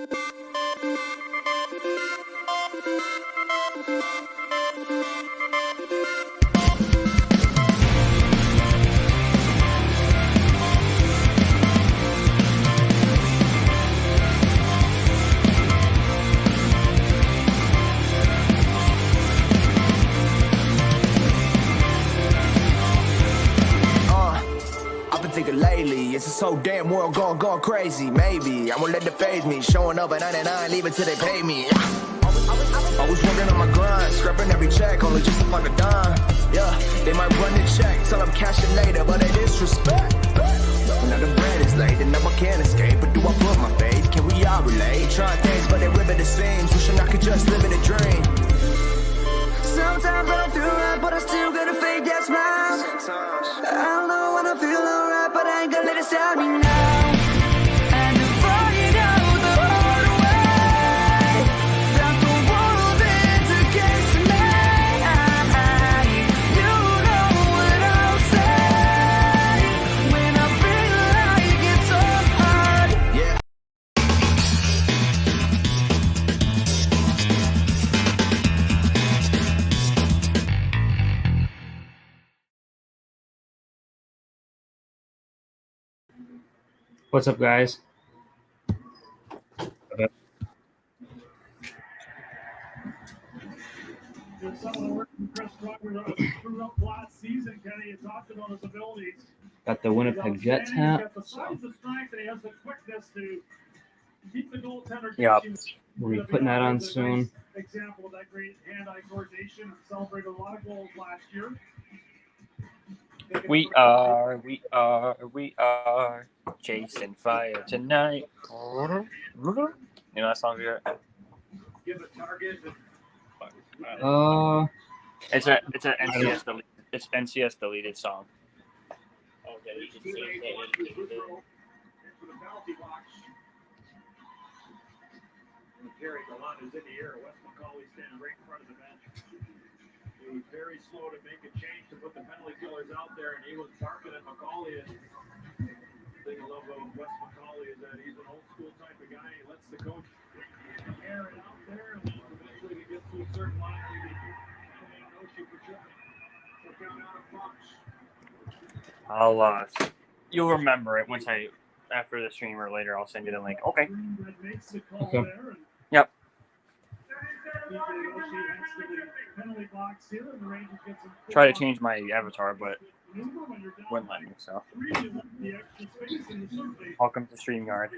I've been thinking lately, it's a so damn world going crazy. Maybe I won't let it phase me. Showing up at 99, leave it till they pay me. Always working on my grind, scrapping every check, only just to fuck a dime. Yeah, they might run the check, tell I'm cashing later, but they disrespect. Now the bread is laid, and now I can't escape. But do I put my faith? Can we all relate? Trying things, but they ripping the seams. Wishing I could just live in a dream. Sometimes I don't feel right, but I still got a fake that smile. I don't know when I feel alright, but I ain't gonna let it stop me now. And before you go the hard way, that the world is against me. You know what I'll say when I feel like it's so hard. Yeah. What's up, guys? Got the Winnipeg Jets hat. Yep. We'll be putting that on soon. Example of that great hand-eye coordination. Celebrated a lot of goals last year. We are chasing fire tonight. You know that song here? Give a target. It's a NCS deleted. It's NCS deleted song. Into the penalty box. Gary Gallant is in the air. Wes McCauley standing right in front of the bench. He was very slow to make a change to put the penalty killers out there, and he was targeting McCauley. And the thing I love about Wes McCauley is that he's an old school type of guy. He lets the coach air it out there, and eventually he gets to a certain line. No shoot for Chuck. So count out of Fox. You'll remember it once after the stream or later. I'll send you the link. Okay. Okay. Yep. Try to change my avatar, but wouldn't let me. So, welcome to StreamYard.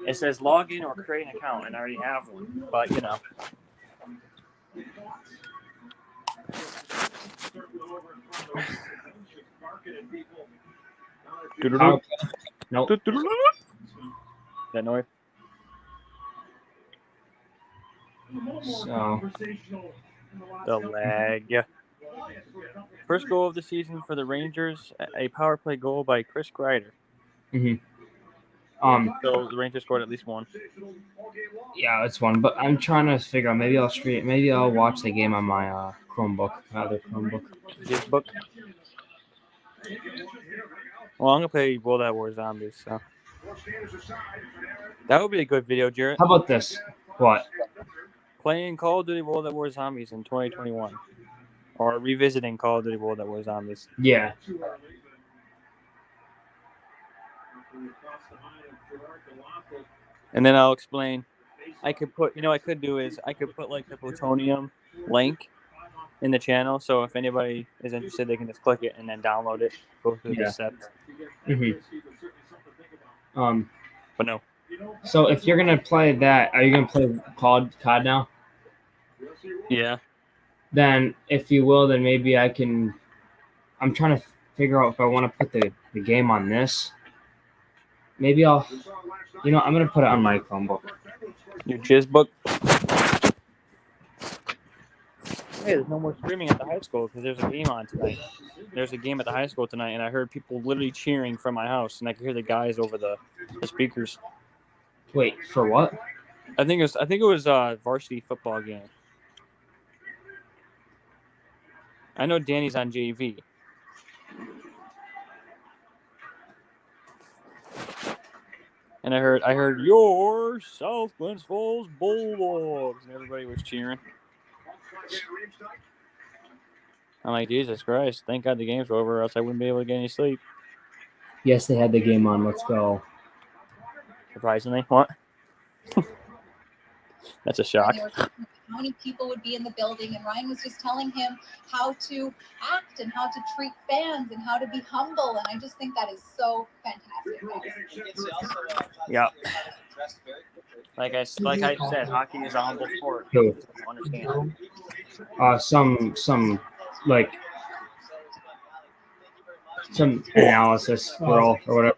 It says log in or create an account, and I already have one. But you know. Nope. That noise. So, The lag. Yeah. First goal of the season for the Rangers, a power play goal by Chris Kreider. So the Rangers scored at least one. yeah, it's one. But I'm trying to figure out. Maybe I'll stream. Maybe I'll watch the game on my Chromebook. Other Chromebook. This book. Well, I'm gonna play World at War Zombies. So that would be a good video, Jarrett. How about this? What? Playing Call of Duty World at War Zombies in 2021, or revisiting Call of Duty World at War Zombies. Yeah. And then I'll explain. I could put, I could do is I could put like the Plutonium link in the channel, so if anybody is interested, they can just click it and then download it, go through the steps. But no. So if you're gonna play that, are you gonna play COD now? Yeah. Then, if you will, then maybe I can. I'm trying to figure out if I want to put the game on this. Maybe I'll. I'm gonna put it on my Chromebook. Your Jizzbook. Hey, there's no more streaming at the high school because there's a game on tonight. There's a game at the high school tonight, and I heard people literally cheering from my house, and I could hear the guys over the speakers. Wait, for what? I think it was a varsity football game. I know Danny's on JV. And I heard your South Glens Falls Bulldogs, and everybody was cheering. I'm like, Jesus Christ! Thank God the game's over, or else I wouldn't be able to get any sleep. Yes, they had the game on. Let's go. Surprisingly, what? That's a shock. They were talking about how many people would be in the building, and Ryan was just telling him how to act and how to treat fans and how to be humble. And I just think that is so fantastic. Yeah. Like I said, hockey is a humble sport. Who? I understand. Some analysis girl or whatever.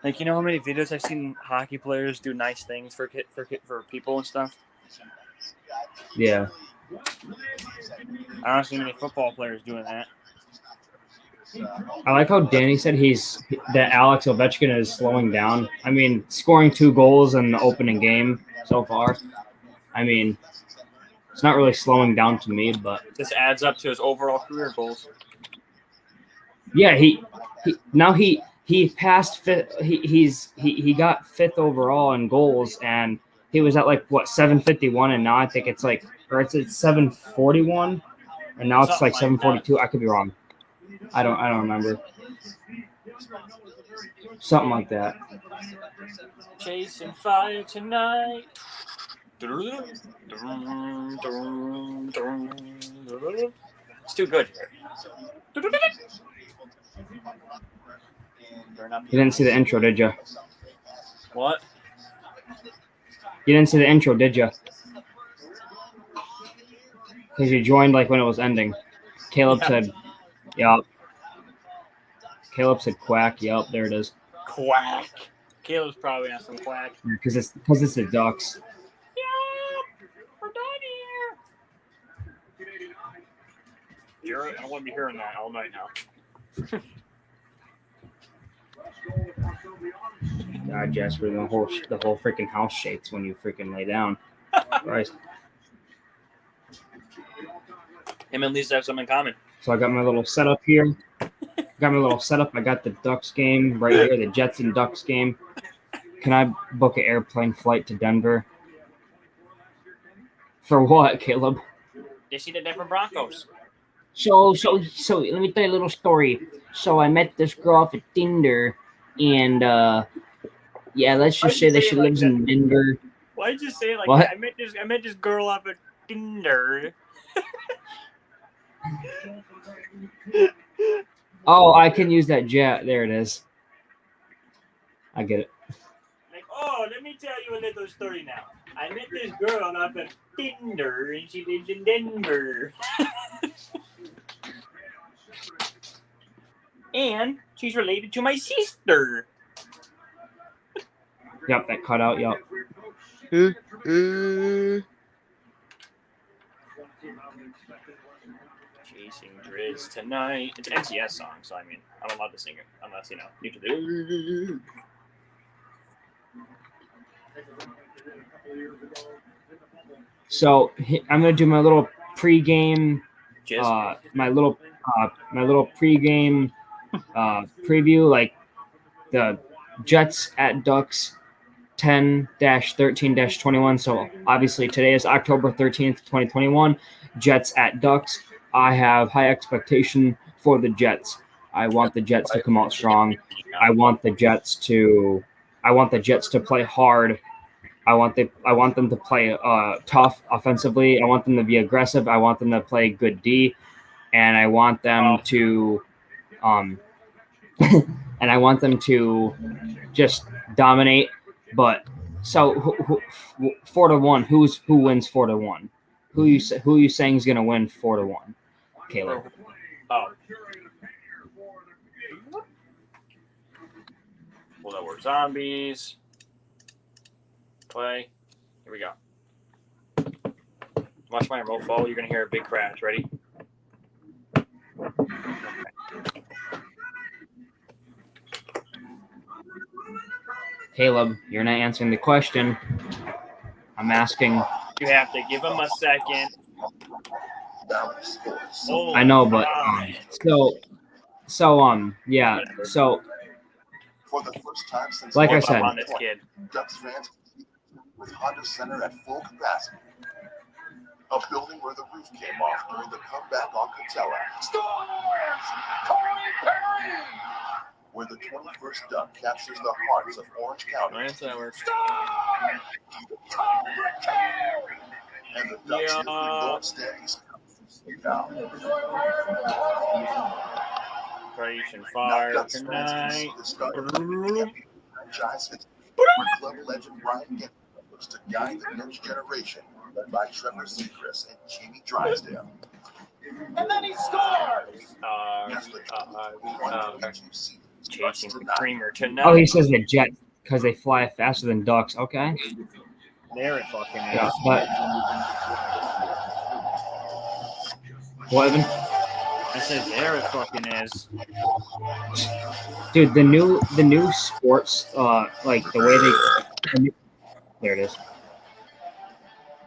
Like, you know how many videos I've seen hockey players do nice things for people and stuff? Yeah. I don't see many football players doing that. I like how Danny said that Alex Ovechkin is slowing down. I mean, scoring 2 goals in the opening game so far. I mean, it's not really slowing down to me, but This adds up to his overall career goals. yeah, he passed fifth. He got 5th overall in goals, and he was at 751, and now I think it's at 741, and now it's Something like 742. I could be wrong. I don't remember. Something like that. Chasing fire tonight. It's too good here. You didn't see the intro, did you? What? You didn't see the intro, did you? Because you joined when it was ending. Caleb said, "Yup." Caleb said, "Quack." Yup, there it is. Quack. Caleb's probably on some quack. Because it's the Ducks. Yeah, we're done here. Jared, I don't want to be hearing that all night now. God, Jasper, the whole freaking house shakes when you freaking lay down. Christ. Him and Lisa have something in common. So I got my little setup here. I got the Ducks game right here, the Jets and Ducks game. Can I book an airplane flight to Denver? For what, Caleb? They see the Denver Broncos. So let me tell you a little story. So I met this girl off of Tinder, and let's just say that she lives in Denver. Why did you say it like What? that? I met this girl off of Tinder. Oh, I can use that jet. There it is. I get it. Like, oh, let me tell you a little story now. I met this girl off of Tinder, and she lives in Denver. And she's related to my sister. Yep, that cut out. Yep. Chasing Driz tonight. It's an NCS song, so I mean, I'm allowed to sing it unless you can do. So I'm gonna do my little pregame, my little pregame preview, like the Jets at Ducks 10-13-21. So obviously today is October 13th, 2021. Jets at Ducks. I have high expectation for the Jets. I want the Jets to come out strong. I want the Jets to play hard. I want them to play tough offensively. I want them to be aggressive. I want them to play good D, and I want them to just dominate. But so 4-1. Who wins 4-1? Who you saying is gonna win 4-1? Caleb. Oh. Well, that were zombies. Play. Here we go. Watch my remote fall. You're gonna hear a big crash. Ready? Caleb, you're not answering the question. I'm asking. You have to give him a second. I know, but God. So For the first time since Like I What's up said, on this kid? Ducks fans with Honda Center at full capacity. A building where the roof came off during the comeback on Catella. Scores! Corey Perry! Where the 21st Duck captures the hearts of Orange County. Nice that works. Scores! Cobra Kill! And the Ducks here for Lord Stanley's Cup. Operation Now Fire Ducks fans can see tonight. the start of the franchise where club legend Brian Gibbons looks to guide the next generation, led by Trevor Seacrest and Jamie Drysdale. And then he scores! As the 2022 season starts Chasing the tonight. creamer tonight. oh, he says the Jets because they fly faster than ducks. Okay. There it fucking Yeah, is. but what, Evan? I said there it fucking is. Dude, the new sports, like the way there it is.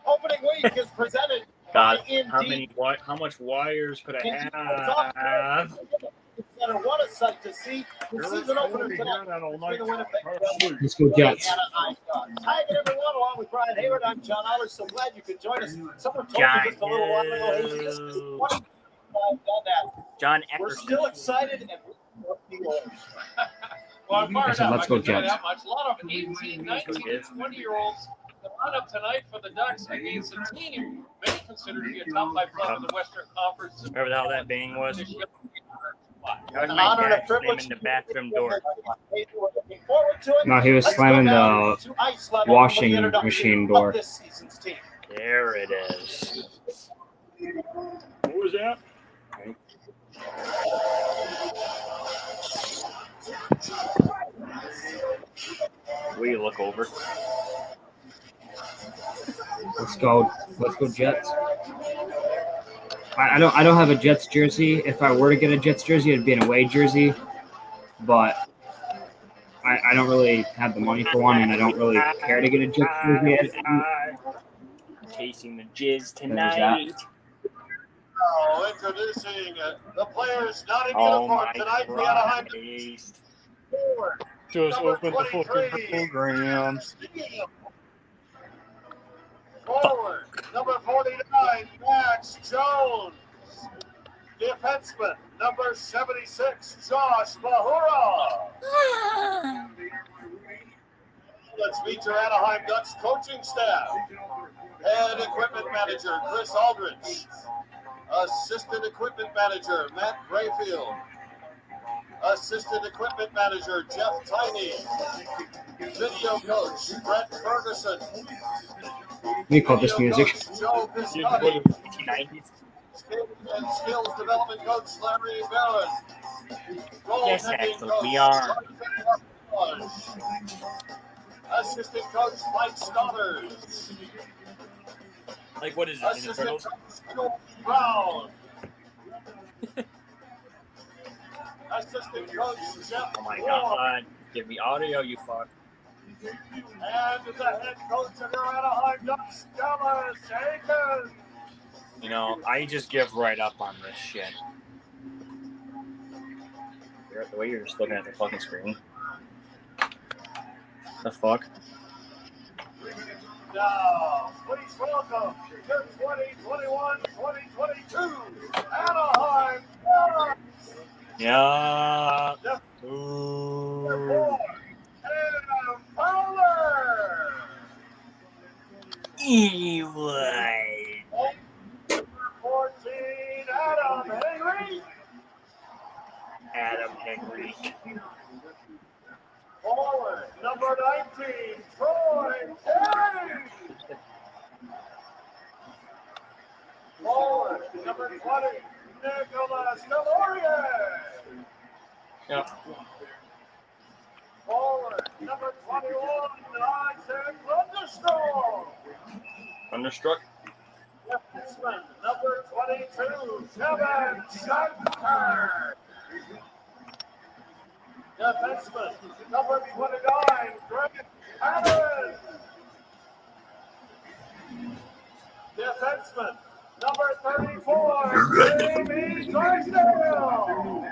Opening week is presented God, by Indeed. how much wires could I have? Center. What a sight to see. The season opener tonight between the Winnipeg Jets Let's go Jets. and Anaheim Ducks. Hi again, everyone. Along with Brian Hayward, I'm John Allers. So glad you could join us. Someone told me just a little while ago, hey, this is 25 done that. John We're Eckerson. still excited and well, I'm I fired said, up. let's I go can tell you Jets. that much. A lot of 18, 19, 20-year-olds line up tonight for the Ducks against a team many consider to be a top 5 club in the Western Conference. Whatever the hell that bang was. This year. That was An my honor and a dad privilege. slamming the bathroom door. We're looking forward to it. No, he was Let's go slamming down the to ice level washing for the introduction machine of door. this season's team. There it is. What was that? Will you look over? Let's go Jets. I don't have a Jets jersey. If I were to get a Jets jersey, it'd be an away jersey. But I don't really have the money for one, and I don't really care to get a Jets jersey. Chasing the jizz There's tonight. Now introducing the players not in Oh uniform my tonight for the Anaheim Christ. forward. Just Number open the fucking 23. program. Forward, number 49, Max Jones. Defenseman, number 76, Josh Mahura. Let's meet your Anaheim Ducks coaching staff. Head equipment manager, Chris Aldrich. Assistant equipment manager, Matt Brayfield. Assistant equipment manager, Jeff Tiney. Video coach, Brett Ferguson. We call this Video music. coach, Joe You Piscotti. put it in the 1990s. And skills development coach, Larry Barron. Yes, Goaltending actually, coach, we are. Jonathan Assistant coach, Mike Stoddard. Like, what is it? Ninja Assistant Turtles? coach, Joe Brown. Assistant coach, Jeff Oh my Ward. god. Give me audio, you fuck. And the head coach of your Anaheim Ducks, Dallas Aikens. You know, I just give right up on this shit. The way you're just looking at the fucking screen. The fuck? Now, please welcome the 2021-2022 Anaheim Ducks. Yeah. Ooh. Ooh. Adam Fowler. Anyway. Number 14, Adam Henry. Adam Henry. Forward, number 19, Troy Terry. Forward, number 20, Nicolas Delorier. Yep. Forward, number 21, Isaac Thunderstorm. Thunderstruck. Defenseman, number 22, Kevin Shatner. Defenseman, number 29, Greg Allen. Defenseman, number 34, Jamie Drysdale.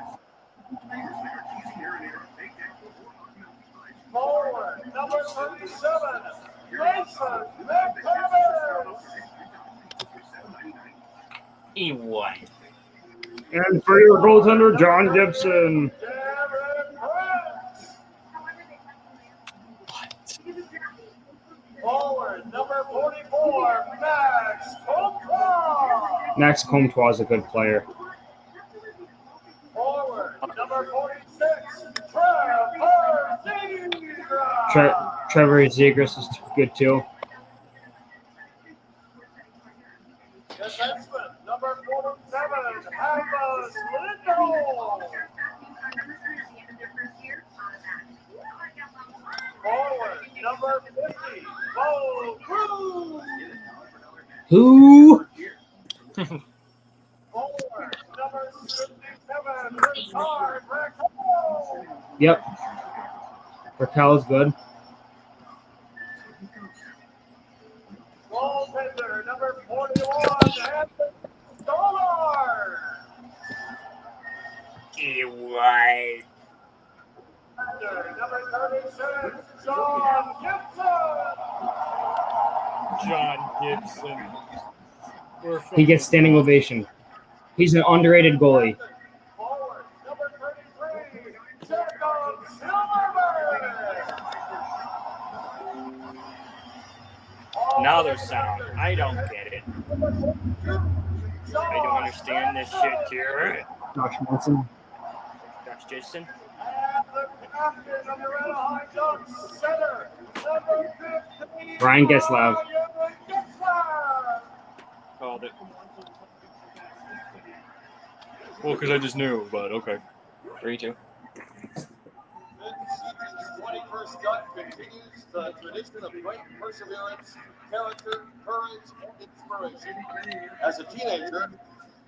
number 37, Grayson McTavish. E1. And for your goaltender, John Gibson. Darren Prince. Forward, number 44, Max Comtois. Max Comtois is a good player. Forward, number 46, Trevor Zegras. Trevor Zegras is good too. Defenseman, number 47, Hamas Lindholm. Forward, number 50, Bo Cruz. Who? Forward, number 57, Richard Raquel. Yep. Raquel is good. Goaltender, number 41, Anthony Stolar. E1. Number 36, John Gibson. John Gibson. He gets standing ovation. He's an underrated goalie. Forward, number 33, Jacob Silverberg. Now there's sound. I don't get it. I don't understand this shit here. Josh Manson. Josh Jason. And the captain of the Anaheim Ducks, center, number 15, Ryan Getzlav. Ryan Getzlav. Called it. Well, because I just knew, but okay. 3-2. This season's 21st Duck continues the tradition of great perseverance, character, courage, and inspiration. As a teenager,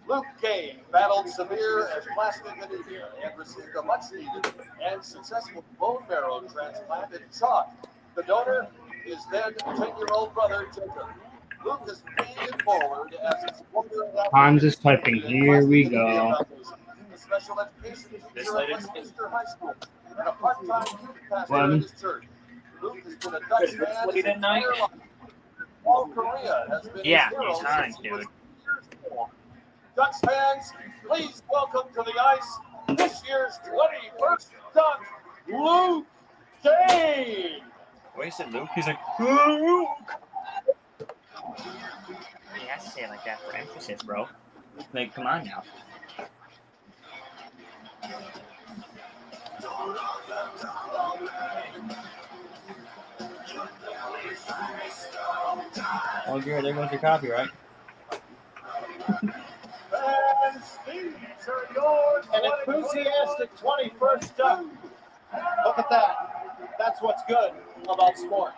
Luke Kane battled severe aplastic anemia and received a much-needed and successful bone marrow transplant in chalk. The donor is then 10-year-old brother Jacob. Luke has paid it forward as a supporter of that. Hans is typing. Here we go. A special education teacher at Westminster High School and a part-time youth pastor Well, at his church. Luke has been a Dutch fan his entire life. All Korea has been Yeah, his hero he's high, since he was dude. 2 years old. Ducks fans, please welcome to the ice this year's 21st Duck, Luke Kane. When he said Luke, he's like, Luke. You have to say it like that for emphasis, bro. Like, come on now. Oh, good. There goes your copyright. And Steve, sir, yours. An enthusiastic 21st Duck. Look at that. That's what's good about sports.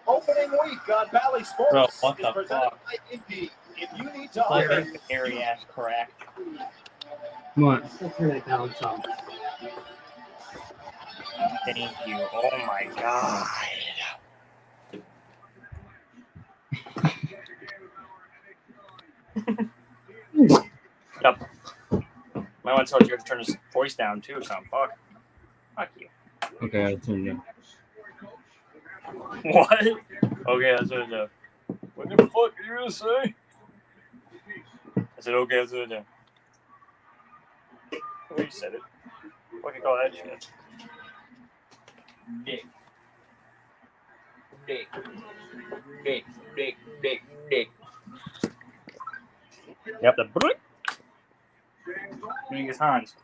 Opening week on Valley Sports Bro, what is the presented fuck? by Indeed. If you need to hire, Fucking hairy ass crack. What? Thank you. Oh my god. Yep. My one told you to turn his voice down too, so fuck. Fuck you. Okay, I'll turn it down. What? Okay, that's what I do. What the fuck are you gonna say? I said, okay, that's what I do. Well, you said it. Fucking call that shit. Dick. Dick. Dick. Dick. Dick. Dick. Yep, the brick. Doing his Hans.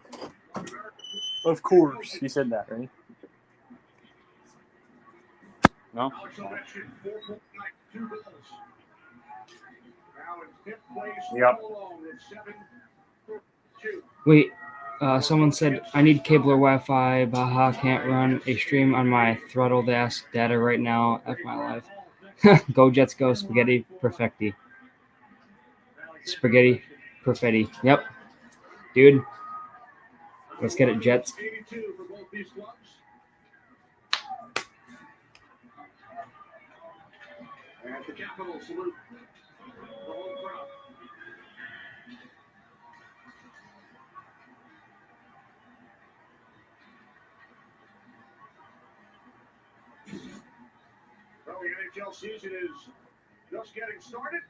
Of course. You said that, right? No? Yep. Wait, someone said I need cable or Wi-Fi. Baja can't run a stream on my throttled ass data right now. F my life. Go Jets, go spaghetti perfecti. Spaghetti perfetti. Yep, dude. Let's get it, Jets. 82 for both these clubs. And the Capitals salute the whole crowd. NHL season is just getting started.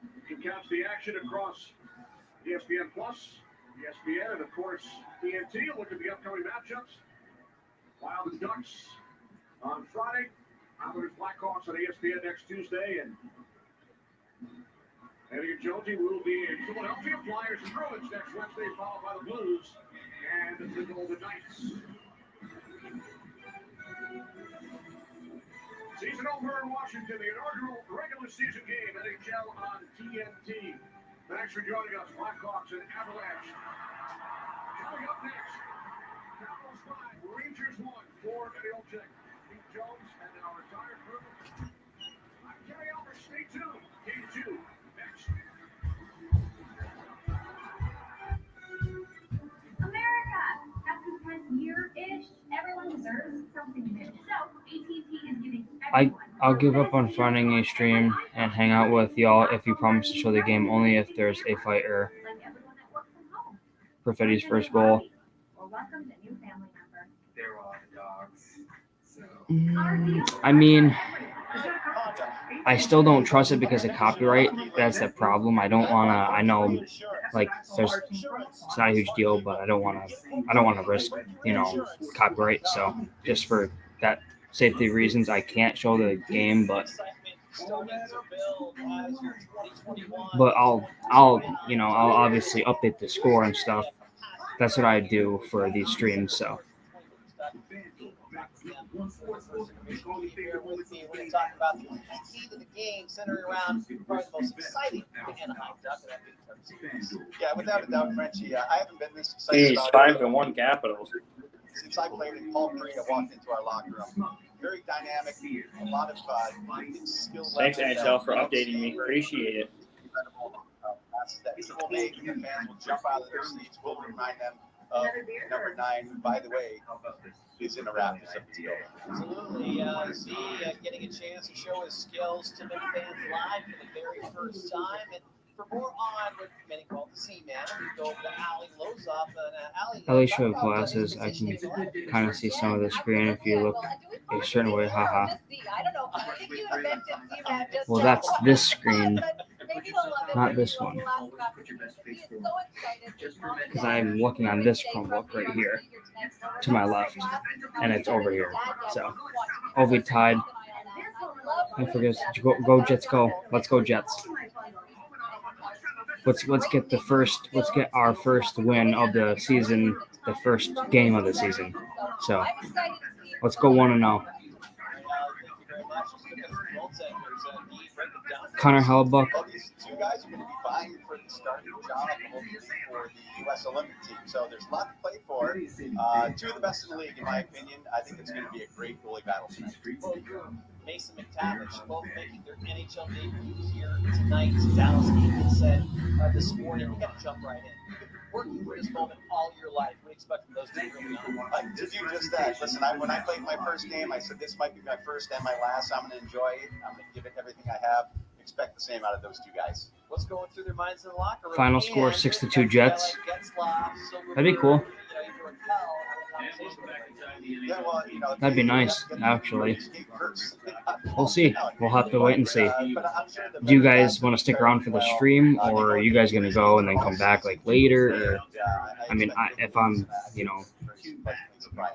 You can catch the action across ESPN Plus, ESPN, and of course TNT. Look at the upcoming matchups. Wild and Ducks on Friday. Islanders Blackhawks on ESPN next Tuesday, and Eddie and Jonesy will be in Philadelphia. Flyers and Bruins next Wednesday, followed by the Blues and the Golden Knights. Season over in Washington, the inaugural regular season game, NHL on TNT. Thanks for joining us, Blackhawks and Avalanche. Coming up next, Capitals 5, Rangers 1 for Eddie Olczyk, Pete Jones, and our retired crew. I'm Kerry Albert. Stay tuned. Game 2 next. America! After the 10th year-ish, everyone deserves something new. So, AT&T is giving everyone... I'll give up on fronting a stream and hang out with y'all if you promise to show the game only if there's a fighter. Like everyone that works from home. Perfetti's first goal. Or welcome the new family member. They're all dogs. So I mean, I still don't trust it because of copyright. That's the problem. I don't want to. I know, like, it's not a huge deal, but I don't want to risk, copyright. So just for that safety reasons, I can't show the game, but I'll obviously update the score and stuff. That's what I do for these streams. So. We're going to talk about the key to the game centering around probably the most exciting Anaheim Duck. Yeah, without a doubt, Frenchie. I haven't been this excited about it 5-1 Capitals. since I played in Paul Karina walked into our locker room. Very dynamic, a lot of skill level. Thanks, NHL, for updating me. Appreciate it. Incredible passes that he will make, and the fans will jump out of their seats. We'll remind them of number 9, who, by the way, is in the Raptors of the building. Absolutely. Is he getting a chance to show his skills to many fans live for the very first time? And for more on what many call the C-Man, we go over to Ali Lozoff. At least show glasses. I can kind of see some of the screen if you look a certain way. Haha. Well, that's this screen, not this one. Because I'm looking on this Chromebook right here to my left, and it's over here. So, Ovi tied. I forget. Go Jets, go! Let's go Jets. Let's get our first win of the season, the first game of the season. So, let's go 1-0. Connor Hellebuck. These two guys are going to be vying for the starting job for the U.S. Olympic team. So there's a lot to play for. Two of the best in the league, in my opinion. I think it's going to be a great goalie battle tonight. Mason McTavish both making their NHL debuts here tonight. Dallas Eagles said this morning, you got to jump right in. You've been working for this moment all your life. We expect from those two really to do just that. Listen, when I played my first game, I said this might be my first and my last. I'm going to enjoy it. I'm going to give it everything I have. Expect the same out of those two guys. What's going through their minds in the locker room? Final score 6-2 Jets. That'd be cool. Yeah, well, That'd be nice, actually. We'll see. We'll have to wait and see. Do you guys want to stick around for the stream, or are you guys going to go and then come back like later? Or, I mean, if I'm,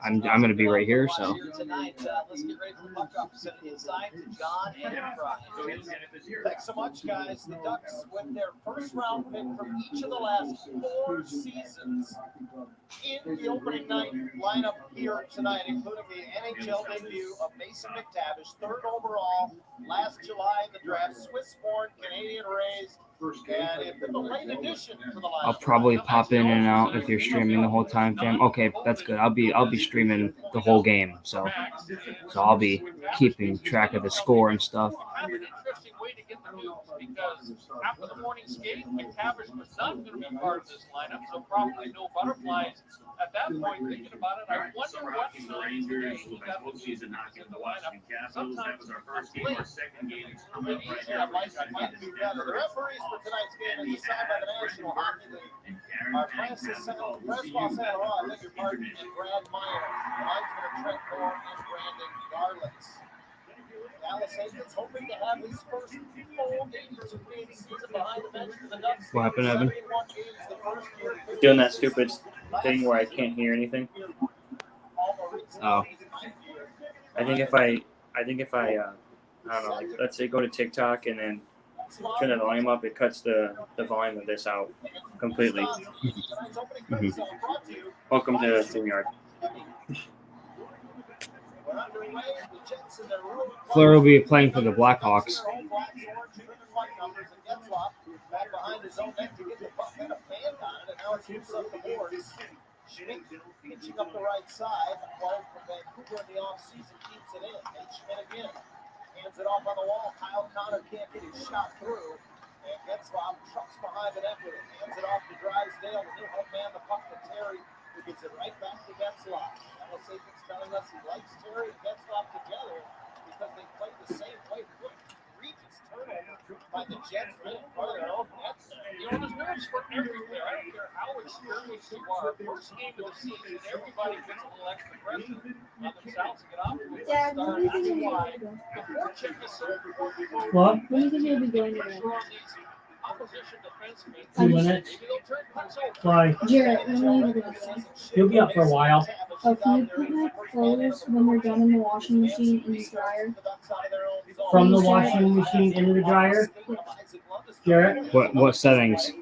I'm going to be right here, so. Tonight, let's get ready for the puck drop. Send it inside to John and Brian. Thanks so much, guys. The Ducks with their first round pick from each of the last 4 seasons in the opening night lineup here tonight, including the NHL debut of Mason McTavish, 3rd overall last July in the draft, Swiss-born, Canadian-raised, and it's a late addition to the last. I'll probably pop in and out if you're streaming the whole time, fam. Okay, that's good. I'll be streaming the whole game, so I'll be keeping track of the score and stuff. Kind of an interesting way to get the news because after the morning skate, McTavish was not going to be part of this lineup, so probably no butterflies at that point. Thinking about it, I wonder what signs he got in the lineup. Sometimes late, and easier. I might do better. The referees for tonight's game is assigned by the National Hockey League. Our Francois Saint-Laurent, I beg your pardon, and Brad Meyer. Linesman Trent Thorne and Brandon Garland. Dallas Aikens hoping to have his first full 82-game season behind the bench for the Ducks. What happened, Evan? 71 games the first year. Doing that stupid thing where I can't hear anything. Oh. I think if I I don't know, like, let's say go to TikTok and then turn the volume up, it cuts the volume of this out completely. Mhm. Welcome to StreamYard. Fleur will be playing for the Blackhawks. Back behind his own net to get the puck and a fan on it, and now it's loose up the boards. Schmidt pitching up the right side, acquired from Vancouver in the offseason, keeps it in. Nate Schmidt again hands it off on the wall. Kyle Connor can't get his shot through, and Getzlaff trucks behind the net with it. Hands it off to Drysdale. The new home man, the puck to Terry, who gets it right back to Getzlaff. Dallas Aikens telling us he likes Terry and Getzlaff together because they play the same way. Good, egregious turnover by the Jets right in front of their own net. You know, there's nerves for everywhere. I don't care how experienced you are. First game of the season, everybody gets a little extra pressure on themselves to get off to a good Dad, start. when do you That's think you'll why be going? the forecheck is so important. What? When do you think you'll be going again? Pressure on these opposition defensemen. 2 minutes. Maybe they'll turn pucks over. Why? Jarrett, when will you be going again? You'll be up for a while. Oh, can you put my clothes when they're done in the washing machine in the dryer? From the washing machine into the dryer. Jarrett, What settings?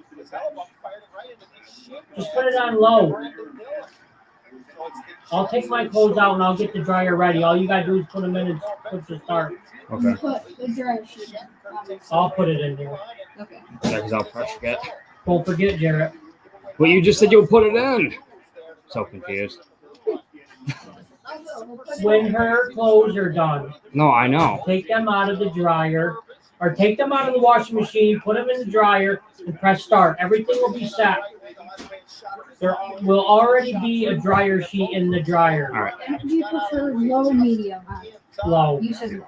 just put it on low. I'll take my clothes out and I'll get the dryer ready. All you gotta do is put them in and push the start. Okay. Put the dryer sheet in. obviously. I'll put it in there. Okay. Yeah, because I'll probably forget. Don't forget, Jarrett. Well, you just said you'll put it in. So confused. When her clothes are done, No, I know. take them out of the dryer, or take them out of the washing machine, put them in the dryer, and press start. Everything will be set. There will already be a dryer sheet in the dryer. All right. And do you prefer low, medium, high? Low. You said low.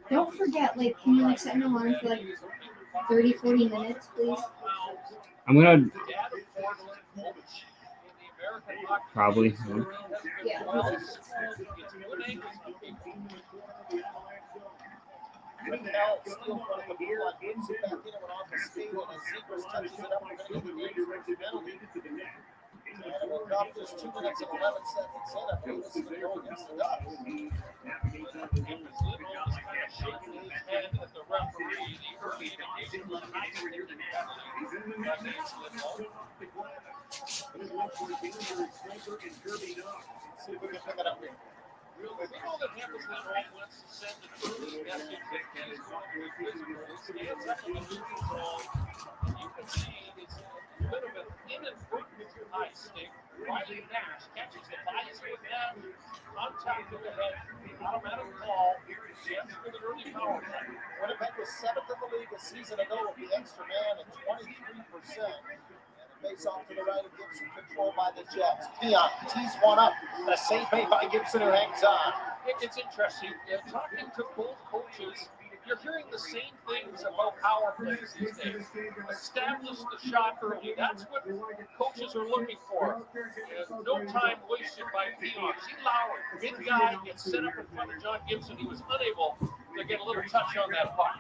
Don't forget, like, can you like set an alarm for like 30, 40 minutes, please? I'm gonna probably. Yeah. And we'll drop this 2 minutes and 11 seconds in. I believe this is a goal against the Ducks. Shaking his head at the referee, the early indication was high here. See if we can pick it up here. We know that Hamilton wants to send an early message that he's going to be physical. He stands up in the neutral zone, and you can see it's a bit of an inadvertent high stick. Riley Nash catches it, flies with that, on top of the head, automatic call. Jets with an early power play. Winnipeg was 7th in the league a season ago with the extra man at 23%. Face off to the right of Gibson, controlled by the Jets. Keon tees one up. A safe made by Gibson, who hangs on. It's interesting. Talking to both coaches, you're hearing the same things about power plays these days. Establish the shot early. That's what coaches are looking for. And no time wasted by Keon. See Lowry, big guy, gets set up in front of John Gibson. He was unable to get a little touch on that puck.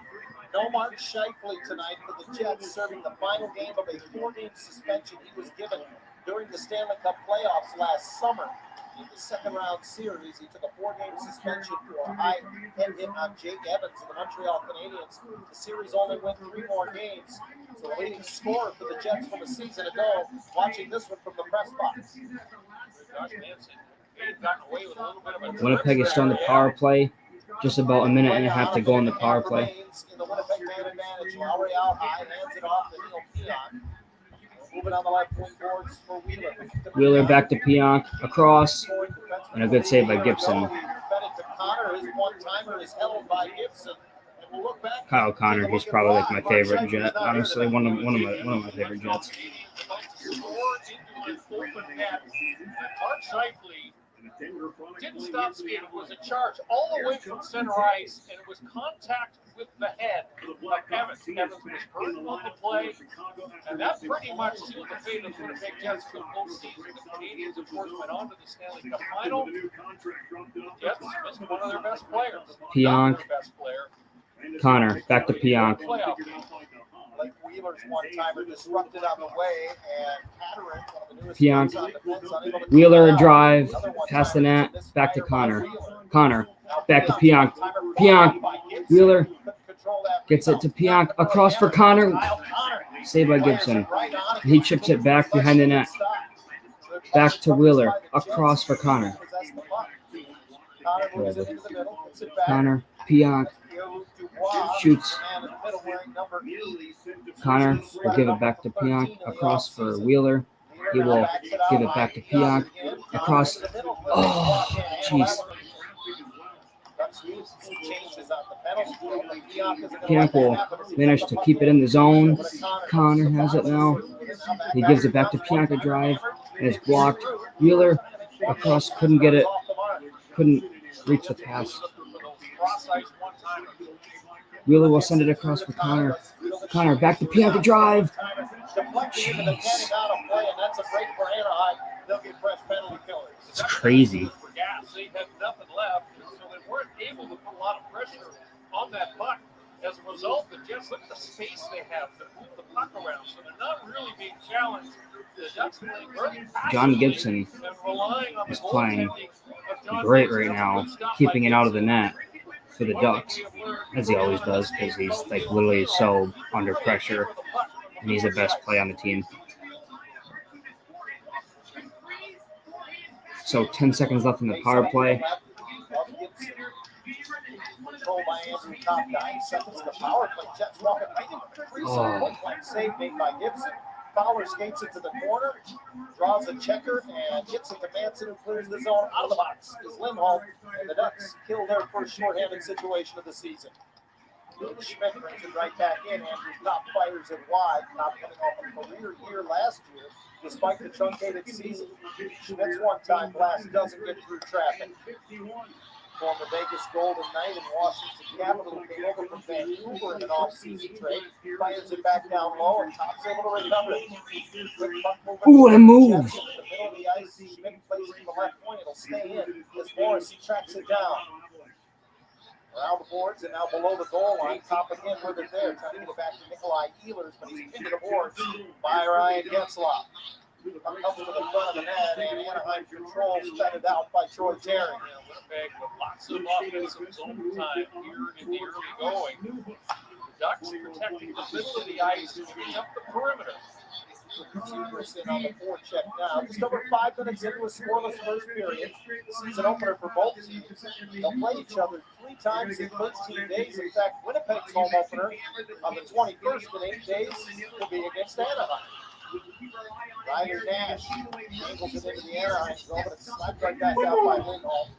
No Mark Scheifele tonight for the Jets, serving the final game of a 4-game suspension he was given during the Stanley Cup playoffs last summer. In the second-round series, he took a 4-game suspension for a high head hit on Jake Evans of the Montreal Canadiens. The series only went 3 more games. So the leading scorer for the Jets from a season ago, watching this one from the press box. Josh Manson had gotten away with a little bit of a Winnipeg is still on the power play. Just about a minute and a half to go on the power play. In the Winnipeg man advantage, Lowry out high, hands it off to Neil Keon. Moving on the left wing boards for Wheeler. Wheeler back to Pionk, across, and a good save by Gibson. Fed it to Connor. His one-timer is held by Gibson. And we'll look back. Kyle Connor, he's probably like my favorite Jet. Honestly, one of my favorite Jets. Mark Scheifele Didn't stop skating. It was a charge all the way from center ice, and it was contact with the head of Evans. Evans was hurt on the play, and that pretty much sealed the fate of the Winnipeg Jets for the postseason. The Canadians, of course, went on to the Stanley Cup final. Jets missed one of their best players. Pionk. Not their best player. Connor, back to Pionk. Playoff game. Like Wheeler's one-timer disrupted on the way, and Hatteran, one of the newest Pionk. players on defense, unable to Wheeler keep it drive, out. Another past the one-timer net, back to Connor. Wheeler. Connor, Now back to Pionk. Pionk. Wheeler gets it to Pionk, across for Connor. Saved by Gibson. He chips it back behind the net. Back to Wheeler, across for Connor. Connor, Pionk shoots. Connor will give it back to Pionk, across for Wheeler. He will give it back to Pionk, across. Oh, jeez. Pionk will manage to keep it in the zone. Connor has it now. He gives it back to Pionk, a drive, and it's blocked. Wheeler across, couldn't get it, couldn't reach the pass. Wheeler will send it across for Connor. Connor back to Pionk, a drive. Jeez. It's crazy. They had nothing left, so they weren't able to put a lot of pressure on that puck. As a result, the Jets look at the space they have to move the puck around, so they're not really being challenged. The Ducks playing very John Gibson and relying on is the playing goaltending of John great Gibson. right now, keeping it out of the net for the Ducks, as he always does, because he's like literally so under pressure, and he's the best play on the team. So 10 seconds left in the power play. Controlled by Andrew Top, 9 seconds. The power play. Jets walking right into the crease. Point-blank save made by Gibson. Fowler skates into the corner, draws a checker, and hits it to Manson, who clears the zone. Out of the box is Lindholm, and the Ducks kill their first shorthanded situation of the season. Schmidt brings it right back in. Andrew Top fires it wide. Top coming off a career year last year, despite the truncated season. Schmidt's one-time blast doesn't get through traffic. Former Vegas Golden Knight and Washington Capital, who came over from Vancouver in an off-season trade, fires it back down low, and Top's able to recover it. Ooh, what a move. In the middle of the ice, Schmidt plays it to the left point. It'll stay in as Morrissey tracks it down. Around the boards and now below the goal line. Top again with it there, trying to get it back to Nikolai Ehlers, but he's pinned to the boards by Ryan Getzlaf. Up to the front of the net, and Anaheim controls, fed it out by Troy Terry. Winnipeg with lots of offensive zone time here in the early going. The Ducks protecting the middle of the ice, moving up the perimeter. Severson on the forecheck now. Just over 5 minutes into a scoreless first period. Season opener for both teams. They'll play each other 3 times in 13 days. In fact, Winnipeg's home opener on the 21st in 8 days will be against Anaheim. Ryder Nash angles it into the Anaheim zone, but it's slapped right back out by Lindholm.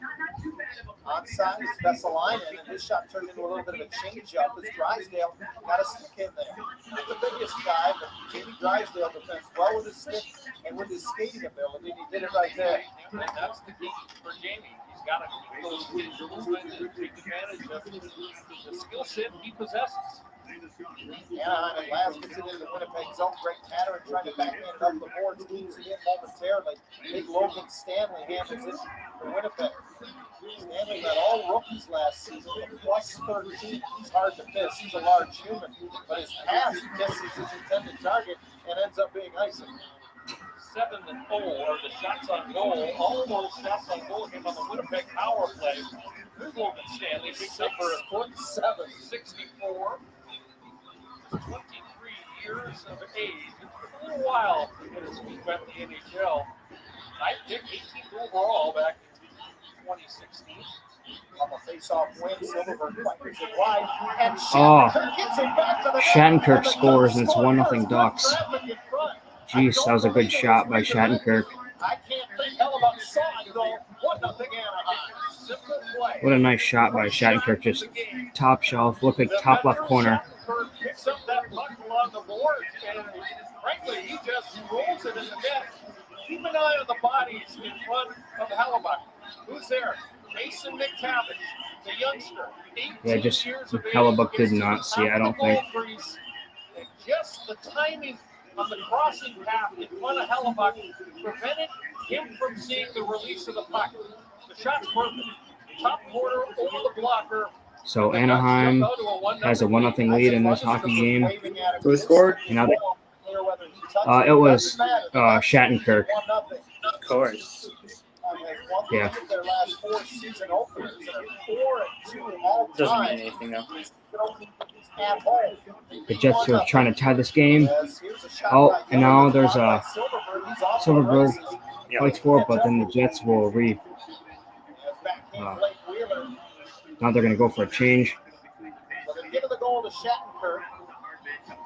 Onside is Vesalainen, and his shot turned into a little bit of a change-up as Drysdale got a stick in there. Not the biggest guy, but Jamie Drysdale defends well with his stick and with his skating ability. He did it right there. And that's the key for Jamie. He's got to keep those wins moving and take advantage of the skill set he possesses. Anaheim at last gets it into Winnipeg zone. Greg Hatteran trying to backhand it up the boards, leaves it in momentarily. Big Logan Stanley handles it for Winnipeg. Stanley had all rookies last season, plus 13. He's hard to miss. He's a large human, but his pass misses his intended target and ends up being icing. 7-0 are the shots on goal. All those shots on goal came on the Winnipeg power play. Here's Logan Stanley, picks up for a 4'7", 64. 23 years of age. It took a little while to get his feet back in the NHL. I picked 18th overall back in 2016. On the face-off win, Silverberg fires it wide, and Shattenkirk gets it back to the net. Shattenkirk scores, and it's 1-0 Ducks. Jeez, that was a good shot by Shattenkirk. I can't think hell about side though. 1-0 Anaheim. Simple play. What a nice shot by Shattenkirk, just top shelf, look like top left corner. Picks up that puck along the boards, and frankly, he just rolls it in the net. Keep an eye on the box. bodies in front of Hellebuck. Who's there? Mason McTavish, the youngster. Yeah, just Hellebuck did not see it, I don't think. And just the timing on the crossing path in front of Hellebuck prevented him from seeing the release of the puck. The shot's perfect. Top corner over the blocker. So Anaheim has a 1-0 lead in this hockey game. Who scored? And now it was Shattenkirk. Of course. Yeah. Doesn't mean anything though. The Jets are trying to tie this game. Oh, and now there's a Silverberg fights for it, but then the Jets will now they're going to go for a change. So they're giving the goal to Shattenkirk.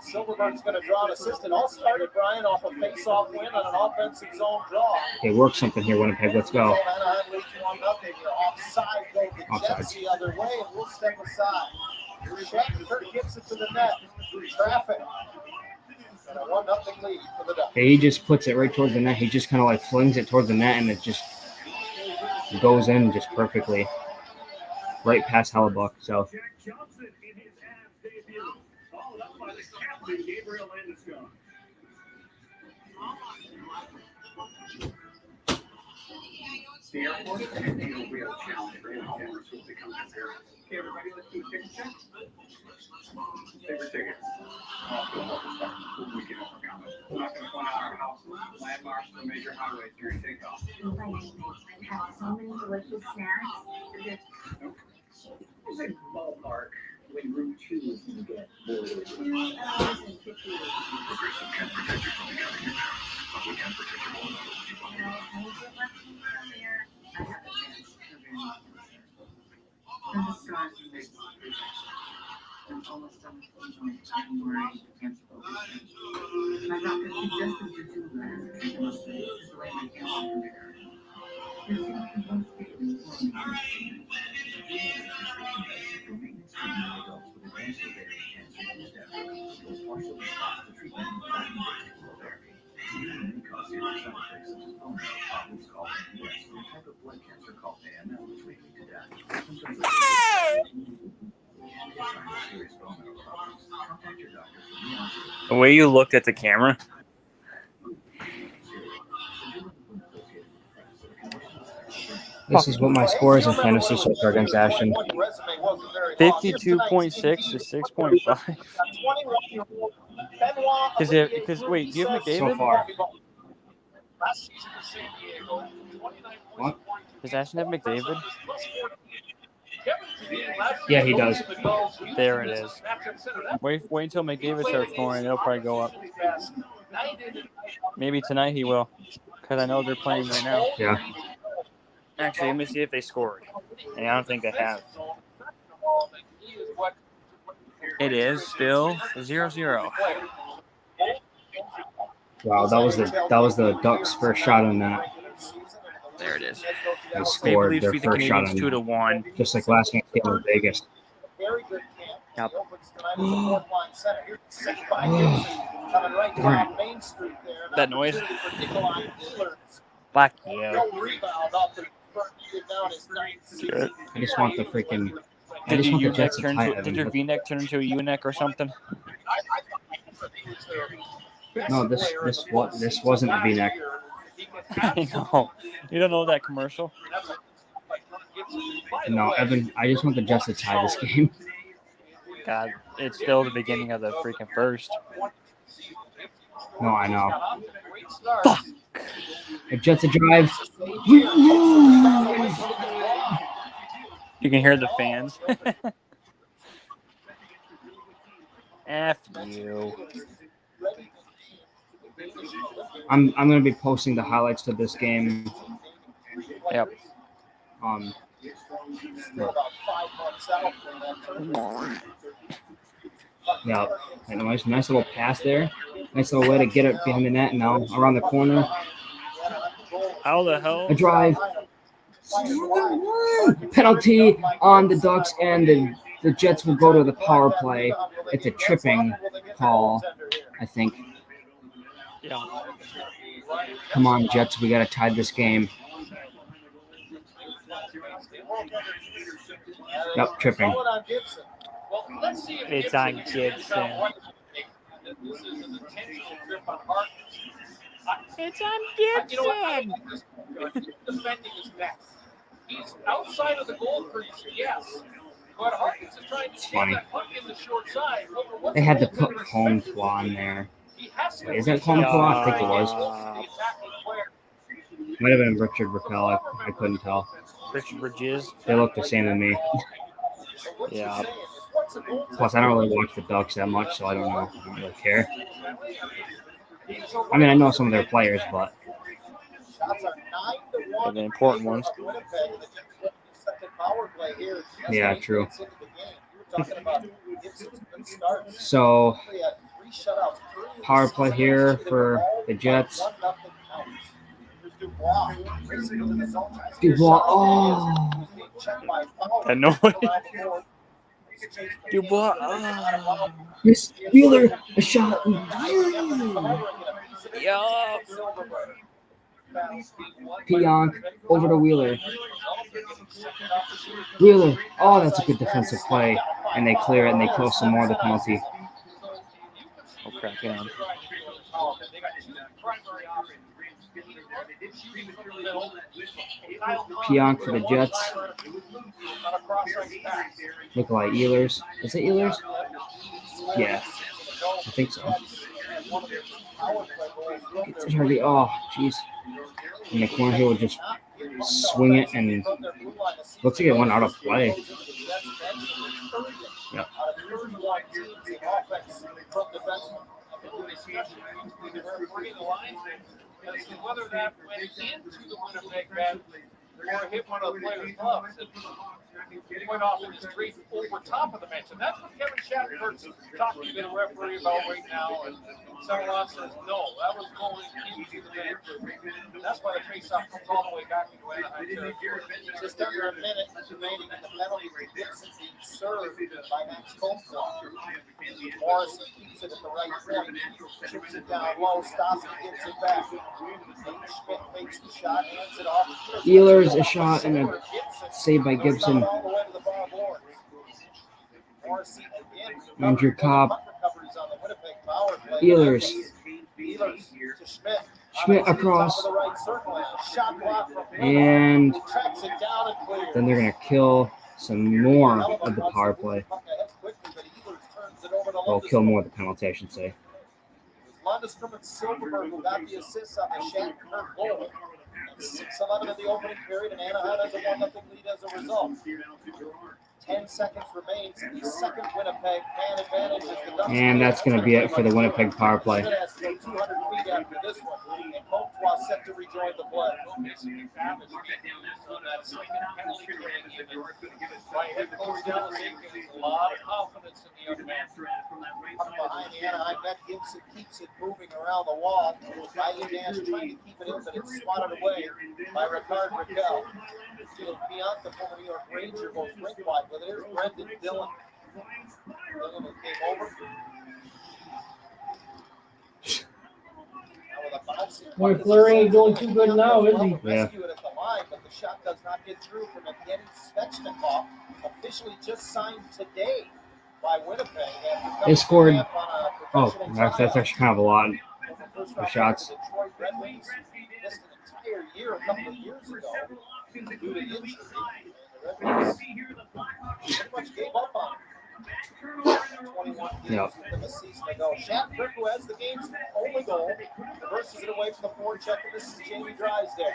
Silverberg's going to draw an assist. It all started, Brian, off a face-off win on an offensive zone draw. Okay, work something here, Winnipeg. Let's go. Anaheim leads 1-0. You're offside, though. The Jets the other way, and we'll step aside. Shattenkirk gets it to the net. Traffic. And a 1-0 lead for the Ducks. Okay, he just puts it right towards the net. He just kind of like flings it towards the net, and it just goes in just perfectly. Right past Hellebuck. So Jack Johnson in his Avs debut, followed up by the captain, Gabriel Landeskog. The airport is a real challenge for cameras when they come to Paris. Okay, everybody, let's do ticket check. Favorite tickets. We can overcome it. We're not going to point out our houses, landmarks, or major highways during takeoff. Have so many delicious snacks. It's a ballpark when Route 2 is going to get boarded. 2 hours and 50 minutes. Progressive can protect you from becoming your parents, but we can protect you more than what you want. I need to get my feet from there. I have a chance. And the scars you make I'm almost done with my January cancer focus. My doctor suggested you do that. I must say, this is the way my cancer can be. There's something one statement for me. The way you looked at the camera. this is what my score is in fantasy so far against Ashton. 52.6 to 6.5. Because wait, do you have McDavid? So far. What? Does Ashton have McDavid? Yeah, he does. There it is. Wait until McDavid starts scoring. It'll probably go up. Maybe tonight he will, because I know they're playing right now. Yeah. Actually, let me see if they scored. And I don't think they have. It is still 0-0. Wow, that was the Ducks' first shot on that. There it is. They Maple scored Leafs their beat the first shot Canadiens on 2-1. just like last game in Vegas. Yep. That noise. Fuck you. Good. I just want the freaking. I Did just want your the Jets to tie it. did your V-neck turn into a U-neck or something? No, this wasn't a V-neck. I know. You don't know that commercial? No, Evan. I just want the Jets to tie this game. God, it's still the beginning of the freaking first. No, I know. Fuck. The Jets a drive. You can hear the fans. F you. I'm gonna be posting the highlights to this game. Yep. Yeah, and a nice little pass there. Nice little way to get it behind the net. And now around the corner. How the hell? A drive. Penalty on the Ducks, and the Jets will go to the power play. It's a tripping call, I think. Yeah. Come on, Jets. We got to tie this game. Yep, tripping. Well, let's see if It's on Gibson. This is an intentional trip on Harkins. It's on You know what? I think he's defending his back. He's outside of the goal crease, yes. But Harkins is trying to funny. get that puck in the short side. They had to put Comtois on there. Wait, is that Comtois? I think it was. Might have been Richard Raquel. I couldn't tell. Richard Bridges. They look the same to me. Yeah. Plus, I don't really watch the Ducks that much, so I don't know. I don't really care. I mean, I know some of their players, but They're the important ones. yeah, true. So, power play here for the Jets. Dubois. Oh, Annoying. Dubois. Oh. Miss Wheeler, a shot. Yo. Pionk over to Wheeler. Wheeler. Oh, that's a good defensive play. And they clear it and they kill some more of the penalty. Oh, crap. Get on. Pionk for the Jets. Nikolai Ehlers. Is it Ehlers? Yeah, I think so. It's Harvey. Oh, jeez. And the corner here would just swing it and looks like it went out of play. Yep. Whether that went into the Winnipeg bench or hit one of the players' gloves. It went off in the street over top of the bench. And that's what Kevin Shattenberg's talking to the referee about right now. And someone says, no, that was going into the bench. That's why the faceoff comes all the way back into Anaheim territory. Just under a minute remaining in the penalty. Gibson being served by Max Comtois. Morrison keeps it at the right point. Chips it down low. Stosky gets it back. Schmidt makes the shot, hands it off. Ehlers, a shot and a save by Gibson. Andrew Copp. Ehlers. Schmidt across. And then they're going to kill some more of the power play. Well, kill more of the penalty, I should say. Lundestrom and Silverberg who got the assists on the Shattenkirk goal. 6:11 in the opening period, and Anaheim has a 1-0 lead as a result. 10 seconds remains. The second Winnipeg man advantage is the Ducks. And that's going to be it for the Winnipeg power play. 200 feet after this one, and Comtois set to rejoin the play. By head coach Dallas Eakins, a lot of confidence in the young man. Behind the Anaheim net, Gibson keeps it moving around the wall. Riley Nash trying to keep it in, but it's swatted away by Ricard Raquel. Beyond the former New York Ranger goes rink wide, but there's Brendan Dillon. Dillon came over. Boy, Fleury ain't doing too good now, is he? Yeah. Rescue it at the line, but the shot does not get through from Evgeny Svechnikov, officially just signed today by Winnipeg. They scored. Oh, that's actually kind of a lot of shots. Detroit Red Wings missed an entire year a couple of years ago due to injury. The Red Wings pretty much gave up on it. 21 games into the season ago. Shattenkirk, who has the game's only goal, reverses it away from the forecheck, and this is Jamie Drysdale.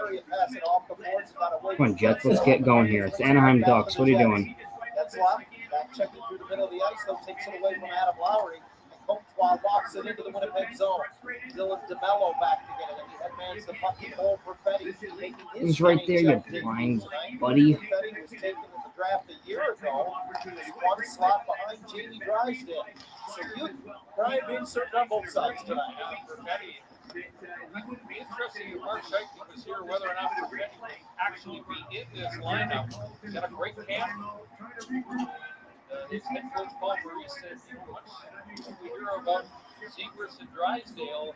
Area pass it off the boards, got away. Come on, Jets, let's get going here. It's the Anaheim Ducks. What are you doing? That's locked. Back checking through the middle of the ice, though, takes it away from Adam Lowry. And Comtois walks it into the Winnipeg zone. Dylan DeMello back to get it, and he headmans the puck to Cole Perfetti. He's right there, you blind buddy. Perfetti was taken in the draft a year ago. He was one slot behind Jamie Drysdale. So you, Brian, being certain on both sides tonight. Perfetti. It would be interesting if Mark Scheifele was here, whether or not Perfetti would actually be in this lineup. He's got a great camp. His head coach Paul Maurice said, we hear about Zegras and Drysdale,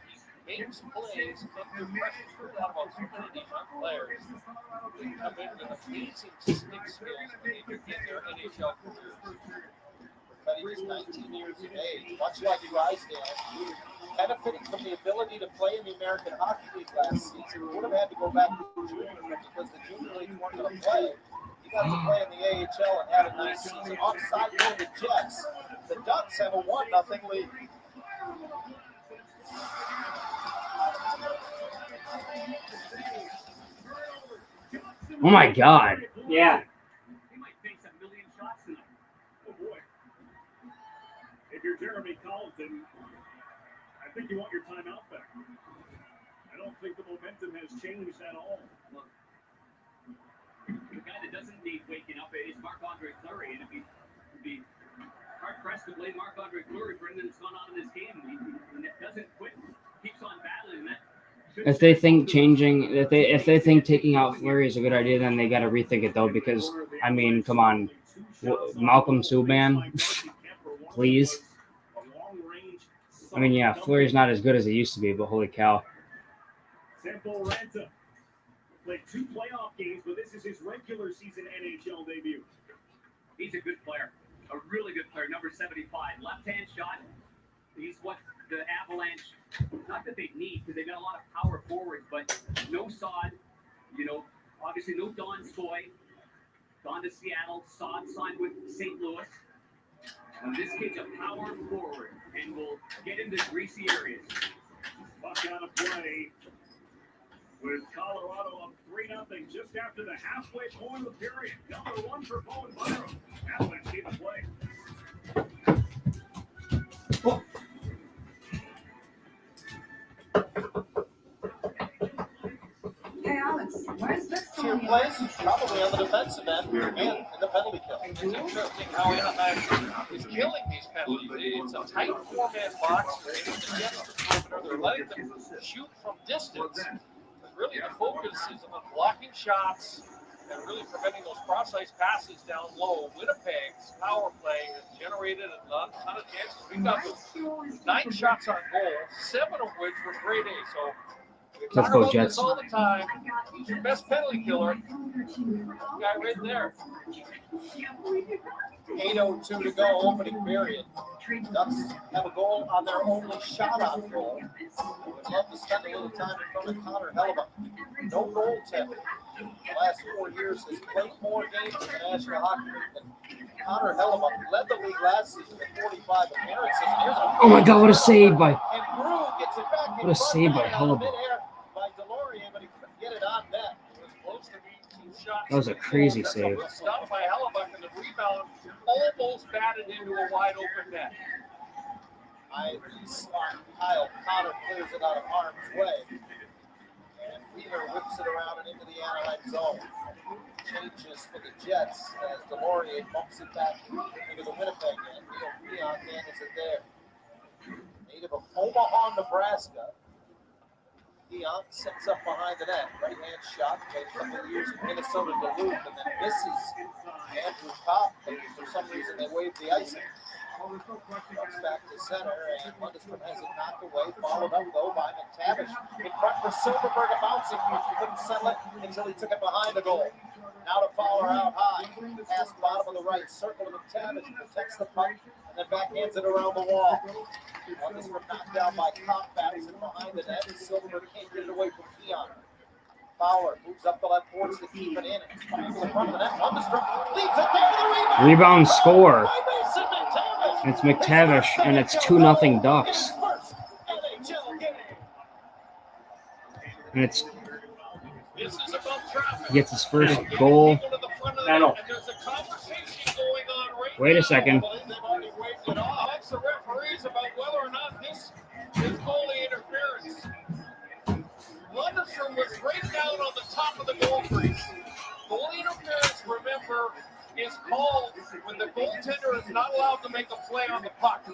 games plays under pressure. Put that about so many of these young players who come in with amazing stick skills when they begin their NHL careers. But he's 19 years of age, much like Drysdale, benefiting from the ability to play in the American Hockey League last season. He would have had to go back to the junior because the junior leagues weren't going to play. He got to play in the AHL and had a nice season. Offside goal the Jets. The Ducks have a 1-0 lead. Oh my God. Yeah. He might face a million shots tonight. Oh boy. If you're Jeremy Colleton, I think you want your timeout back. I don't think the momentum has changed at all. Look, the guy that doesn't need waking up is Marc-Andre Fleury, and it'd be hard-pressed to blame Marc-Andre Fleury for anything that's gone on in this game. He doesn't quit, keeps on battling that. If they think taking out Fleury is a good idea, then they got to rethink it though. Because I mean, come on, Malcolm Subban, please. I mean, yeah, Fleury's not as good as he used to be, but holy cow. Sampo Ranta played 2 playoff games, but this is his regular season NHL debut. He's a good player, a really good player. Number 75, left-hand shot. He's what the Avalanche, not that they need, because they've got a lot of power forwards, but no Saad, obviously no Don Skoy, gone to Seattle, Saad signed with St. Louis. And this kid's a power forward and will get into greasy areas. Buck out of play with Colorado up 3-0 just after the halfway point of the period. Number 1 for Bowen Byram. Avalanche keep the play. Hey, Alex, where's this Two plays, probably on the defensive end and in the penalty kill. It's interesting how Anaheim is killing these penalties. It's a tight 4-man box. They're hitting the Jets to perimeter. They're letting them shoot from distance. But really, the focus is on blocking shots and really preventing those cross-ice passes down low. Winnipeg's power play has generated a ton of chances. We've got 9 shots on goal, 7 of which were grade A. So we Let's talk go, about Jets. this all the time. He's your best penalty killer. Guy right there. 8:02 to go, opening period. Ducks have a goal on their only shot on goal. Would love to spend a little time in front of Connor Hellebuck. No goaltender. The last 4 years has played more games in the National Hockey League than Connor Hellebuck. Led the league last season with 45 appearances. Oh my God, what a save by And Brew gets it back in What a front save by out of Hellebuck. midair by Delorier, but he couldn't get it on net. It was close to being 2 shots. That was a crazy save. Stopped by Hellebuck, and the rebound almost batted into a wide open net. Kyle Connor clears it out of harm's way. And Wheeler whips it around and into the Anaheim zone. Changes for the Jets as Delorier bumps it back into the Winnipeg end. Neil Creon handles it there. Native of Omaha, Nebraska. Dion sets up behind the net. Right-hand shot. Played a couple of years in Minnesota Duluth and then misses Andrew Kopp. For some reason, they waved the icing. Comes back to center, and Lundestrom has it knocked away. Followed up, though, by McTavish. In front for Silverberg, a bouncing. He couldn't settle it until he took it behind the goal. Now to Fowler out high. Pass bottom of the right. Circle to McTavish. Protects the puck, and then backhands it around the wall. Lundestrom knocked down by Kopp. Bats it behind the net. Silverberg can't get it away from Keon. Fowler moves up the left boards to keep it in. It's in the front of the net. Lundestrom leads it there for the Rebound score. By Mason McTavish. It's McTavish, and it's 2-0 Ducks. And it's This is about traffic. he gets his first goal. Battle. And there's a conversation going on right Wait now. a second. They've already waved it off. That's the referees about whether or not this is goalie interference. Lundestrom was right down on the top of the goal crease. Goalie interference, remember, is called when the goaltender is not allowed to make a play on the puck.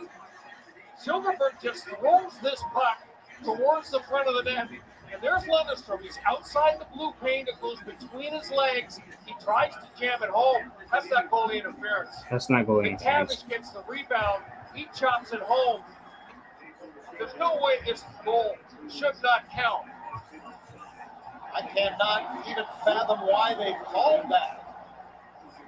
Silverberg just throws this puck towards the front of the net. And there's Lundestrom. He's outside the blue paint. It goes between his legs. He tries to jam it home. That's not goalie interference. That's not goalie interference. McTavish gets the rebound. He chops it home. There's no way it's goal. should not count. I cannot even fathom why they called that.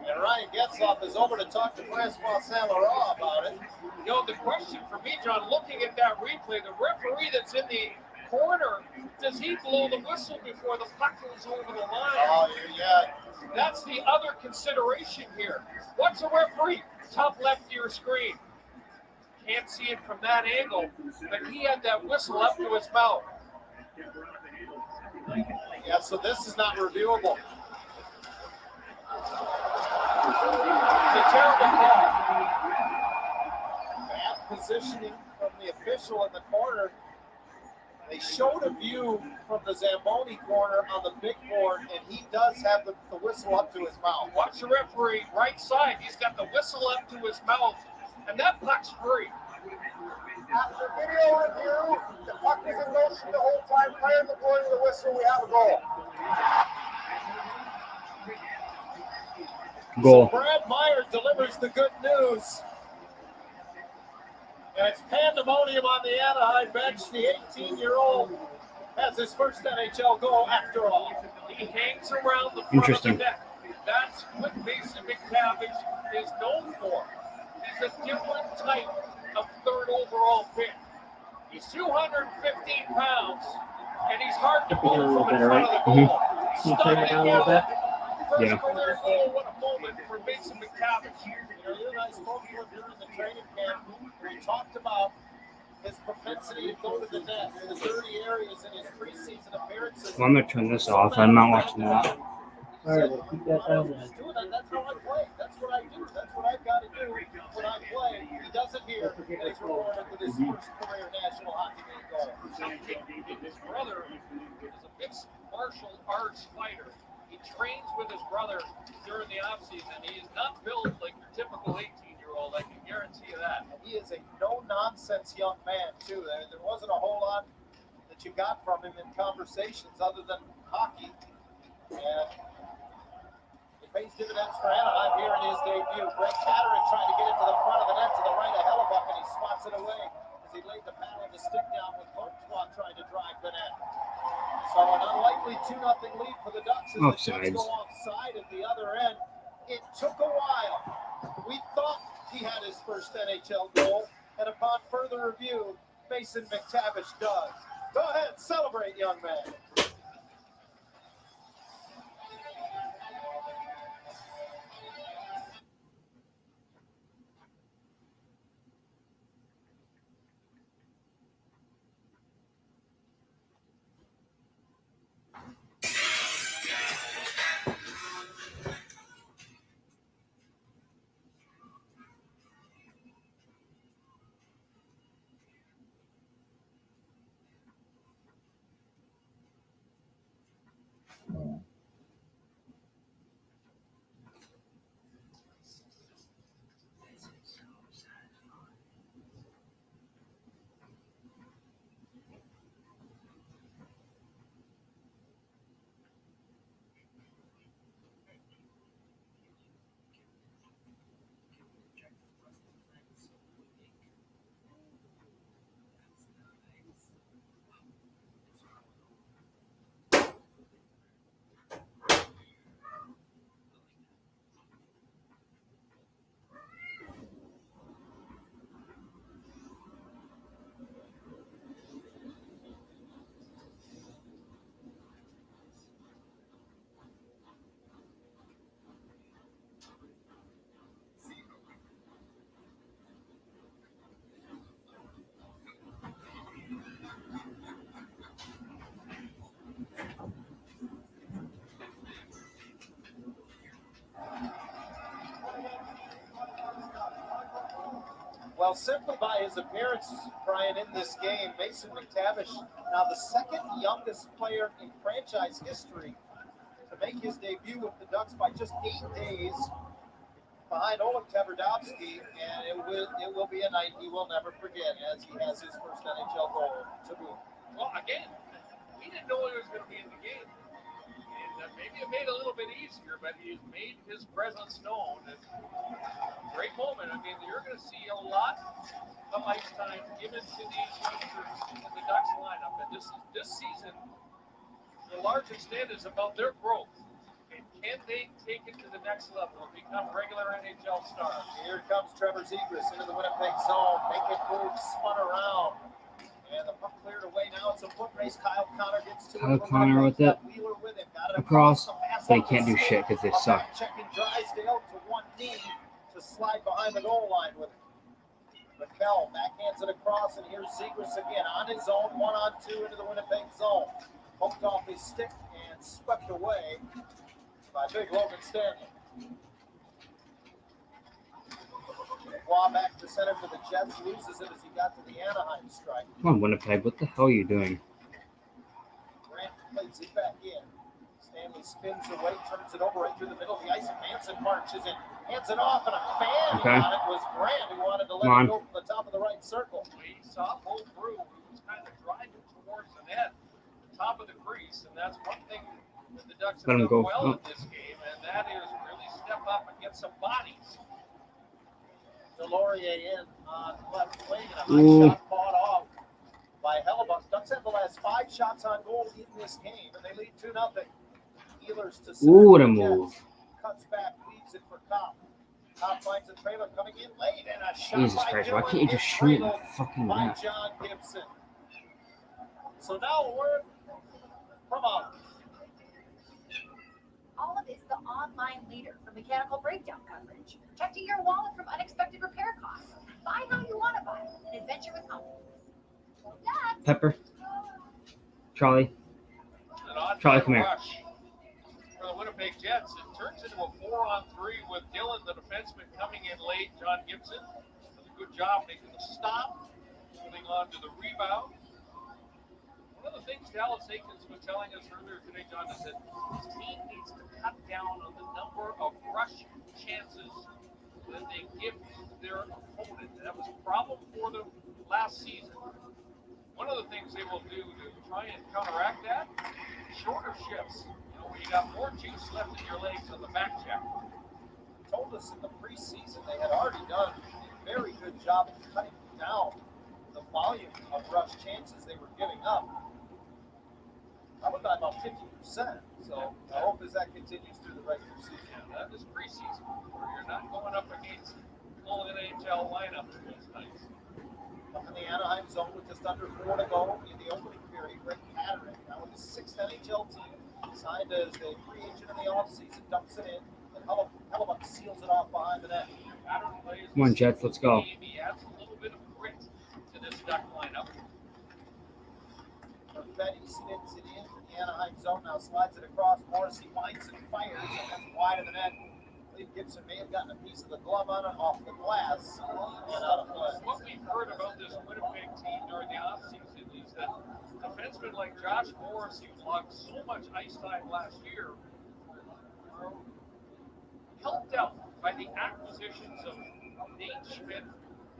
And Ryan Getzlaff is over to talk to Francois Saint-Laurent about it. You know, the question for me, John, looking at that replay, the referee that's in the corner, does he blow the whistle before the puck goes over the line? Oh, yeah. That's the other consideration here. What's a referee? Top left of your screen. Can't see it from that angle, but he had that whistle up to his mouth. Yeah, so this is not reviewable. It's a terrible call. Bad positioning from the official in the corner. They showed a view from the Zamboni corner on the big board, and he does have the whistle up to his mouth. Watch the referee, right side. He's got the whistle up to his mouth, and that puck's free. After video review, the puck is in motion the whole time. Prior to blowing the whistle, we have a goal. Goal. So Brad Myers delivers the good news. And it's pandemonium on the Anaheim bench. The 18-year-old has his first NHL goal after all. He hangs around the front Interesting. of the net. That's what Mason McTavish is known for. He's a different type of third overall pick. He's 215 pounds, and he's hard to pull from in front of the goal. Can you turn it down a little bit? First Yeah. career goal, what a moment for Mason McTavish. You and I spoke to him during the training camp. We talked about his propensity to go to the net in the dirty areas in his preseason appearances. Well, I'm gonna turn this off. I'm not watching that. All right, we'll keep that down then. That's how I play. That's what I do. That's what I've got to do when I play. He does it here, and he's rewarded with his first career National Hockey League goal. His brother is a mixed martial arts fighter. He trains with his brother during the offseason. He is not built like your typical 18-year-old. I can guarantee you that. And he is a no-nonsense young man, too. There wasn't a whole lot that you got from him in conversations other than hockey. And it pays dividends for Anaheim here in his debut. Greg Catterick trying to get it to the front of the net to the right of Hellebuck, and he spots it away as he laid the paddle of the stick down with Courtois trying to drive the net. So an unlikely 2-0 lead for the Ducks as the Jets go offside at the other end. It took a while. We thought he had his first NHL goal, and upon further review, Mason McTavish does. Go ahead, celebrate, young man. Well, simply by his appearance, Brian, in this game, Mason McTavish, now the second youngest player in franchise history to make his debut with the Ducks by just 8 days behind Oleg Tverdovsky, and it will be a night he will never forget as he has his first NHL goal to boot. Well, again, we didn't know he was going to be in the game. And maybe it made it a little bit easier, but he's made his presence known. And great moment. I mean, you're going to see a lot of ice time given to these youngsters in the Ducks lineup. And this season, to a large extent, is about their growth. And can they take it to the next level and become regular NHL stars? Here comes Trevor Zegras into the Winnipeg zone. Make it move, spun around. And the puck cleared away. Now it's a foot race. Kyle Connor gets to Kyle it. Connor with it. Wheeler with him. Got it Across. the pass They off can't the do stick. shit because they A suck. back checking Drysdale to one knee to slide behind the goal line with it. McKell backhands it across, and here's Zegras again on his own, 1-on-2 into the Winnipeg zone. Poked off his stick and swept away by big Logan Stanley. Dubois back to center for the Jets, loses it as he got to the Anaheim strike. Come on, Winnipeg. What the hell are you doing? Grant plates it back in. Stanley spins away, turns it over right through the middle of the ice, and Manson marches in, hands it off, and a fan Okay. on it was Grant, who wanted to let Come on. it go from the top of the right circle. We saw Bo Brew, who was kind of driving towards the net, top of the crease, and that's one thing that the Ducks Let have him done go. well Oh. in this game, and that is really step up and get some bodies. Delorier in on left wing, and a Ooh. high shot fought off by Hellebuck. Ducks have the last 5 shots on goal in this game, and they lead 2-0. Ehlers to center. Ooh, what a for the Jets. move. Cuts back, leaves it for Kopp. Kopp finds a trailer coming in late, and a shot Jesus by Christ, why Dylan can't you just is shoot in the cradled fucking by net? John Gibson. So now we're from a Olive is the online leader for mechanical breakdown coverage, protecting your wallet from unexpected repair costs. Buy how you want to buy, an adventure with confidence. Dad, Pepper. Charlie. An odd Charlie, come here. rush for the Winnipeg Jets. It turns into a 4-on-3 with Dylan, the defenseman, coming in late. John Gibson does a good job making the stop, holding on to the rebound. One of the things Dallas Aikens was telling us earlier today, John, is that his team needs to cut down on the number of rush chances that they give their opponent. That was a problem for them last season. One of the things they will do to try and counteract that, shorter shifts. You know, where you got more juice left in your legs on the back check. told us in the preseason they had already done a very good job of cutting down the volume of rush chances they were giving up. Probably by about 50%. So I hope as that continues through the regular season. Yeah, that is preseason, where you're not going up against full NHL lineup most nights. Up in the Anaheim zone with just under 4 to go in the opening period. Rick Patrick, now with his 6th NHL team, signed as a free agent in the offseason, dumps it in, and Hellebuck seals it off behind the net. Come on, Jets, let's go. He adds a little bit of grit to this Duck lineup. Perfetti spins it in from the Anaheim zone, now slides it across. Morrissey winds and fires, and that's wide of the net. I believe Gibson may have gotten a piece of the glove on it off the glass and out of play. What we've heard about this Winnipeg team during the offseason is that defensemen like Josh Morrissey, who logged so much ice time last year, were helped out by the acquisitions of Nate Schmidt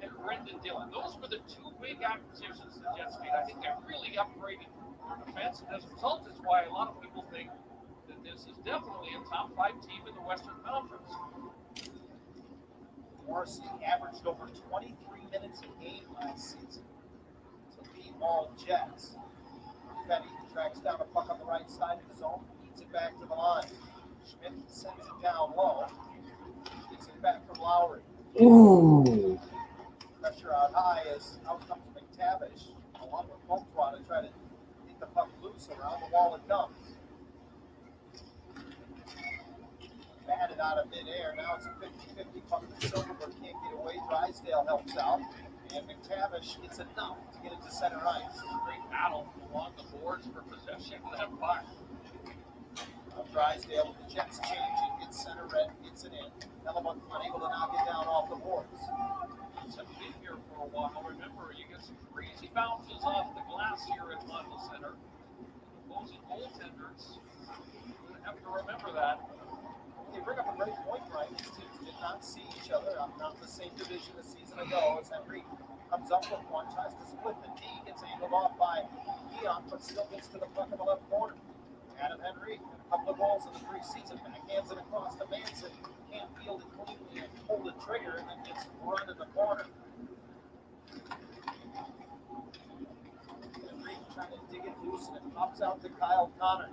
and Brendan Dillon. Those were the 2 big acquisitions the Jets made. I think they really upgraded their defense, and as a result, is why a lot of people think that this is definitely a top 5 team in the Western Conference. Morrissey averaged over 23 minutes a game last season to lead all Jets. Perfetti tracks down a puck on the right side of the zone, feeds it back to the line. Schmidt sends it down low, gets it back from Lowry. Ooh. Pressure out high as out comes McTavish, along with Comtois to try to get the puck loose. Around the wall it comes. Batted out of midair. Now it's a 50-50 puck to Silverberg. Can't get away. Drysdale helps out. And McTavish gets enough to get it to center ice. Great battle along the boards for possession of that puck. Drysdale with the Jets changing. Gets center red. Gets it in. Hellebuck unable to knock it down off the boards. It's been here for a while. Remember, you get some crazy bounces off the glass here at Monmouth Center. Opposing goaltenders have to remember that. They bring up a great point, right? These teams did not see each other. Not the same division a season ago. As Henry comes up with one, tries to split the D, gets angled off by Keon, but still gets to the puck in the left corner. Adam Henry A couple of goals in the preseason. Backhands it across to Manson. Can't field it cleanly and pull the trigger, and then gets run in the corner. Trying to dig it loose, and it pops out to Kyle Connor.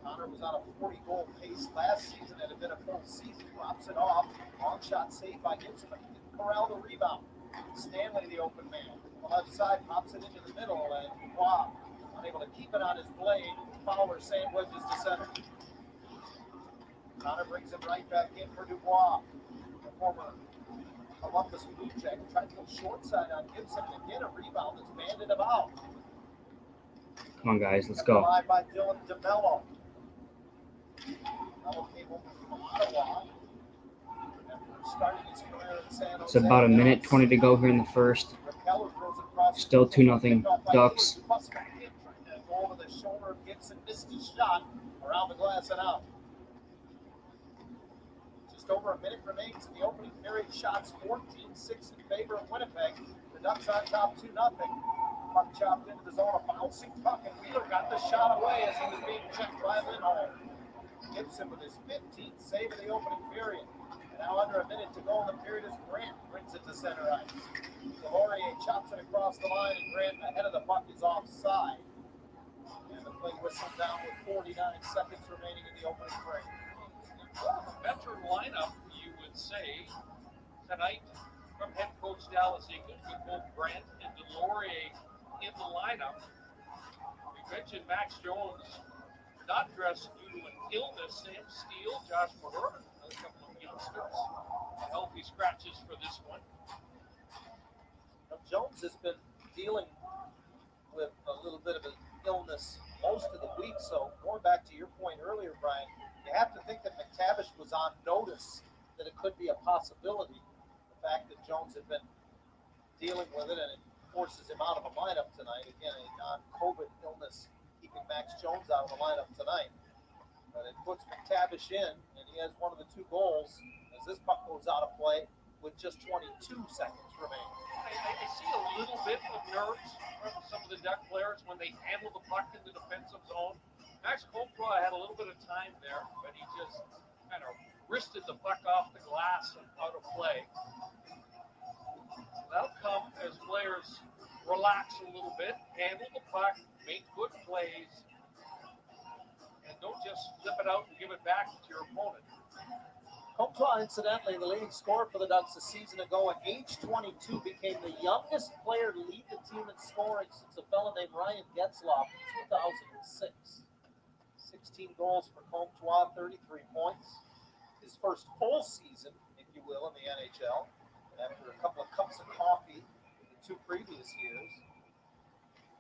Connor was on a 40-goal pace last season. It had been a full season. Drops it off. Long shot saved by Gibson. Corral the rebound. Stanley, the open man. On the left side, pops it into the middle, and Dubois, unable to keep it on his blade. Fowler sandwiches to center. Connor brings him right back in for Dubois. The former Columbus Blue Jack tried to go short side on Gibson, and again a rebound that's banded about. Come on, guys, let's go. By Dylan DeMello. DeMello came over from Ottawa. Starting his career in San Jose. It's about a minute 20 to go here in the first. Still 2-0 Ducks. Over the shoulder of Gibson, missed his shot around the glass and out. Just over a minute remains in the opening period. Shots 14-6 in favor of Winnipeg. The Ducks on top 2-0. Puck chopped into the zone, a bouncing puck, and Wheeler got the shot away as he was being checked by Lindholm. Gibson with his 15th save of the opening period. And now under a minute to go in the period as Grant brings it to center ice. Laurier chops it across the line, and Grant ahead of the puck is offside. And the play whistled down with 49 seconds remaining in the opening frame. Veteran lineup, you would say, tonight from head coach Dallas Eakins with both Grant and Laurier in the lineup. We mentioned Max Jones not dressed due to an illness. Sam Steele, Josh Mahorn, another couple of youngsters. Healthy scratches for this one. Now, Jones has been dealing with a little bit of an illness most of the week, so going back to your point earlier, Brian, you have to think that McTavish was on notice that it could be a possibility. The fact that Jones had been dealing with it, and it forces him out of a lineup tonight. Again, a non-COVID illness keeping Max Jones out of the lineup tonight. But it puts McTavish in, and he has one of the 2 goals as this puck goes out of play with just 22 seconds remaining. I see a little bit of nerves from some of the Duck players when they handle the puck in the defensive zone. Max Comtois had a little bit of time there, but he just kind of wristed the puck off the glass and out of play. That'll come as players relax a little bit, handle the puck, make good plays, and don't just flip it out and give it back to your opponent. Comtois, incidentally, the leading scorer for the Ducks a season ago at age 22, became the youngest player to lead the team in scoring since a fellow named Ryan Getzlaff in 2006. 16 goals for Comtois, 33 points. His first full season, if you will, in the NHL. After a couple of cups of coffee in the 2 previous years.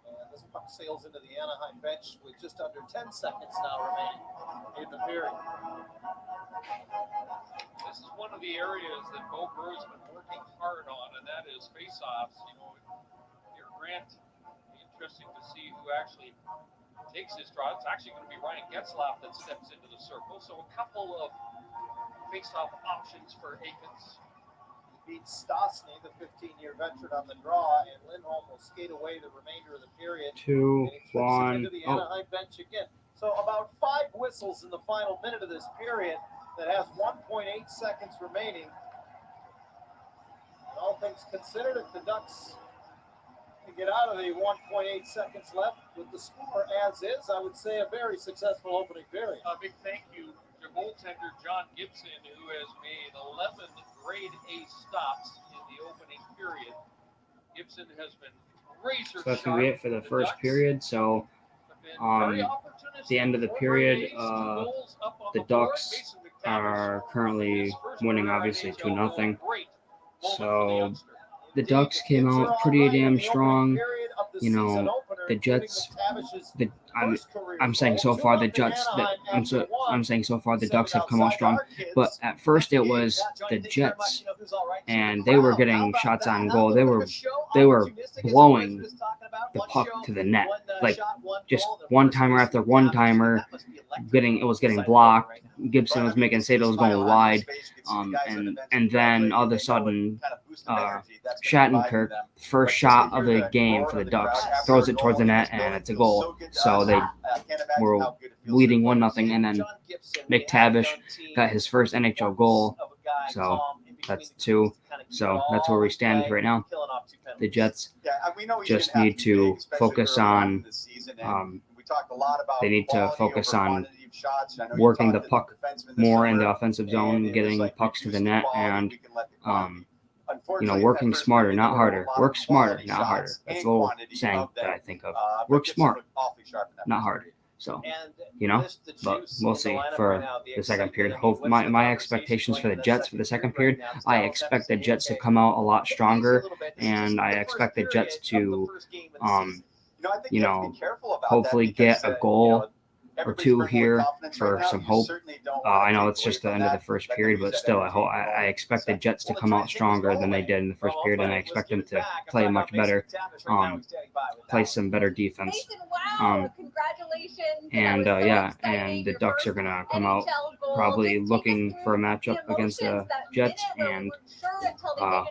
And this puck sails into the Anaheim bench with just under 10 seconds now remaining in the period. This is one of the areas that Bo Burr's been working hard on, and that is face-offs. You know, here, Grant, interesting to see who actually takes his draw. It's actually going to be Ryan Getzlaff that steps into the circle. So a couple of face-off options for Eakins. Beats Stastny, the 15-year veteran, on the draw, and Lindholm will skate away the remainder of the period. 2, 1. Into the Anaheim bench again. So about 5 whistles in the final minute of this period that has 1.8 seconds remaining. And all things considered, if the Ducks can get out of the 1.8 seconds left with the score as is, I would say a very successful opening period. A big thank you to goaltender John Gibson, who has made 11 grade A stops in the opening period. Gibson has been razor So that's going to be it for the first period. So at the end of the period, the Ducks are currently winning, obviously, 2-0. So the Ducks came out pretty damn strong. You know, the Jets. I'm saying so far the Jets. I'm saying so far the Ducks have come out strong. But at first it was the Jets, and they were getting shots on goal. They were blowing the puck to the net, like just one timer after one timer. getting blocked. Gibson was making save, it was going wide, and then all of a sudden, Shattenkirk, first shot of the game for the Ducks, throws it towards the net, and it's a goal. So they were leading 1-0, and then McTavish got his first NHL goal. So that's 2. So that's where we stand right now. The Jets just need to focus on. They need to focus on working the puck more in the offensive zone, getting pucks to the net, and working smarter, not harder. Work smarter, not harder. That's a little saying that I think of. Work smart, not hard. So, but we'll see for the second period. My expectations for the Jets for the second period, I expect the Jets to come out a lot stronger, and I expect the Jets to, hopefully get a goal or 2 here for some hope. I know it's just the end of the first period, but still, I expect the Jets to come out stronger than they did in the first period, and I expect them to play much better, play some better defense. And the Ducks are gonna come out probably looking for a matchup against the Jets, and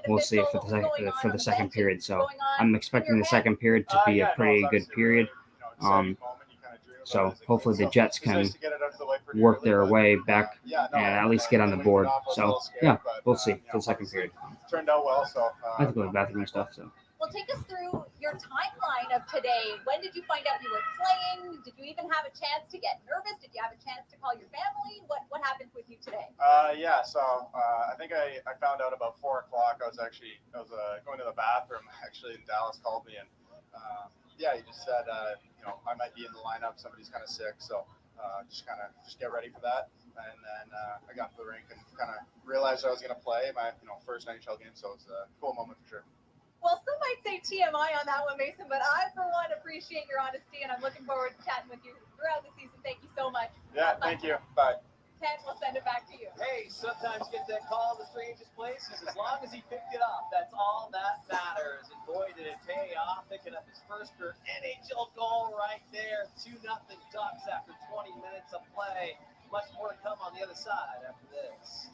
we'll see for the second period. So I'm expecting the second period to be a pretty good period. So hopefully the Jets can work their way back and at least get on the board. So yeah, we'll see for the second period. Turned out well, so I have to go to the bathroom and stuff. So. Well, take us through your timeline of today. When did you find out you were playing? Did you even have a chance to get nervous? Did you have a chance to call your family? What happened with you today? So I think I found out about 4 o'clock. I was going to the bathroom actually, and Dallas called me, and he just said I might be in the lineup. Somebody's kind of sick, so just get ready for that. And then I got to the rink and kind of realized I was going to play my first NHL game, so it's a cool moment for sure. Well, some might say TMI on that one, Mason, but I, for one, appreciate your honesty, and I'm looking forward to chatting with you throughout the season. Thank you so much. Yeah, thank you. Bye. Ken, we'll send it back to you. Hey, sometimes get that call in the strangest places. As long as he picked it up, that's all that matters. And boy, did it pay off, picking up his first NHL goal right there. 2-0 Ducks after 20 minutes of play. Much more to come on the other side after this.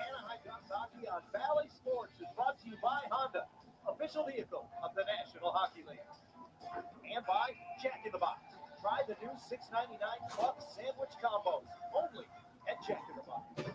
Anaheim Ducks hockey on Valley Sports is brought to you by Honda, official vehicle of the National Hockey League, and by Jack in the Box. Try the new $6.99 club sandwich combos only at Jack in the Box.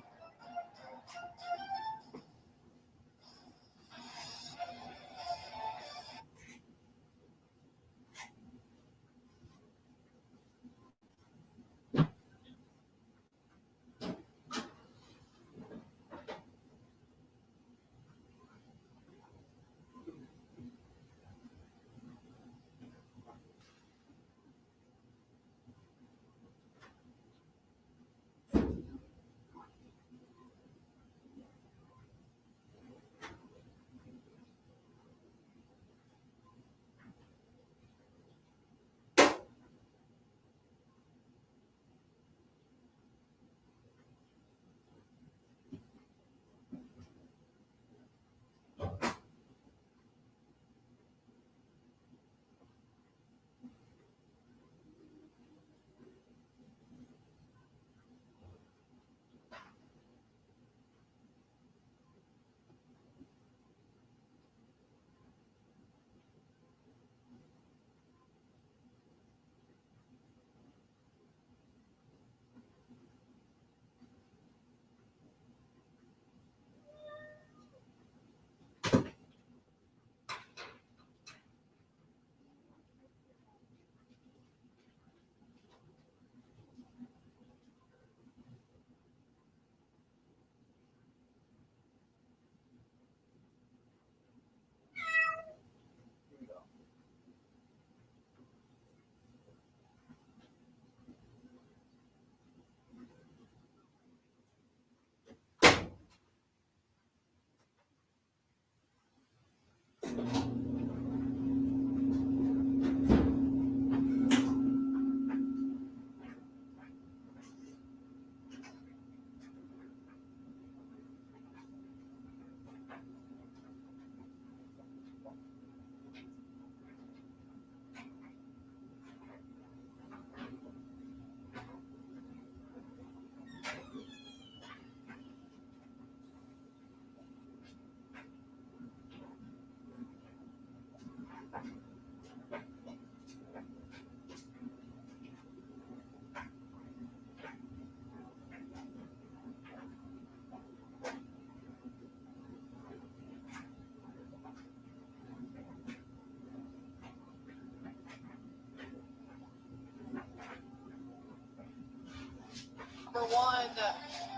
Number one,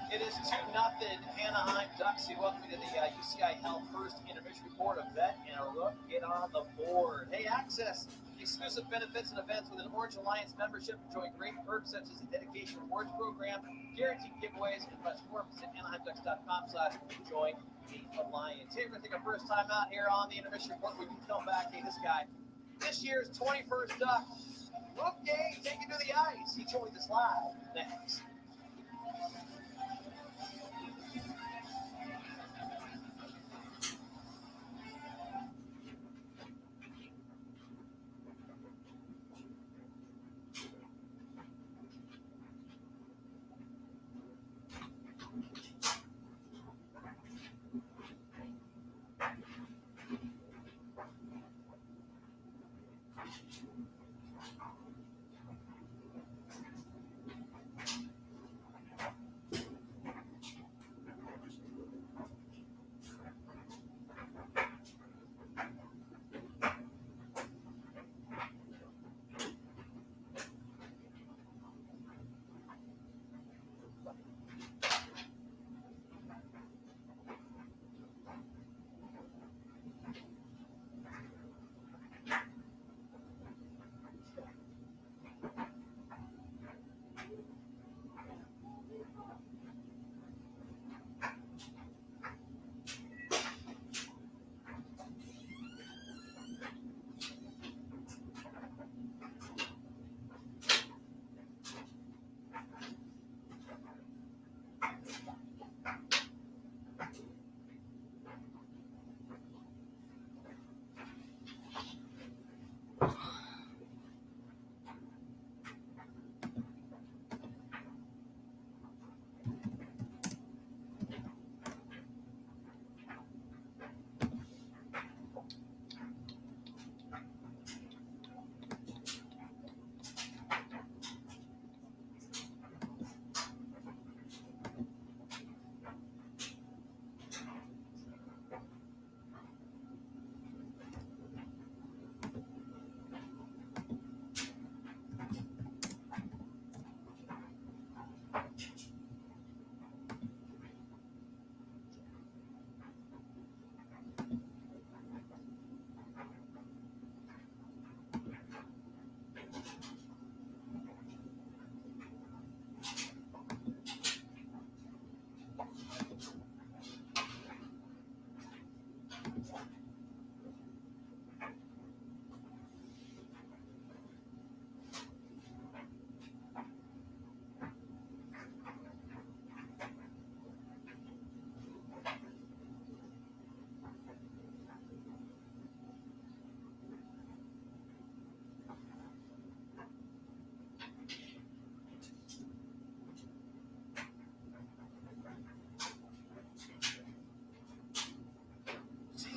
it is 2-0 Anaheim Ducks. Welcome to the UCI Health First Intermission Report. A vet and a rook get on the board. Hey, access exclusive benefits and events with an Orange Alliance membership. Enjoy great perks such as the dedication rewards program, guaranteed giveaways, and much more. Visit AnaheimDucks.com/join the Alliance. Hey, we're going to take our first time out here on the Intermission Report. We can tell back, hey, this guy, this year's 21st Duck, Luke Gay, taking to the ice. He joins us live next.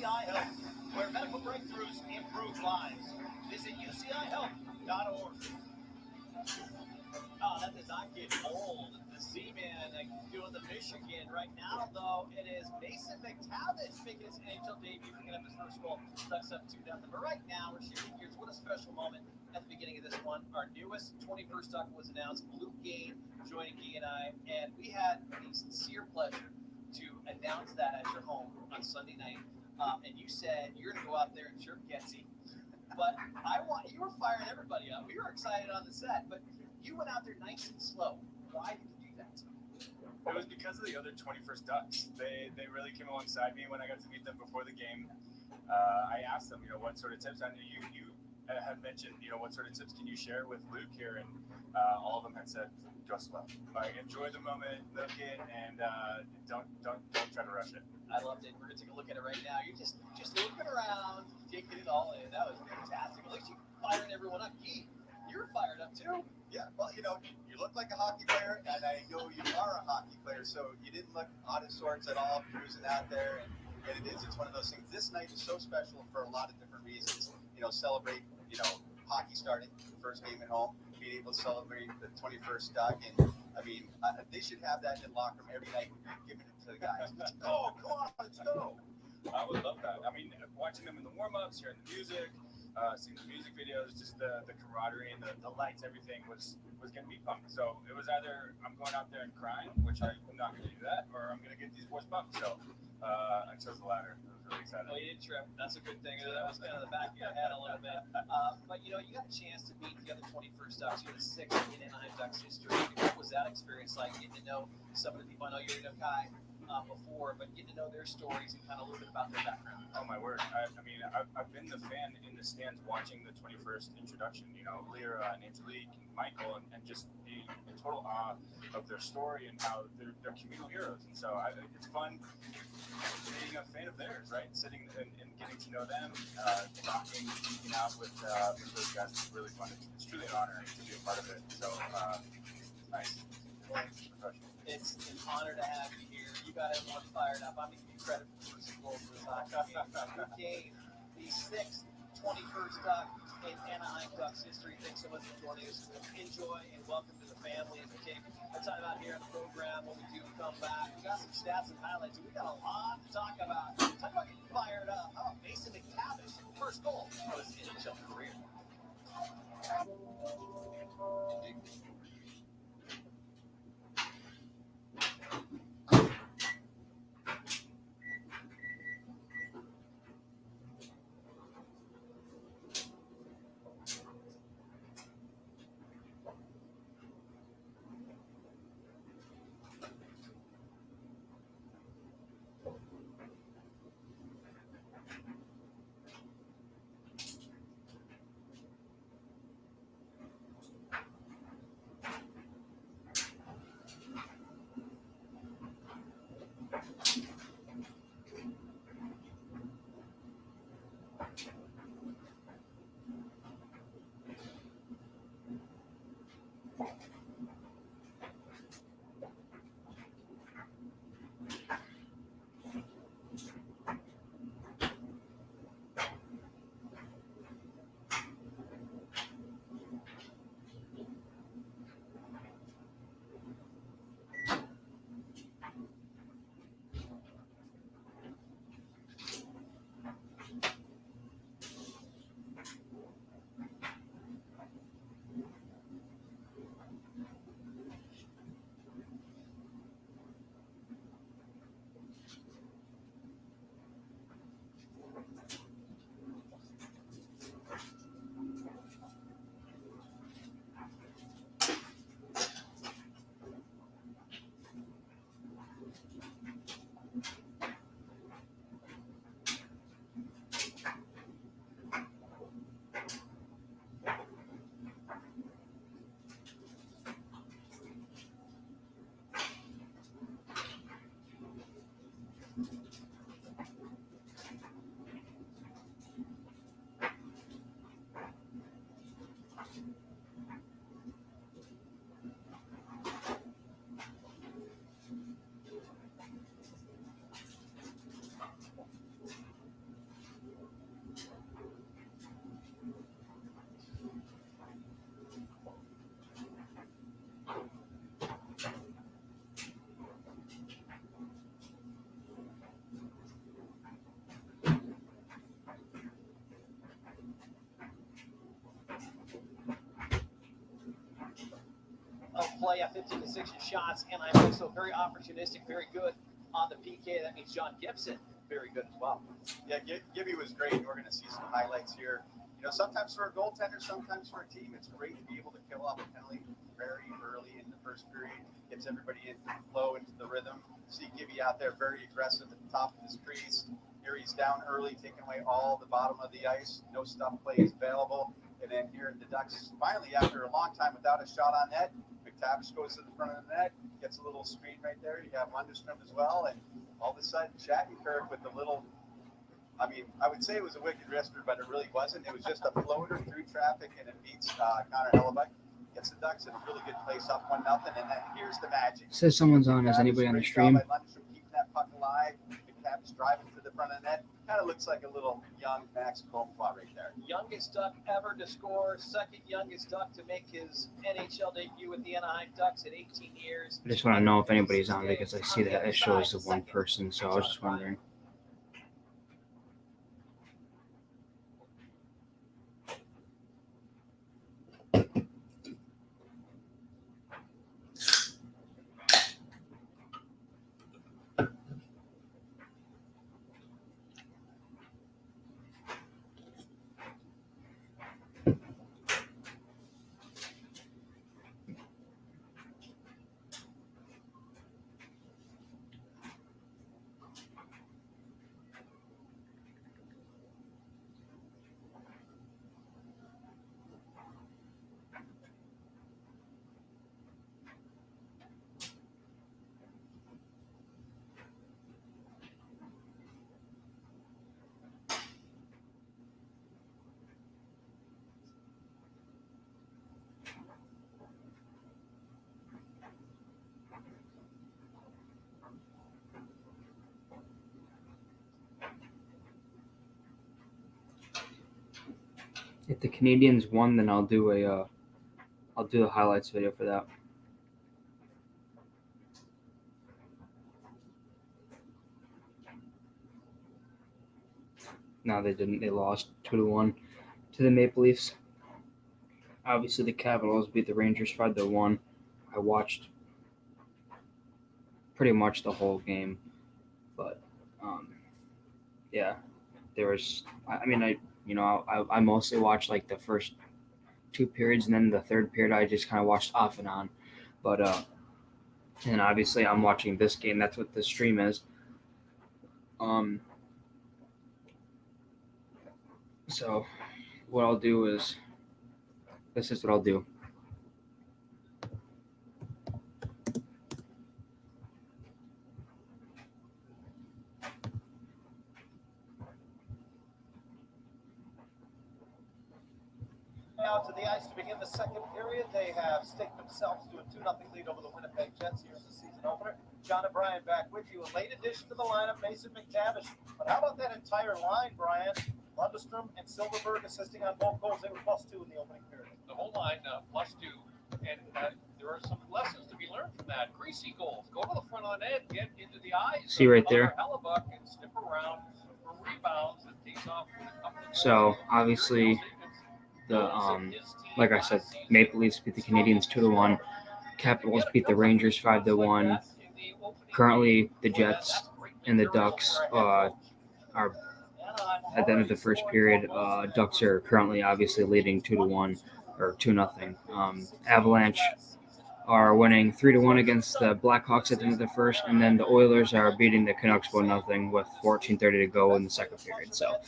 UCI Health, where medical breakthroughs improve lives. Visit UCIHealth.org. Oh, that does not get old. The Z-Man doing the Michigan right now, though. It is Mason McTavish making his NHL debut, picking up his first goal. Ducks up 2-0. But right now, we're shifting gears. What a special moment at the beginning of this one. Our newest 21st Duck was announced. Luke Gain joining Guy and I, and we had the sincere pleasure to announce that at your home on Sunday night. And you said you're going to go out there and chirp Getsy. But you were firing everybody up. We were excited on the set, but you went out there nice and slow. Why did you do that? It was because of the other 21st Ducks. They really came alongside me when I got to meet them before the game. I asked them, what sort of tips. I knew you had mentioned, what sort of tips can you share with Luke here, and all of them had said, go slow. Enjoy the moment, look it, and don't try to rush it. I loved it. We're gonna take a look at it right now. You're just looking around, taking it all in. That was fantastic. At least you firing everyone up. Gee, you're fired up too. Yeah, well, you look like a hockey player, and I know you are a hockey player, so you didn't look out of sorts at all, cruising out there, and it's one of those things. This night is so special for a lot of different reasons. celebrate, hockey starting, the first game at home, being able to celebrate the 21st Duck. And I mean, they should have that in the locker room every night, giving it to the guys. Let's go, come on, let's go. I would love that. I mean, watching them in the warm-ups, hearing the music, seeing the music videos, just the camaraderie and the lights, everything was going to be pumped. So it was either I'm going out there and crying, which I'm not going to do that, or I'm going to get these boys pumped. So I chose the latter. I was really excited. Well, you didn't trip. That's a good thing. That was kind of the back of your head a little bit. But, you got a chance to meet the other 21st Ducks. You're the sixth in Anaheim Ducks history. What was that experience like, getting to know some of the people? I know you're a guy before, but getting to know their stories and kind of a little bit about their background. Oh, my word. I've been the fan in the stands watching the 21st introduction, Lyra and Angelique and Michael, and just being in total awe of their story and how they're communal heroes. And so it's fun being a fan of theirs, right? Sitting and getting to know them, talking, hanging out with those guys is really fun. It's truly an honor to be a part of it. So, nice. It's an honor to have you here. You got everyone fired up. I'm going to give you credit for the first goal for this hockey game. The sixth 21st Duck in Anaheim Ducks history. Thanks so much for joining us. Enjoy and welcome to the family as we take a time out here on the program. When we do come back, we got some stats and highlights. We got a lot to talk about. Talk about getting fired up. How about Mason McTavish, first goal of his NHL career? Play at 15-6 shots, and I'm also very opportunistic, very good on the PK. That means John Gibson, very good as well. Yeah, Gibby was great. We're going to see some highlights here. Sometimes for a goaltender, sometimes for a team, it's great to be able to kill off a penalty very early in the first period. Gets everybody into the flow, into the rhythm. See Gibby out there very aggressive at the top of his crease. Here he's down early, taking away all the bottom of the ice. No stop plays available. And then here the Ducks, finally, after a long time without a shot on net, McTavish goes to the front of the net, gets a little screen right there. You have Lundestrom as well, and all of a sudden, Shattenkirk with the little, I would say it was a wicked wrister, but it really wasn't. It was just a floater through traffic, and it beats Connor Hellebuck. Gets the Ducks in a really good place, up 1-0, and then here's the magic. Says someone's on. Is anybody on the stream? Lundestrom keeping that puck alive. McTavish driving to the front of the net, Kind of looks like a little young Max Comtois right there. Youngest Duck ever to score, second youngest Duck to make his NHL debut with the Anaheim Ducks at 18 years. I just want to know if anybody's on because I see that it shows the one person, so I was just wondering. If the Canadians won, then I'll do the highlights video for that. No, they didn't. They lost 2-1 to the Maple Leafs. Obviously, the Capitals beat the Rangers 5-1. I watched pretty much the whole game, but yeah, there was. I mostly watched like the first 2 periods, and then the third period I just kind of watched off and on. But and obviously I'm watching this game. That's what the stream is. So what I'll do is, this is what I'll do. Now to the ice to begin the second period. They have staked themselves to a 2-0 lead over the Winnipeg Jets here in the season opener. John and Brian back with you. A late addition to the lineup, Mason McTavish. But how about that entire line, Brian? Lundestrom and Silverberg assisting on both goals. They were +2 in the opening period. The whole line +2, and there are some lessons to be learned from that. Greasy goals. Go to the front of the net, get into the eyes. See right there. Hellebuck and snip around for rebounds and takes off with a couple of So obviously, like I said, Maple Leafs beat the Canadians 2-1. Capitals beat the Rangers 5-1. Currently, the Jets and the Ducks are at the end of the first period. Ducks are currently obviously leading 2-1 or 2-0. Avalanche are winning 3-1 against the Blackhawks at the end of the first, and then the Oilers are beating the Canucks 1-0 with 14:30 to go in the second period. So,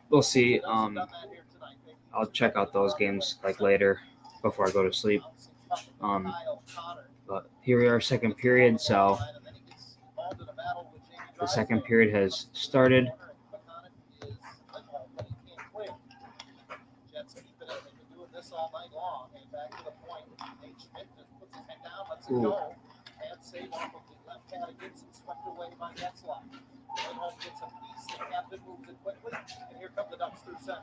we'll see. I'll check out those games like later before I go to sleep. But here we are, second period. So the second period has started. Ooh. Save off of the left pad against him, swept away by Getzlaff. Lindholm gets a piece, the captain moves it quickly, and here come the Ducks through center.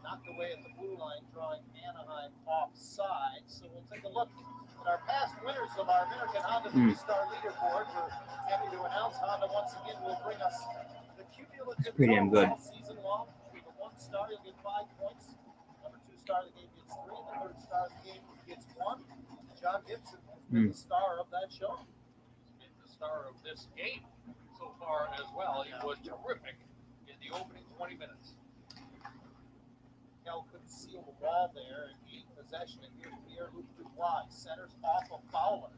Knocked away at the blue line, drawing Anaheim offside. So we'll take a look at our past winners of our American Honda 3-star leaderboard. We're happy to announce Honda once again will bring us the cumulative It's pretty damn good. all season long. With a 1-star, you'll get 5 points. Number 2-star of the game gets 3. The 3rd star of the game gets 1. John Gibson has been the star of that show. He's been the star of this game so far as well. He was terrific in the opening 20 minutes. Cal couldn't seal the wall there and gain possession. And here's Pierre-Luc Dubois. Centers off of Fowler.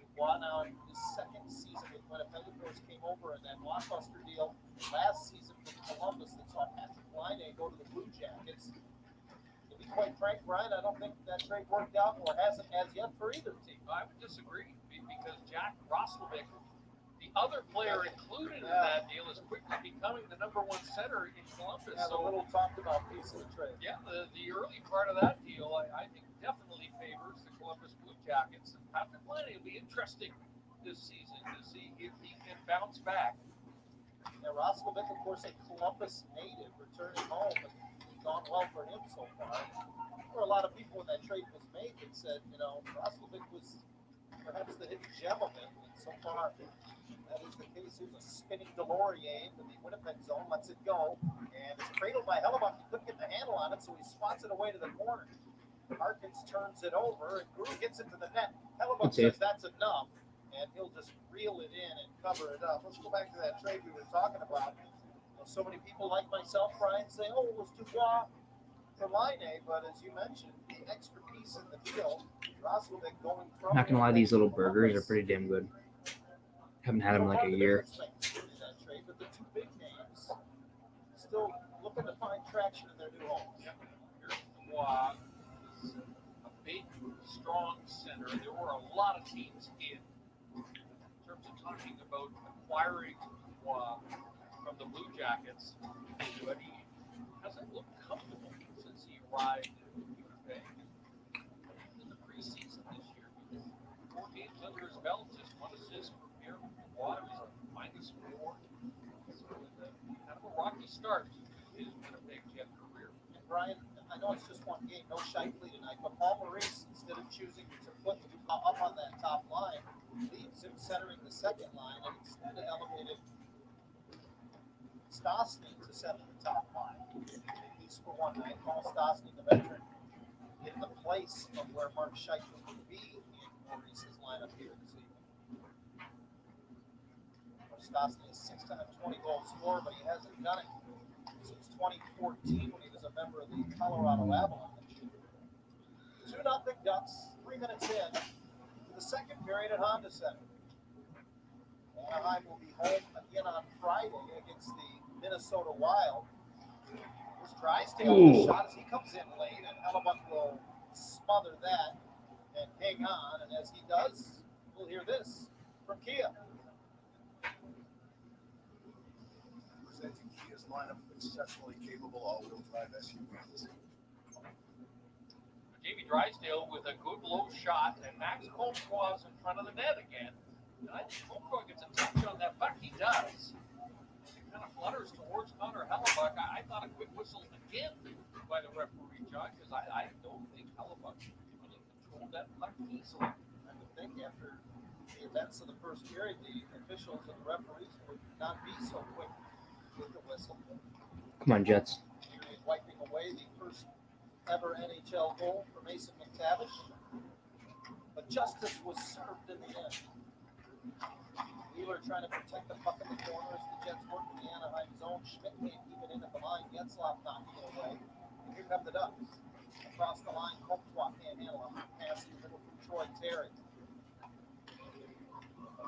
Dubois now in his second season with Winnipeg. Of course, came over in that blockbuster deal last season with Columbus that saw Patrick Laine go to the Blue Jackets. To be quite frank, Brian, I don't think that trade worked out or hasn't as yet for either team. I would disagree because Jack Roslovic, the other player included in that deal, is quickly becoming the number 1 center in Columbus. Yeah, so a little talked about piece of the trade. Yeah, the early part of that deal, I think, definitely favors the Columbus Blue Jackets. And Patrick Laine will be interesting this season to see if he can bounce back. Yeah, Roslovic, of course, a Columbus native, returning home and gone well for him so far. There were a lot of people when that trade was made that said, Roslovic was perhaps the hidden gem of it, and so far that is the case. Here's a spinning Delorier into the Winnipeg zone, lets it go, and it's cradled by Hellebuck. He couldn't get the handle on it, so he spots it away to the corner. Harkins turns it over, and Grew gets it to the net. Hellebuck says that's enough, and he'll just reel it in and cover it up. Let's go back to that trade we were talking about. So many people like myself, Brian, say, oh, it was Dubois for Laine, but as you mentioned, the extra piece in the deal, Roslovic going from... Not gonna lie, these little burgers are pretty damn good. Haven't had them in like a year. But the two big names still looking to find traction in their new homes. Dubois is a big, strong center. There were a lot of teams in terms of talking about acquiring Dubois from the Blue Jackets, but he hasn't looked comfortable since he arrived in Winnipeg in the preseason this year. 4 games under his belt, just 1 assist for Pierre Dubois, -4. So kind of a rocky start to his Winnipeg Jet career. And Brian, I know it's just 1 game, no Shifley tonight, but Paul Maurice, instead of choosing to put up on that top line, leaves him centering the second line and instead elevated Stastny to center the top line. At least for 1 night, Paul Stastny, the veteran, in the place of where Mark Scheifele would be in Maurice's lineup here this evening. Stastny is 6-time 20-goal scorer, but he hasn't done it since 2014 when he was a member of the Colorado Avalanche. 2-0 Ducks, 3 minutes in to the second period at Honda Center. Anaheim will be home again on Friday against the Minnesota Wild. There's Drysdale with a shot as he comes in late, and Hellebuck will smother that and hang on. And as he does, we'll hear this from Kia. Presenting Kia's lineup of exceptionally capable all-wheel drive SUVs. Jamie Drysdale with a good low shot, and Max Comtois in front of the net again. And I think Comtois gets a touch on that puck. He does. It kind of flutters towards Connor Hellebuck. I thought a quick whistle again by the referee, John, because I don't think Hellebuck really controlled that puck easily. I would think after the events of the first period, the officials and the referees would not be so quick with the whistle. Come on, Jets. Wiping away the first ever NHL goal for Mason McTavish. But justice was served in the end. Wheeler trying to protect the puck in the corner as the Jets work in the Anaheim zone. Schmidt can't keep it in at the line. Getzlaf knocking it away. And here come the Ducks. Across the line, Comtois can't handle it. Pass in the middle from Troy Terry.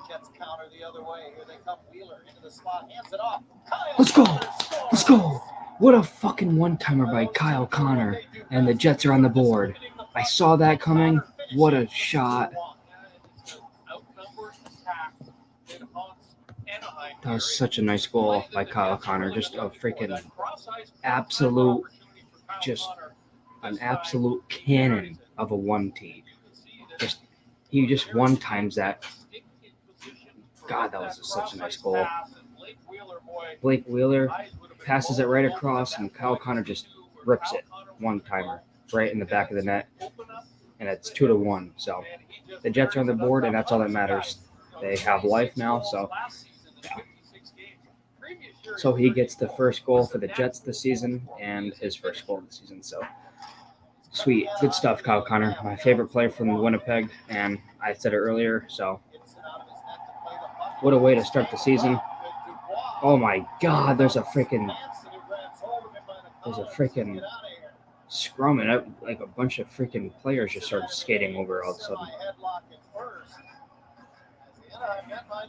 Jets counter the other way. Here they come. Wheeler into the slot. Hands it off. Kyle Let's go. Connor scores. Let's go. What a fucking one-timer by Kyle Connor. And the Jets are on the board. I saw that coming. What a shot. That was such a nice goal by Kyle Connor. Just a freaking absolute, an absolute cannon of a 1T. He just one-times that. God, that was such a nice goal. Blake Wheeler passes it right across, and Kyle Connor just rips it. One-timer right in the back of the net. And it's 2-1. So the Jets are on the board, and that's all that matters. They have life now, so yeah. So he gets the first goal for the Jets this season and his first goal of the season. So sweet. Good stuff, Kyle Connor. My favorite player from Winnipeg, and I said it earlier, so what a way to start the season. Oh my God, there's a freaking scrum, and like a bunch of freaking players just started skating over all of a sudden.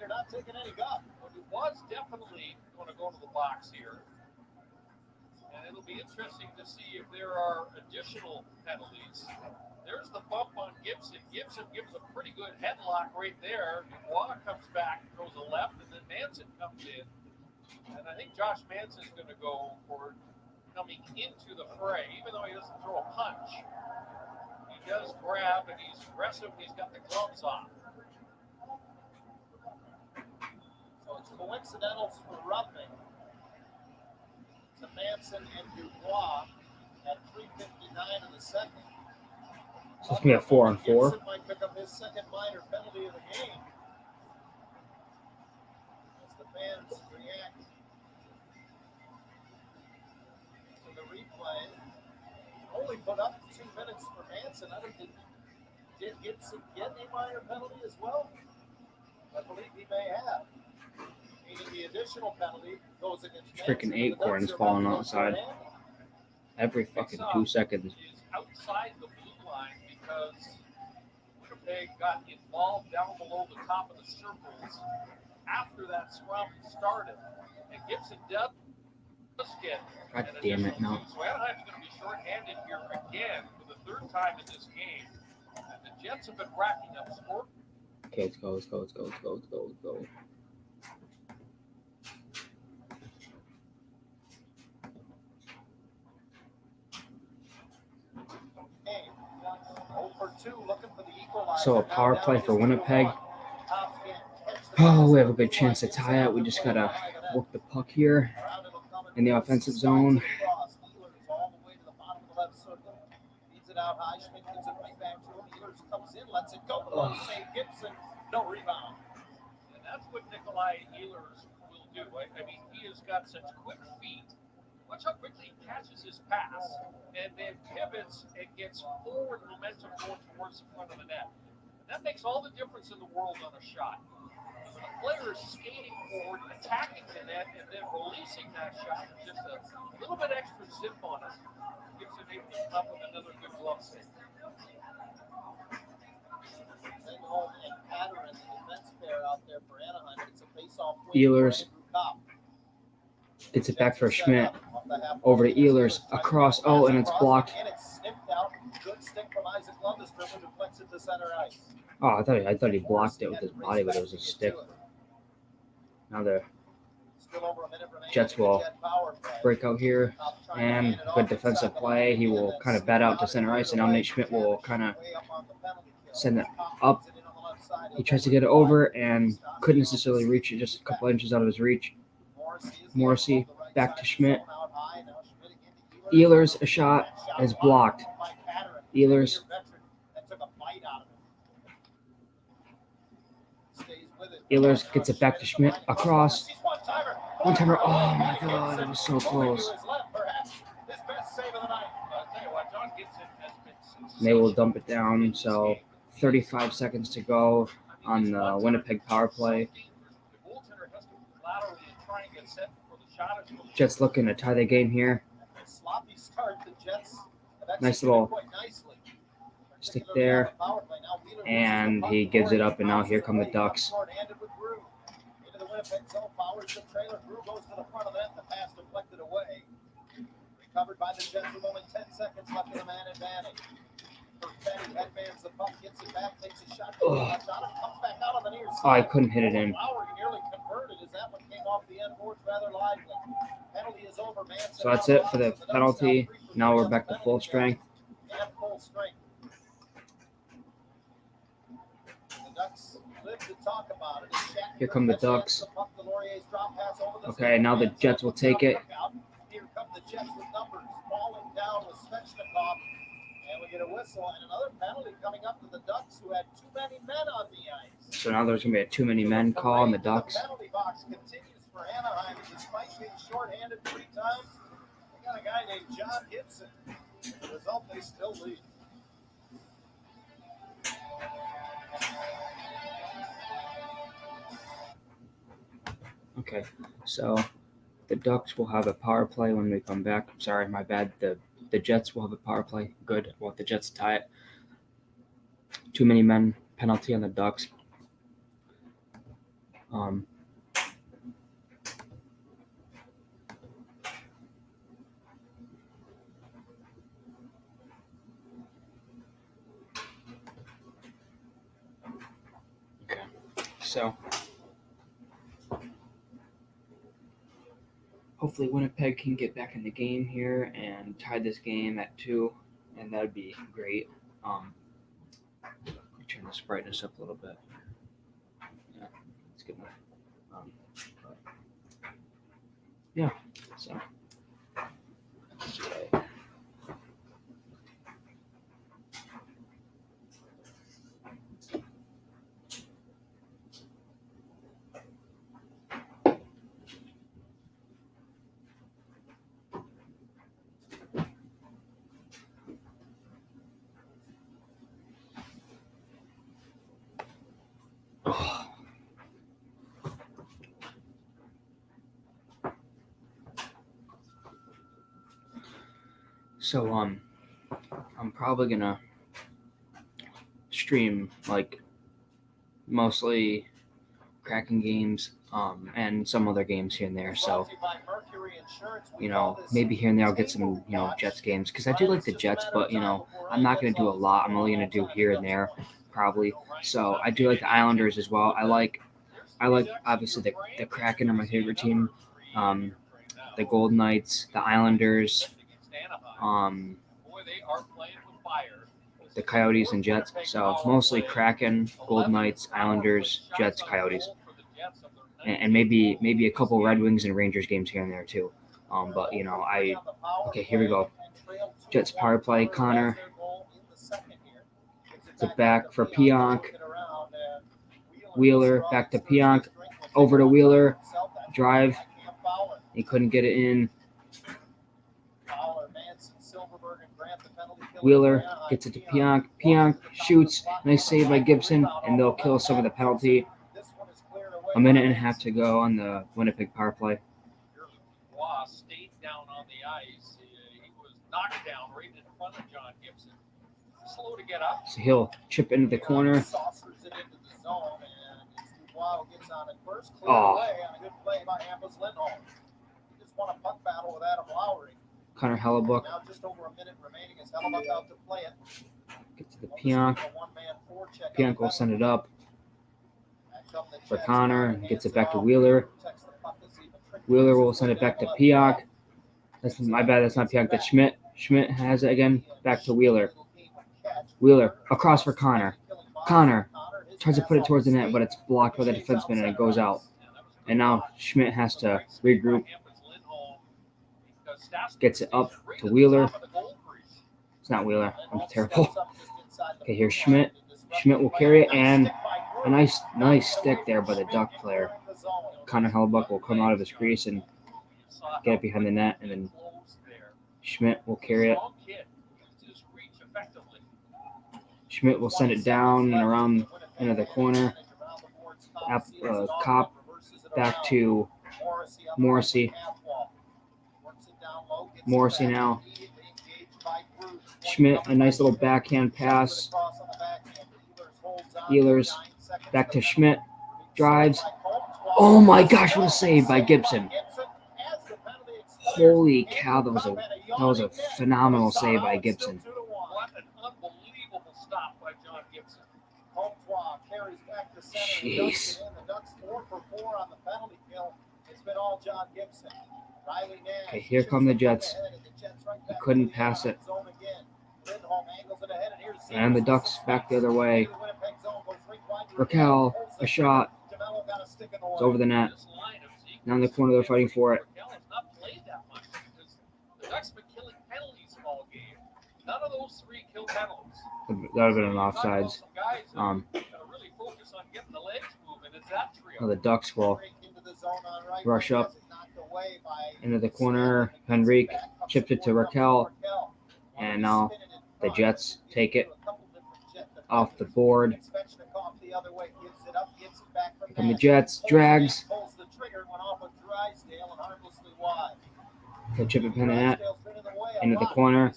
Not taking any gut, but it was definitely going to go to the box here. And it'll be interesting to see if there are additional penalties. There's the bump on Gibson. Gibson gives a pretty good headlock right there. Dubois comes back, throws a left, and then Manson comes in. And I think Josh Manson's going to go for coming into the fray, even though he doesn't throw a punch. He does grab, and he's aggressive, and he's got the gloves on. It's coincidental for roughing to Manson and Dubois at 3:59 in the second. So it's going to be a 4-on-4. Gibson might pick up his second minor penalty of the game. As the fans react to the replay. Only put up 2 minutes for Manson. I don't think, did Gibson get a minor penalty as well? I believe he may have. Meaning the additional penalty goes against Freaking acorn is falling outside every fucking 2 seconds. Is outside the blue line because Winnipeg got involved down below the top of the circles after that scrum started. And Gibson does get God an damn it, additional no. two. So Anaheim's going to be shorthanded here again for the third time in this game. And the Jets have been racking up score. Okay, let's go, let's go, let's go, let's go, let's go, let's go. So a power play for Winnipeg. Oh, we have a good chance to tie it. We just gotta work the puck here in the offensive zone. No rebound. And that's what Nikolai Ehlers will do. I mean, he has got such quick feet. Watch how quickly he catches his pass and then pivots and gets forward momentum going towards the front of the net. And that makes all the difference in the world on a shot. When a player is skating forward, attacking the net, and then releasing that shot with just a little bit extra zip on it, gives him able to come up with another good glove save. Ehlers gets it back for Schmidt. Over to Ehlers. Across. Oh, and it's blocked. Oh, I thought he blocked it with his body, but it was a stick. Now the Jets will break out here. And good defensive play. He will kind of bat out to center ice, and now Nate Schmidt will kind of send it up. He tries to get it over and couldn't necessarily reach it, just a couple inches out of his reach. Morrissey back to Schmidt. Ehlers, a shot, is blocked. Ehlers. Ehlers gets it back to Schmidt. Across. One timer. Oh my god, that was so close. And they will dump it down, so 35 seconds to go on the Winnipeg power play. Jets looking to tie the game here. Nice little stick there. And he gives it up, and now here come the Ducks. Recovered by the Jets with only 10 seconds left in the man advantage. Perfetti headbands the puck, gets it back, takes a shot, comes back out on the near side. Oh, I couldn't hit it in. Lowry nearly converted as that one came off the end boards rather lively. Penalty is over, Manson. So that's it for the penalty. Now we're back to full strength. And full strength. The Ducks live to talk about it. Here come the Ducks. Okay, now the Jets will take it. Here come the Jets with numbers falling down with Svechnikov. And we get a whistle and another penalty coming up to the Ducks, who had too many men on the ice. So now there's going to be a too many men call on the Ducks. The penalty box continues for Anaheim. Despite being shorthanded 3 times, they got a guy named John Gibson. As a result, they still lead. Okay, so the Ducks will have a power play when we come back. Sorry, my bad. The Jets will have a power play. Good. I want the Jets to tie it. Too many men penalty on the Ducks. Okay, so hopefully Winnipeg can get back in the game here and tie this game at 2, and that'd be great. Let me turn this brightness up a little bit. Yeah, it's good enough. yeah, so. So I'm probably gonna stream like mostly Kraken games and some other games here and there. So maybe here and there I'll get some Jets games because I do like the Jets, but I'm not gonna do a lot. I'm only gonna do here and there probably. So I do like the Islanders as well. I like obviously the Kraken are my favorite team. The Golden Knights, the Islanders, the Coyotes and Jets. So mostly Kraken, Golden Knights, Islanders, Jets, Coyotes, and maybe a couple Red Wings and Rangers games here and there too. But okay, here we go. Jets power play. Connor. It's a back for Pionk. Wheeler back to Pionk. Over to Wheeler. Drive. He couldn't get it in. Wheeler gets it to Pionk. Pionk shoots. Nice save by Gibson, and they'll kill some of the penalty. A minute and a half to go on the Winnipeg power play. Waugh stayed down on the ice. He was knocked down right in front of John Gibson. Slow to get up. So he'll chip into the corner. Oh. Connor Hellebuck. Get to the Pionk. Pionk will send it up for Connor. Gets it back to Wheeler. Wheeler will send it back to Pionk. That's my bad. That's not Pionk. That's Schmidt. Schmidt has it again. Back to Wheeler. Wheeler across for Connor. Connor tries to put it towards the net, but it's blocked by the defenseman and it goes out. And now Schmidt has to regroup. Gets it up to Wheeler. It's not Wheeler. I'm terrible. Okay, here's Schmidt. Schmidt will carry it, and a nice stick there by the Duck player. Connor Hellebuck will come out of his crease and get it behind the net, and then Schmidt will carry it. Schmidt will send it down and around into the corner. Cop back to Morrissey. Morrissey now. Schmidt, a nice little backhand pass. Ehlers back to Schmidt. Drives. Oh my gosh, what a save by Gibson. Holy cow, that was a phenomenal save by Gibson. What an unbelievable stop by John Gibson. Jeez. Okay, here come the Jets. He couldn't pass it. And the Ducks back the other way. Raquel, a shot. It's over the net. Now in the corner, they're fighting for it. The Ducks have been killing penalties all game. None of those three kill penalties. That would have been an offsides. Now the Ducks will rush up into the corner. Henrique chipped it to Raquel. And now the Jets take it off the board. Here come the Jets. Drags. He'll chip it behind the net. Into the corner.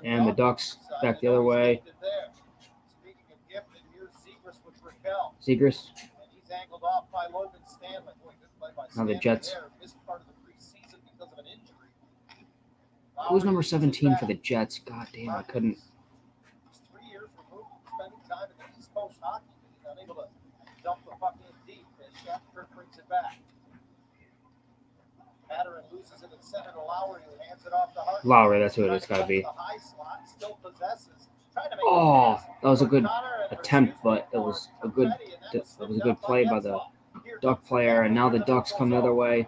And the Ducks back the other way. Zegras. Now the Jets. Who's number 17 for the Jets? God damn, I couldn't. Lowry, that's who it is. Got to be. Oh, that was a good attempt, but it was a good play by the Duck player. And now the Ducks come the other way.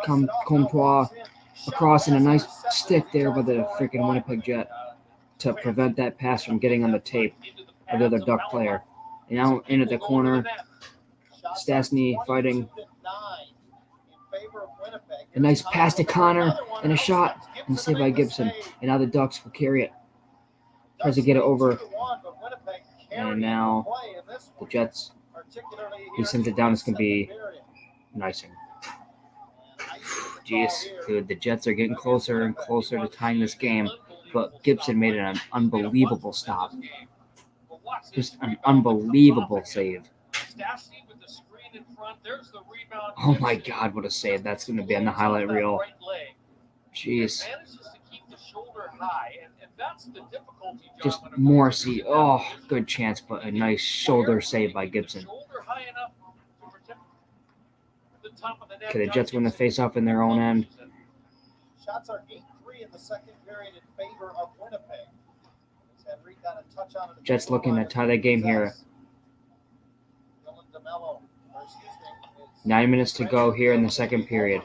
Come Comtois across, and a nice stick there by the freaking Winnipeg Jet to prevent that pass from getting on the tape of the other Duck player. And now into the corner, Stastny fighting. A nice pass to Connor and a shot and saved by Gibson. And now the Ducks will carry it. Tries to get it over. And now the Jets, he sends it down. It's going to be nicing. Jeez, dude, the Jets are getting closer and closer to tying this game. But Gibson made an unbelievable stop. Just an unbelievable save. Oh my God, what a save. That's going to be on the highlight reel. Jeez. Just Morrissey. Oh, good chance, but a nice shoulder save by Gibson. Okay, the Jets win the faceoff in their own end. Shots are 8-3 in the second period in favor of Winnipeg. Jets looking to tie that game here. 9 minutes to go here in the second period.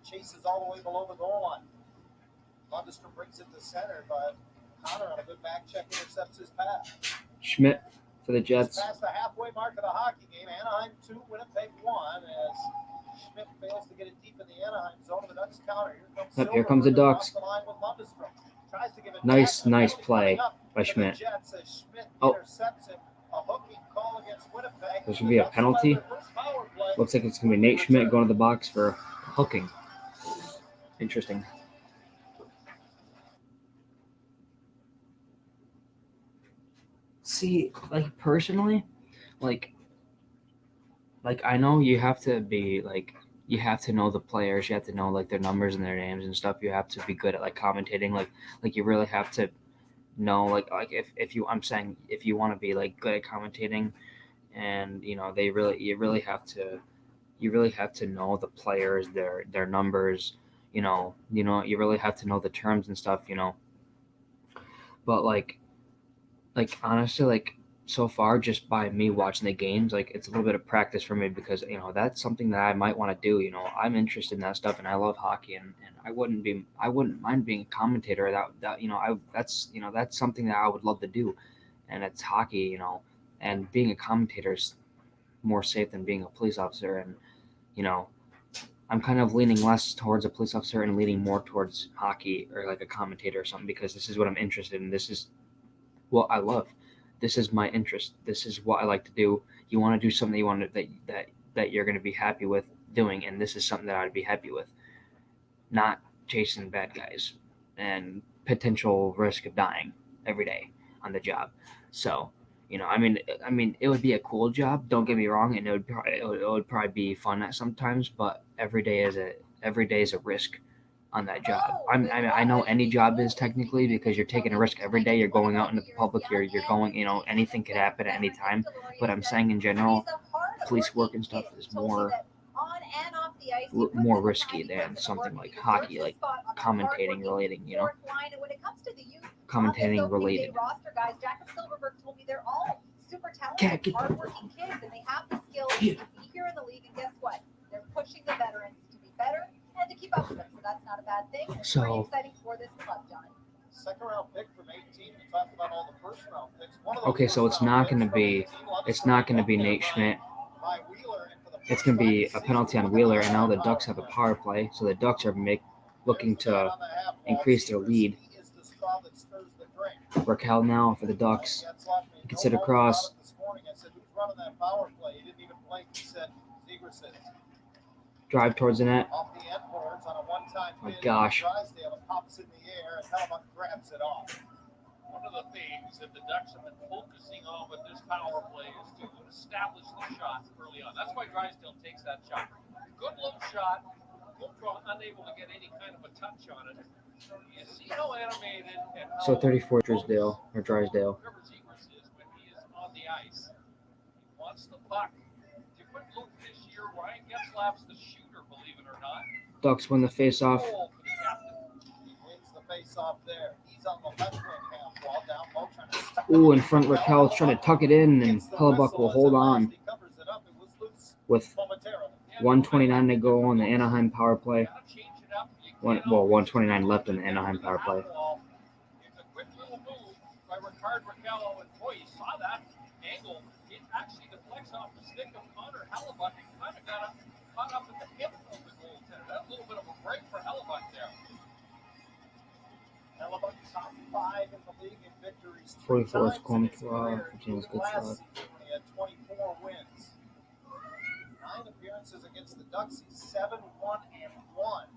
Chases all the way below the goal line. Lundestrom brings it to center, but Connor on a good back check intercepts his pass. Schmidt for the Jets. Past the halfway mark of the hockey game, Anaheim 2, Winnipeg 1, as Schmidt fails to get it deep in the Anaheim zone of the Ducks counter. Here comes the Ducks. Nice play by Schmidt. Oh, there should be a penalty. Looks like it's going to be Nate Schmidt going to the box for hooking. Interesting. See, like personally, like I know you have to be like, you have to know the players, you have to know like their numbers and their names and stuff. You have to be good at like commentating, like you really have to know like if you, I'm saying if you want to be like good at commentating, and you know you really have to know the players, their numbers, you really have to know the terms and stuff, but like honestly, like so far just by me watching the games, like it's a little bit of practice for me, because that's something that I might want to do. I'm interested in that stuff and I love hockey, and I wouldn't mind being a commentator. That's something that I would love to do, and it's hockey, and being a commentator is more safe than being a police officer. And I'm kind of leaning less towards a police officer and leaning more towards hockey or like a commentator or something, because this is what I'm interested in. This is what I love. This is my interest. This is what I like to do. You want to do something that you're going to be happy with doing, and this is something that I'd be happy with. Not chasing bad guys and potential risk of dying every day on the job. So, I mean, it would be a cool job. Don't get me wrong, and it would probably be fun at sometimes. But every day is a risk on that job. I know any job is technically, because you're taking a risk every day. You're going out into the public. You're going. Anything could happen at any time. But I'm saying in general, police work and stuff is more risky than something like hockey, like commentating relating. Commentating related. Super talented, hardworking kids, and they have the skills to be here in the league. And guess what? They're pushing the veterans to be better and to keep up with them. So that's not a bad thing. It's very exciting for this club, John. Second round pick from 18. We talked about all the first round picks. Okay, so it's not going to be Nate Schmidt. It's going to be a penalty on Wheeler, and now the Ducks have a power play. So the Ducks are looking to increase their lead. Raquel now for the Ducks. He gets it across. Drive towards the net. Oh my gosh. One of the things that the Ducks have been focusing on with this power play is to establish the shot early on. That's why Drysdale takes that shot. Good look shot. Unable to get any kind of a touch on it. You see how animated and So 34 Drysdale. Rivers Egress is when he is on the ice. He wants the puck. Different look this year. Ryan Getzlaf's the shooter, believe it or not. Ducks win the face-off. off there. He's on the left wing half wall, down low, trying to stuff Ooh, in front, Raquel's trying to tuck it in, and Hellebuck will hold on with 1:29 to go on the Anaheim power play. 1:29 left in the Anaheim power play. It's a quick little move by Rickard Raquel, and boy, you saw that angle. It actually deflects off the stick of Connor Hellebuck and kind of got caught up at the hip of the goaltender. That's a little bit of a break for Hellebuck there. Hellebuck top 5 in the league in victories. 44 is Comtois. 15 is good Last stuff. season, he had 24 wins. 9 appearances against the Ducks. He's 7-1-1,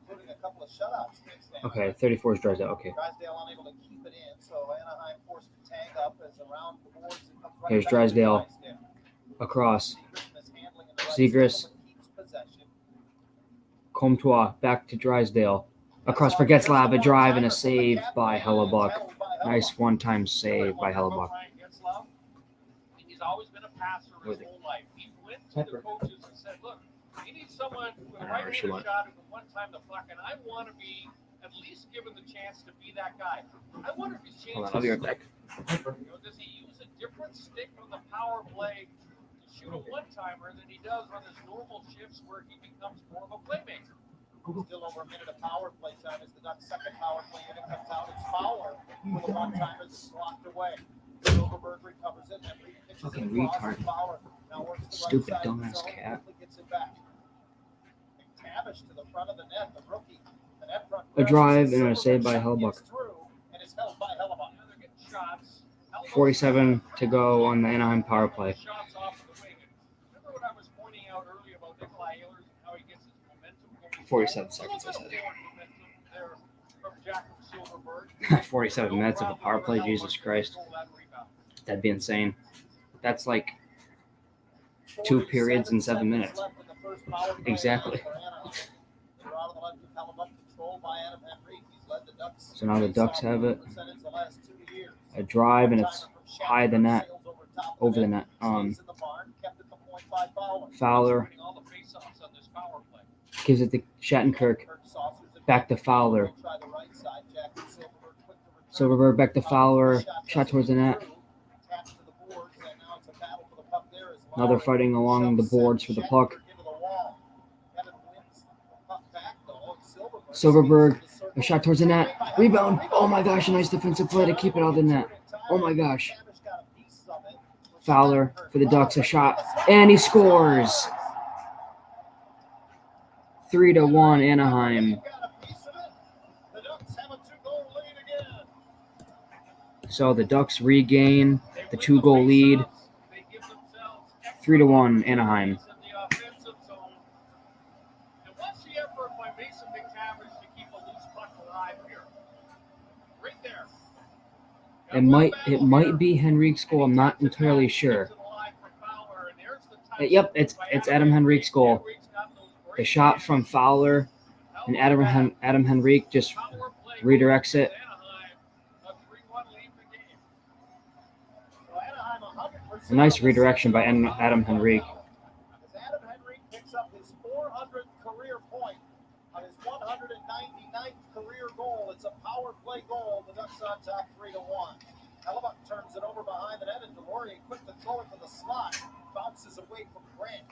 including a couple of shutouts against them. Okay, 34 is Drysdale. Okay. Drysdale unable to keep it in, so Anaheim forced to tag up as around the boards. It comes right Here's back to Drysdale. Drysdale. Across. Mishandling in the right Zegras. circle, but keeps possession. Comtois back to Drysdale. Across for Getzlav, a drive and a save by Hellebuck. Nice one-time save by Hellebuck. He's always been a passer his whole life. He went to the coaches and said, look, you need someone with a right-handed shot who can one-time the puck, and I want to be at least given the chance to be that guy. I wonder if he's changed Hold on, I'll be right back. does he use a different stick on the power play to shoot a one-timer than he does on his normal shifts where he becomes more of a playmaker? Still over a minute of power play time as the Ducks' second power play unit comes out. It's Fowler with a one-timer that's blocked away. Silverberg recovers it and pitches Fucking it across retard. to Fowler. Now works the Stupid right side of the dumbass zone, cat. quickly gets it back. McTavish to the front of the net, the rookie. The net front A drive presses, and a save by Silverberg Hellebuck. gets through and is held by Hellebuck. Now they're getting shots. 47 to go on the Anaheim power play. Shots off of the wing. And remember what I was pointing out earlier about Nikolai Ehlers and how he gets his momentum going? 47 seconds, I A said. little bit of forward momentum there from Jakob Silverberg. 47 minutes of a power play. Jesus Christ. That'd be insane. That's like 2 periods in 7 minutes. Exactly. So now the Ducks have it. A drive, and it's high the net, over the net. Fowler gives it to Shattenkirk. Back to Fowler. Silverberg back to Fowler. Shot towards the net. Now they're fighting along the boards for the puck. Silverberg, a shot towards the net. Rebound. Oh my gosh, a nice defensive play to keep it out of the net. Oh my gosh. Fowler for the Ducks, a shot. And he scores. 3-1 Anaheim. So the Ducks regain the 2-goal lead. 3-1 Anaheim. It might be Henrique's goal. I'm not entirely sure. Yep, it's Adam Henrique's goal. The shot from Fowler and Adam Henrique just redirects it. A nice redirection by Adam Henrique. Adam Henrique picks up his 400th career point on his 199th career goal. It's a power play goal. The Ducks on top 3-1. Hellebuck turns it over behind the net, and Deloria quick to throw it to the slot. Bounces away from Grant.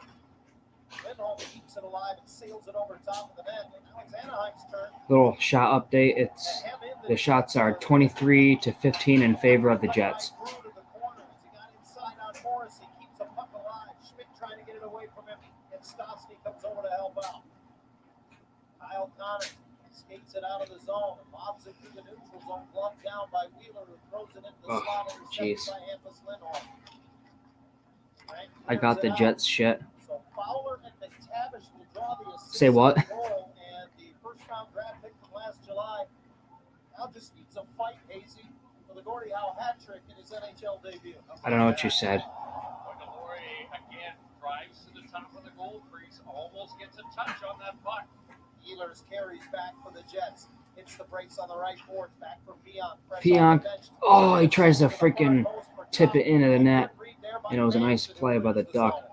Lindholm keeps it alive and sails it over top of the net. And now it's Anaheim's turn. Little shot update. The shots are 23-15 in favor of the Jets. Morris, he keeps the puck alive. Schmidt trying to get it away from him, and Stosky comes over to help out. Kyle Connor skates it out of the zone and lobs it through the neutral zone, gloved down by Wheeler, who throws it into the slot, intercepted by Hampus Lindholm. I got the Jets shit. So Fowler and McTavish will draw the assist. Say what? Goal, and the first-round draft pick from last July now just needs a fight, Hazy, for the Gordie Howe hat trick in his NHL debut. I don't know what you said. Deloria again drives to the top of the goal crease, almost gets a touch on that puck. Ehlers carries back for the Jets. Hits the brakes on the right board. Back for Pionk. Pionk. Oh, he tries to freaking tip it into the net. And it was a nice play by the Duck.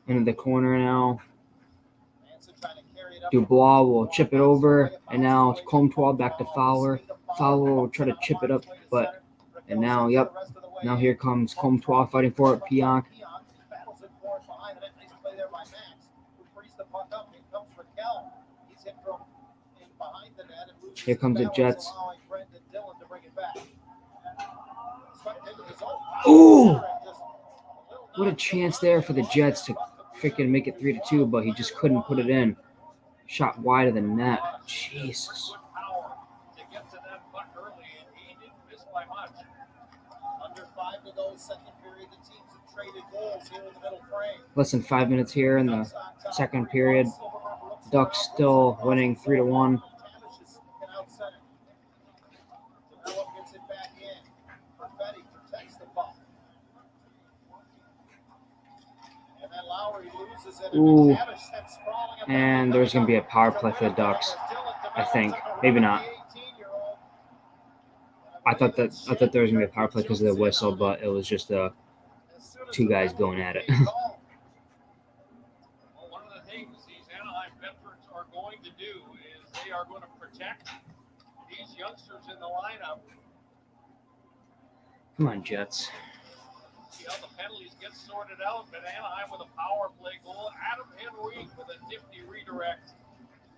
Into the corner now. Manson trying to carry it Dubois will chip it over, and now it's Comtois back to Fowler. Fowler will try to chip it up, but and now, yep, now here comes Comtois fighting for it. Pionk. Here comes the Jets. Ooh! What a chance there for the Jets to freaking make it 3-2, but he just couldn't put it in. Shot wide of the net. Jesus. Less than 5 minutes here in the second period. Ducks still winning 3-1. Ooh. And there's going to be a power play for the Ducks, I think. Maybe not. I thought there was going to be a power play because of the whistle, but it was just two guys going at it. One of the things these Anaheim veterans are going to do is they are going to protect these youngsters in the lineup. Come on, Jets. See how the penalties get sorted out, but Anaheim with a power play goal. Adam Henrique with a nifty redirect.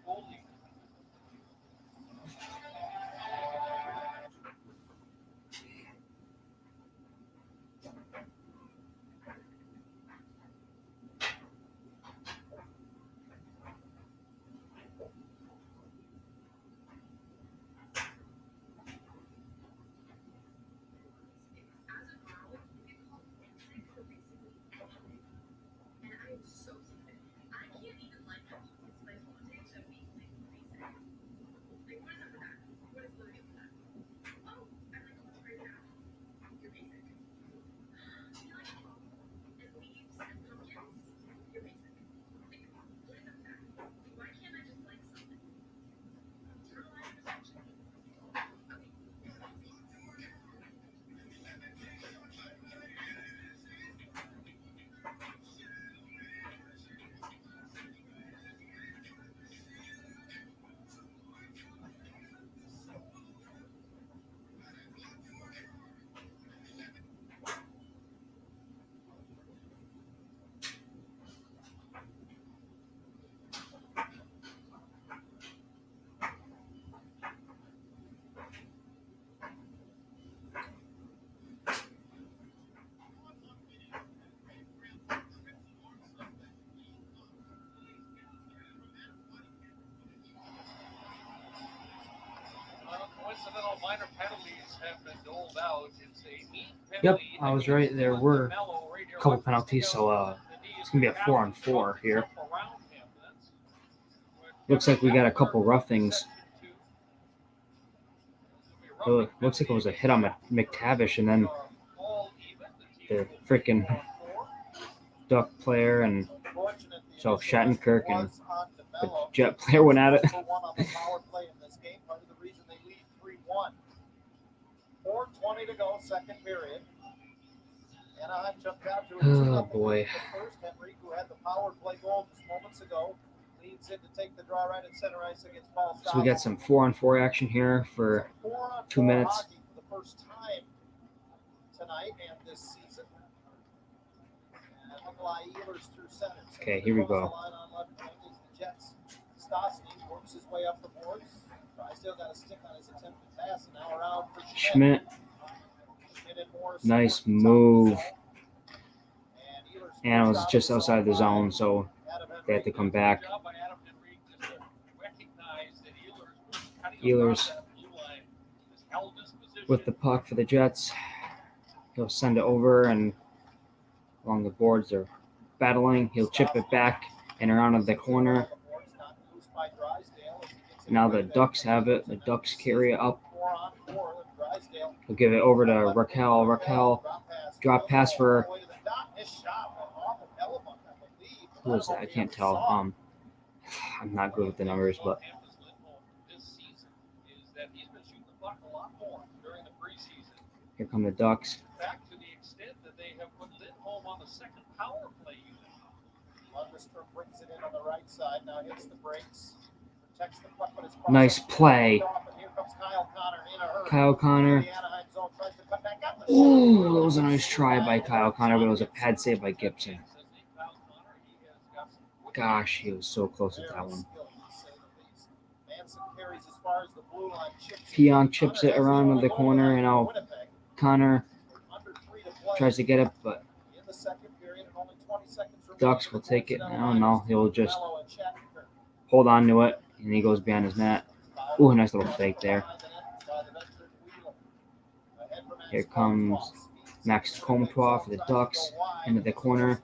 Goalie. Coincidental minor penalties have been doled out. It's a neat Yep, penalty. I was right. There were a couple penalties, so it's going to be a 4-on-4 here. Looks like we got a couple roughings. Looks like it was a hit on McTavish, and then the freaking Duck player, and so Shattenkirk and the Jet player went at it. 4:20 to go, second period. Anaheim jumped out to Oh boy. First, Henry, who had the power play goal just moments ago, leads in to take the draw right at center ice against Paul Stoughton. So we got some 4-on-4 action here for 2 minutes. For the first time tonight and this season. And Nikolai Ehlers through center. Okay, here we go. Stastny works his way up the boards. Drysdale got a stick on his attempt to pass, and now around for Schmidt. Nice move. And it was just outside the zone, so they had to come back. Ehlers with the puck for the Jets. He'll send it over, and along the boards they're battling. He'll chip it back and around to the corner. Now the Ducks have it. The Ducks carry it up. He'll give it over to Raquel. Raquel, drop pass for. Who is that? I can't tell. I'm not good with the numbers, but. Here come the Ducks. Back to the extent that they have put Lindholm on the second power play unit. Lundestrom brings it in on the right side. Now hits the brakes. Protects the puck, but it's Nice play. and here comes Kyle Connor in a hurry. Kyle Connor. The Anaheim zone tries to cut back out. Ooh, that was a nice try by Kyle Connor, but it was a pad save by Gibson. Gosh, he was so close with that one. Pionk chips it around the corner, and now Connor tries to get it, but Ducks will take it. I don't know. He'll just hold on to it, and he goes behind his net. Ooh, a nice little fake there. Here comes Max Comtois for the Ducks into the corner.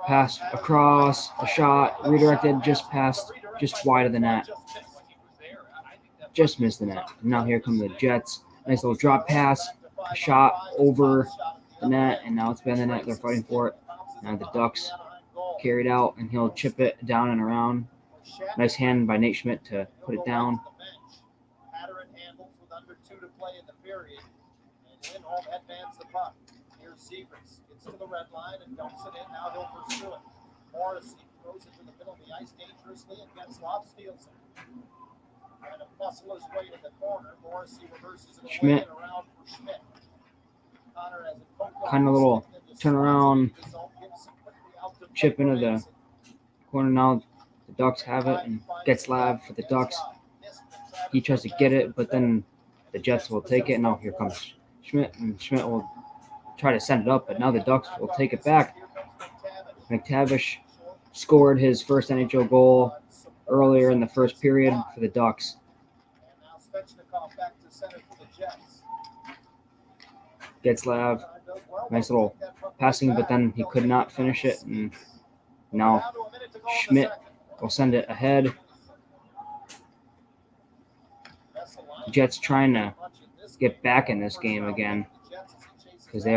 Pass across, a shot, redirected, just wide of the net. Just missed the net. Now here come the Jets. Nice little drop pass, a shot over the net, and now it's been the net. They're fighting for it. Now the Ducks carried out, and he'll chip it down and around. Nice hand by Nate Schmidt to put it down. Pattern handles with under 2 to play in the period. And Lindholm advances the puck. Here's Seaverts. Gets to the red line and dumps it in. Now he'll pursue it. Morrissey throws it to the middle of the ice dangerously, and Getzlaf steals it. Trying to muscle his way to the corner. Morrissey reverses it away and around for Schmidt. Connor has it poked off. Kind of little turnaround chip into the corner. Now the Ducks have it, and Getzlaf for the Ducks. He tries to get it, but then the Jets will take it. Now here comes Schmidt, and Schmidt will try to send it up, but now the Ducks will take it back. McTavish scored his first NHL goal earlier in the first period for the Ducks. And now Svechnikov back to center for the Jets. Getzlaf, nice little passing, but then he could not finish it, and now Schmidt will send it ahead. Jets trying to get back in this game again because they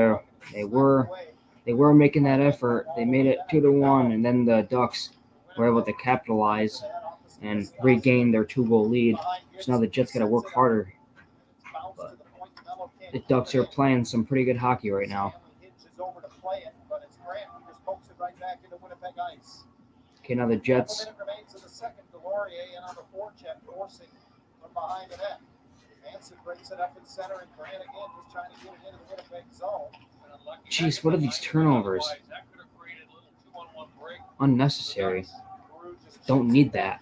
were making that effort. They made it 2-1, and then the Ducks were able to capitalize and regain their 2-goal lead. So now the Jets got to work harder. But the Ducks are playing some pretty good hockey right now. Okay, now the Jets. Jeez, what are these turnovers? Unnecessary. Don't need that.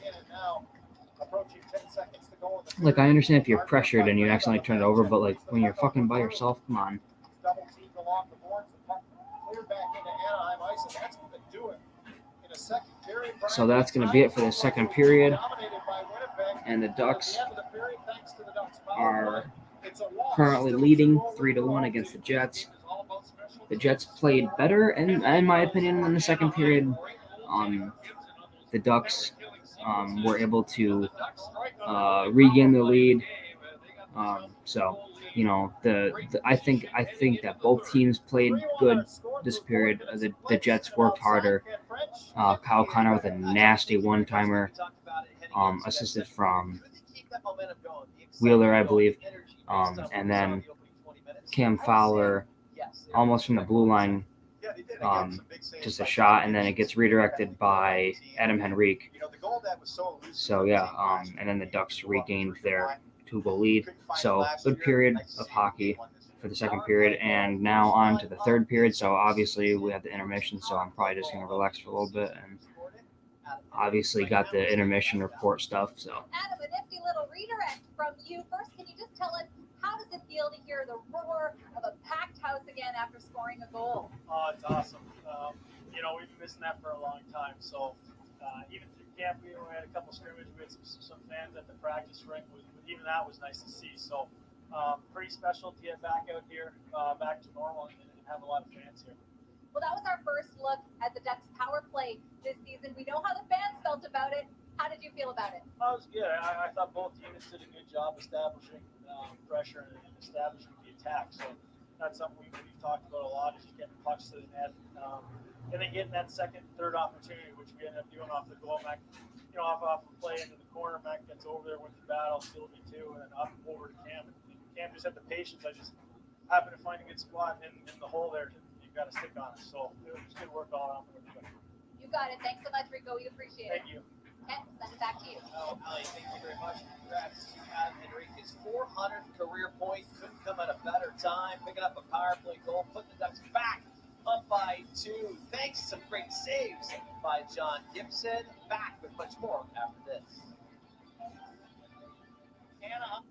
Like, I understand if you're pressured and you accidentally turn it over, but like when you're fucking by yourself, come on. So that's going to be it for the second period. And the Ducks are currently leading 3-1 against the Jets. The Jets played better, in my opinion, in the second period. The Ducks were able to regain the lead. So, you know, I think that both teams played good this period. The Jets worked harder. Kyle Connor with a nasty one-timer, assisted from Wheeler, I believe, and then Cam Fowler almost from the blue line, just a shot, and then it gets redirected by Adam Henrique. So yeah, and then the Ducks regained their 2-goal lead. So good period of hockey for the second period, and now on to the third period. So obviously we have the intermission, so I'm probably just going to relax for a little bit, and obviously got the intermission report stuff. So Adam, a nifty little redirect from you. First, can you just tell us, how does it feel to hear the roar of a packed house again after scoring a goal? Oh, it's awesome. You know, we've been missing that for a long time. So even through camp, we had a couple scrimmages. We had some fans at the practice rink. Even that was nice to see. So pretty special to get back out here, back to normal, and have a lot of fans here. Well, that was our first look at the Ducks power play this season. We know how the fans felt about it. How did you feel about it? It was good. I thought both units did a good job establishing pressure and establishing the attack. So that's something we've talked about a lot, is just getting pucks to the net. And then getting that second, third opportunity, which we ended up doing off the goal. Mac, you know, off a play into the corner, Mac gets over there with the battle, Sylvie too, and then up over to Cam. And Cam just had the patience. I just happen to find a good spot in the hole there, you've got to stick on it. So it was good work all around from everybody. You got it. Thanks so much, Rico. We appreciate it. Thank you. Ken, send it back to you. Oh, Ali, thank you very much. Congrats to Adam Henriquez. 400 career point. Couldn't come at a better time. Picking up a power play goal. Putting the Ducks back up by 2. Thanks to some great saves by John Gibson. Back with much more after this. Anaheim.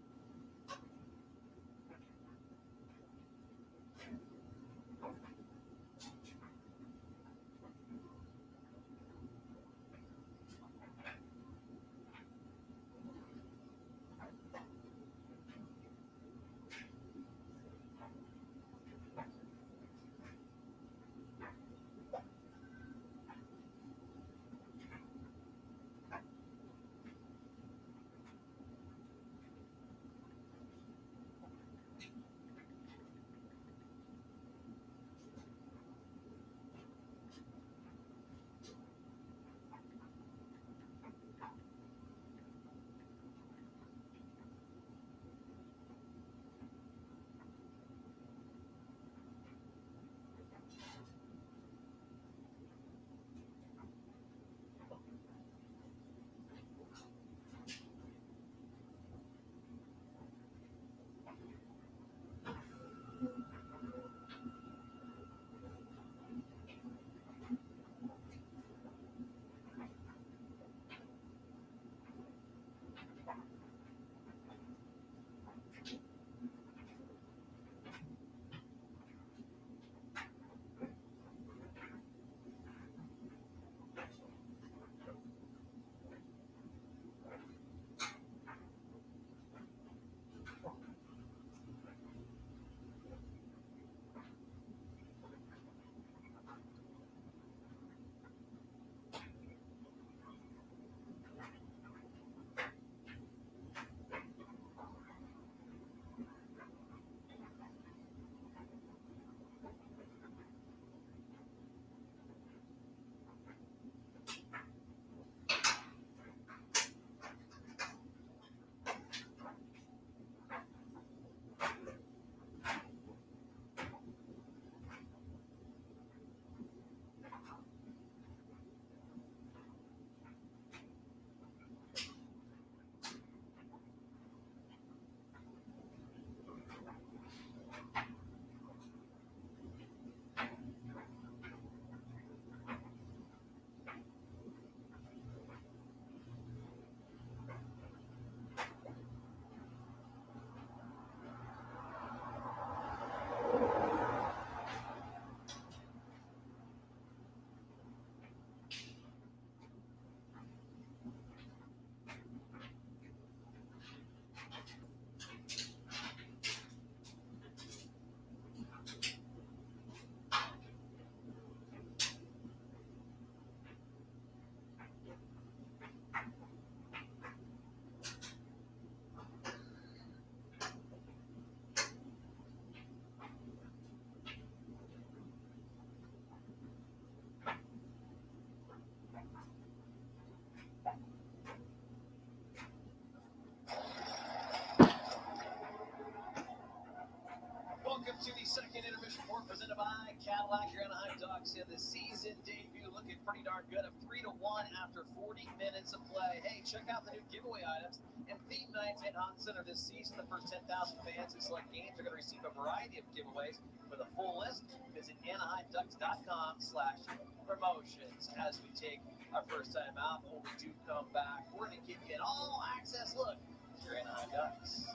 Welcome to the second intermission report presented by Cadillac. Your Anaheim Ducks in the season debut looking pretty darn good. A 3-1 after 40 minutes of play. Hey, check out the new giveaway items and theme nights at Hot Center this season. The first 10,000 fans who select games are going to receive a variety of giveaways. For the full list, visit AnaheimDucks.com/promotions. As we take our first time out, when we do come back, we're going to give you an all-access look at your Anaheim Ducks.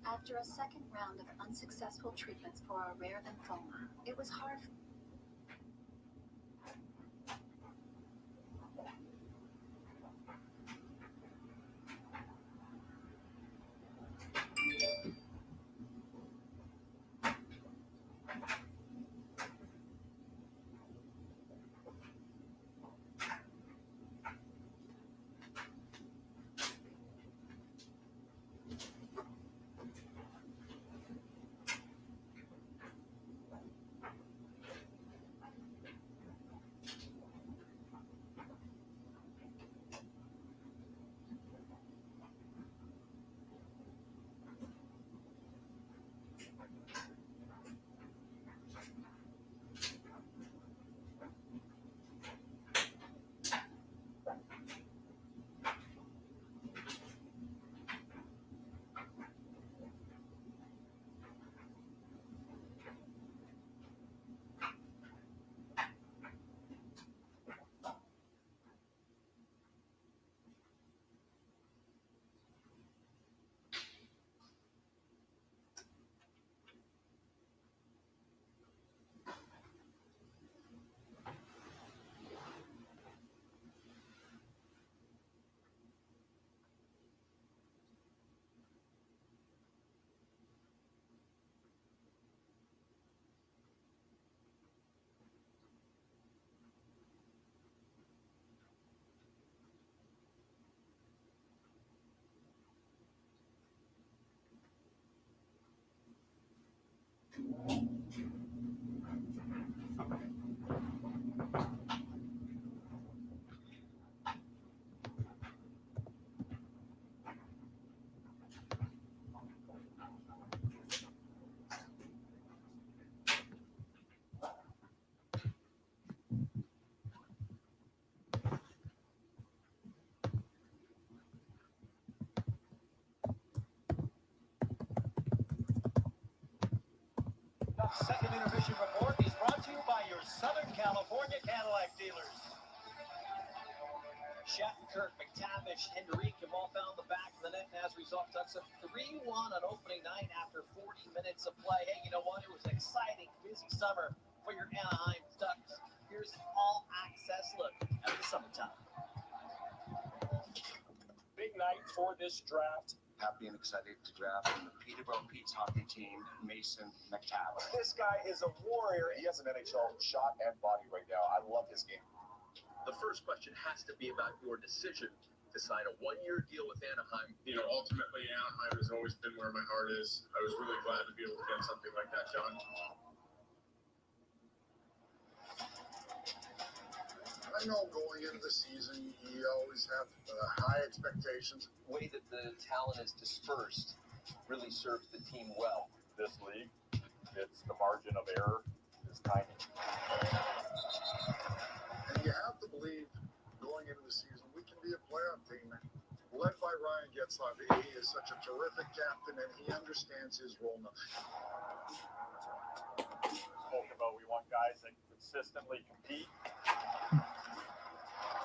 After a second round of unsuccessful treatments for a rare lymphoma, it was hard. Second intermission report is brought to you by your Southern California Cadillac dealers. Shattenkirk, McTavish, Henrique have all found the back of the net, and as a result, Ducks up 3-1 on opening night after 40 minutes of play. Hey, you know what? It was an exciting, busy summer for your Anaheim Ducks. Here's an all-access look at the summertime. Big night for this draft. Happy and excited to draft from the Peterborough Pete's hockey team, Mason McTavish. This guy is a warrior. He has an NHL shot and body right now. I love his game. The first question has to be about your decision to sign a one-year deal with Anaheim. You know, ultimately, Anaheim has always been where my heart is. I was really glad to be able to get something like that done. I know going into the season, you always have high expectations. The way that the talent is dispersed really serves the team well. This league, it's the margin of error is tiny. And you have to believe going into the season, we can be a playoff team. Led by Ryan Getzlaf, he is such a terrific captain and he understands his role now. Spoke about we want guys that consistently compete,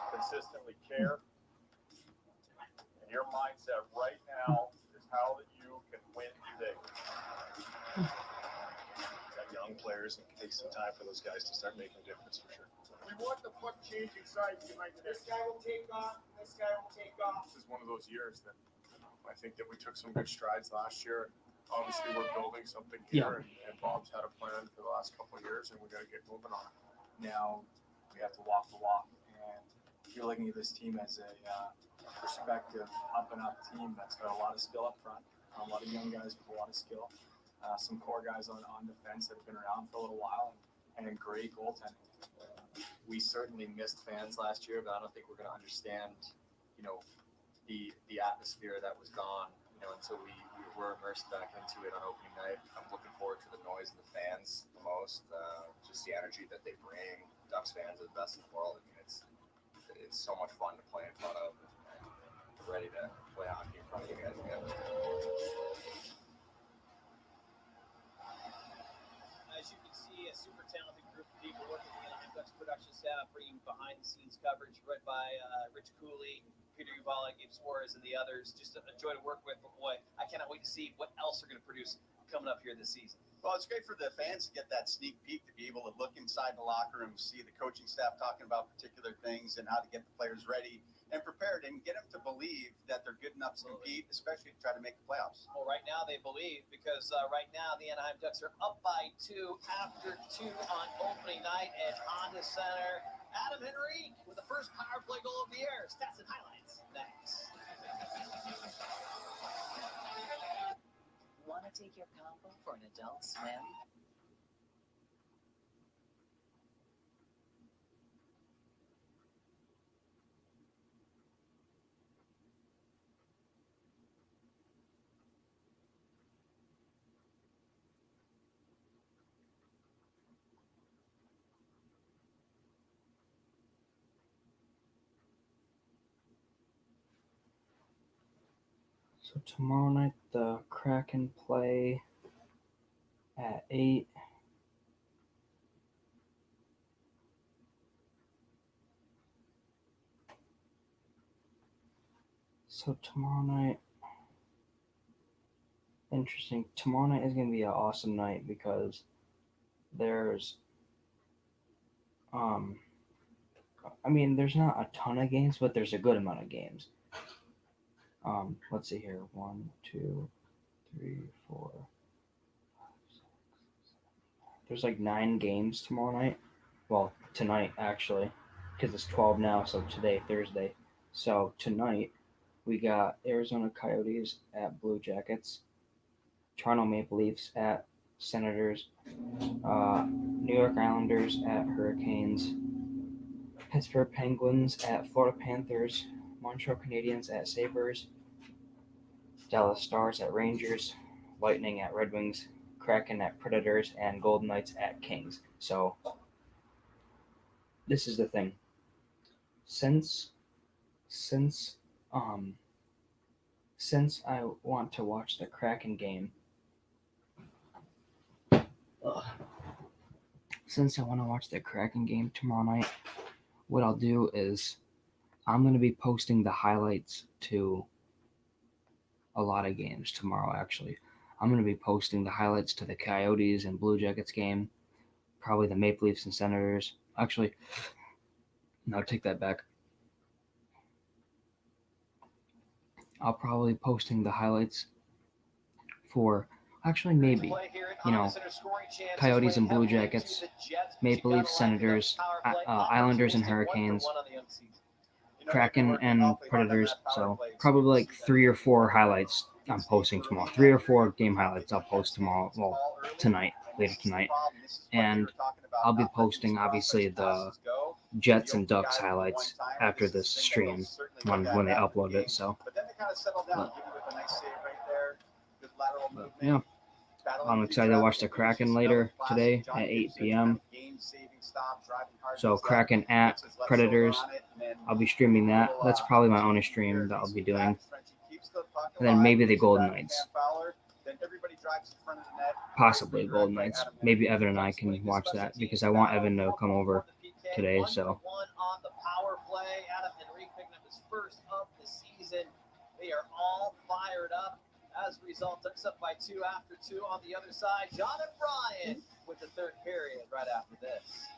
consistently care. And your mindset right now is how that you can win today. Got young players, and it takes some time for those guys to start making a difference for sure. We want the puck changing sides tonight. This guy will take off. This guy will take off. This is one of those years that I think that we took some good strides last year. Obviously, we're building something here, and Bob's had a plan for the last couple of years, and we got to get moving on it. Now we have to walk the walk, and you're looking at this team as a prospective up and up team that's got a lot of skill up front, a lot of young guys with a lot of skill, some core guys on defense that have been around for a little while, and great goaltending. We certainly missed fans last year, but I don't think we're going to understand, you know, the atmosphere that was gone, you know, until we were immersed back into it on opening night. I'm looking forward to the noise of the fans the most, just the energy that they bring. Ducks fans are the best in the world. I mean, it's so much fun to play in front of, and we're ready to play hockey in front of you guys again. As you can see, a super talented group of people working with the Anaheim Ducks production staff, bringing behind-the-scenes coverage read by Rich Cooley, Peter Uvala, Gabe Suarez, and the others. Just a joy to work with. But boy, I cannot wait to see what else they're going to produce coming up here this season. Well, it's great for the fans to get that sneak peek, to be able to look inside the locker room, see the coaching staff talking about particular things and how to get the players ready and prepared, and get them to believe that they're good enough to compete, especially to try to make the playoffs. Well, right now they believe, because right now the Anaheim Ducks are up by 2 after 2 on opening night at Honda Center. Adam Henrique with the first power play goal of the year. Stats and highlights next. Want to take your combo for an adult swim? So tomorrow night the Kraken play at 8. So tomorrow night, interesting. Tomorrow night is going to be an awesome night because there's, there's not a ton of games, but there's a good amount of games. Let's see here. 1, 2, 3, 4, 5, 6, 7. There's like 9 games tomorrow night. Well, tonight actually, because it's 12 now. So today, Thursday. So tonight, we got Arizona Coyotes at Blue Jackets, Toronto Maple Leafs at Senators, New York Islanders at Hurricanes, Pittsburgh Penguins at Florida Panthers, Montreal Canadiens at Sabres, Dallas Stars at Rangers, Lightning at Red Wings, Kraken at Predators, and Golden Knights at Kings. So this is the thing. Since I want to watch the Kraken game, tomorrow night, what I'll do is I'm going to be posting the highlights to a lot of games tomorrow, actually. I'm going to be posting the highlights to the Coyotes and Blue Jackets game, probably the Maple Leafs and Senators. Actually, no, take that back. I'll probably be posting the highlights for, actually, maybe, Coyotes and Blue Jackets, Maple Leafs, Senators, Islanders and Hurricanes, Kraken and Predators. So probably like 3 or 4 highlights I'm posting tomorrow. 3 or 4 game highlights I'll post tomorrow. Well, later tonight. And I'll be posting, obviously, the Jets and Ducks highlights after this stream when they upload it. So, yeah, I'm excited to watch the Kraken later today at 8 p.m. So Kraken at Predators, I'll be streaming that. That's probably my only stream that I'll be doing. And then maybe the Golden Knights. Possibly Golden Knights. Maybe Evan and I can watch that because I want Evan to come over today. So on the power play, Adam Henrique picking up his first of the season. They are all fired up. As a result, Ducks up by 2 after 2 on the other side. John and Brian with the third period right after this.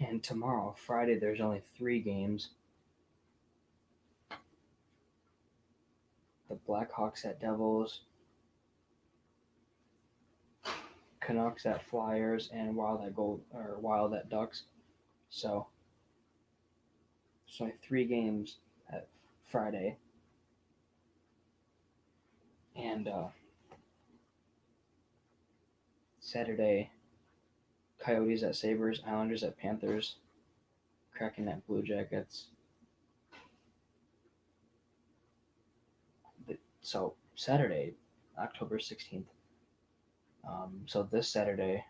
And tomorrow, Friday, there's only 3 games. The Blackhawks at Devils, Canucks at Flyers, and Wild at Ducks. So 3 games at Friday. And Saturday, Coyotes at Sabres, Islanders at Panthers, Kraken at Blue Jackets. So Saturday, October 16th. So this Saturday,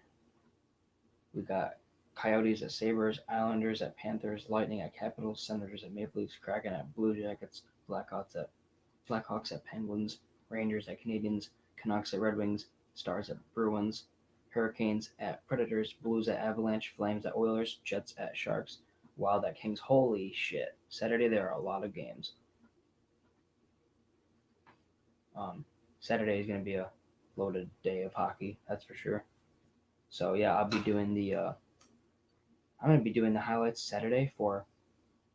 we got Coyotes at Sabres, Islanders at Panthers, Lightning at Capitals, Senators at Maple Leafs, Kraken at Blue Jackets, Blackhawks at Penguins, Rangers at Canadiens, Canucks at Red Wings, Stars at Bruins, Hurricanes at Predators, Blues at Avalanche, Flames at Oilers, Jets at Sharks, Wild at Kings. Holy shit. Saturday there are a lot of games. Saturday is going to be a loaded day of hockey, that's for sure. So yeah, I'm going to be doing the highlights Saturday for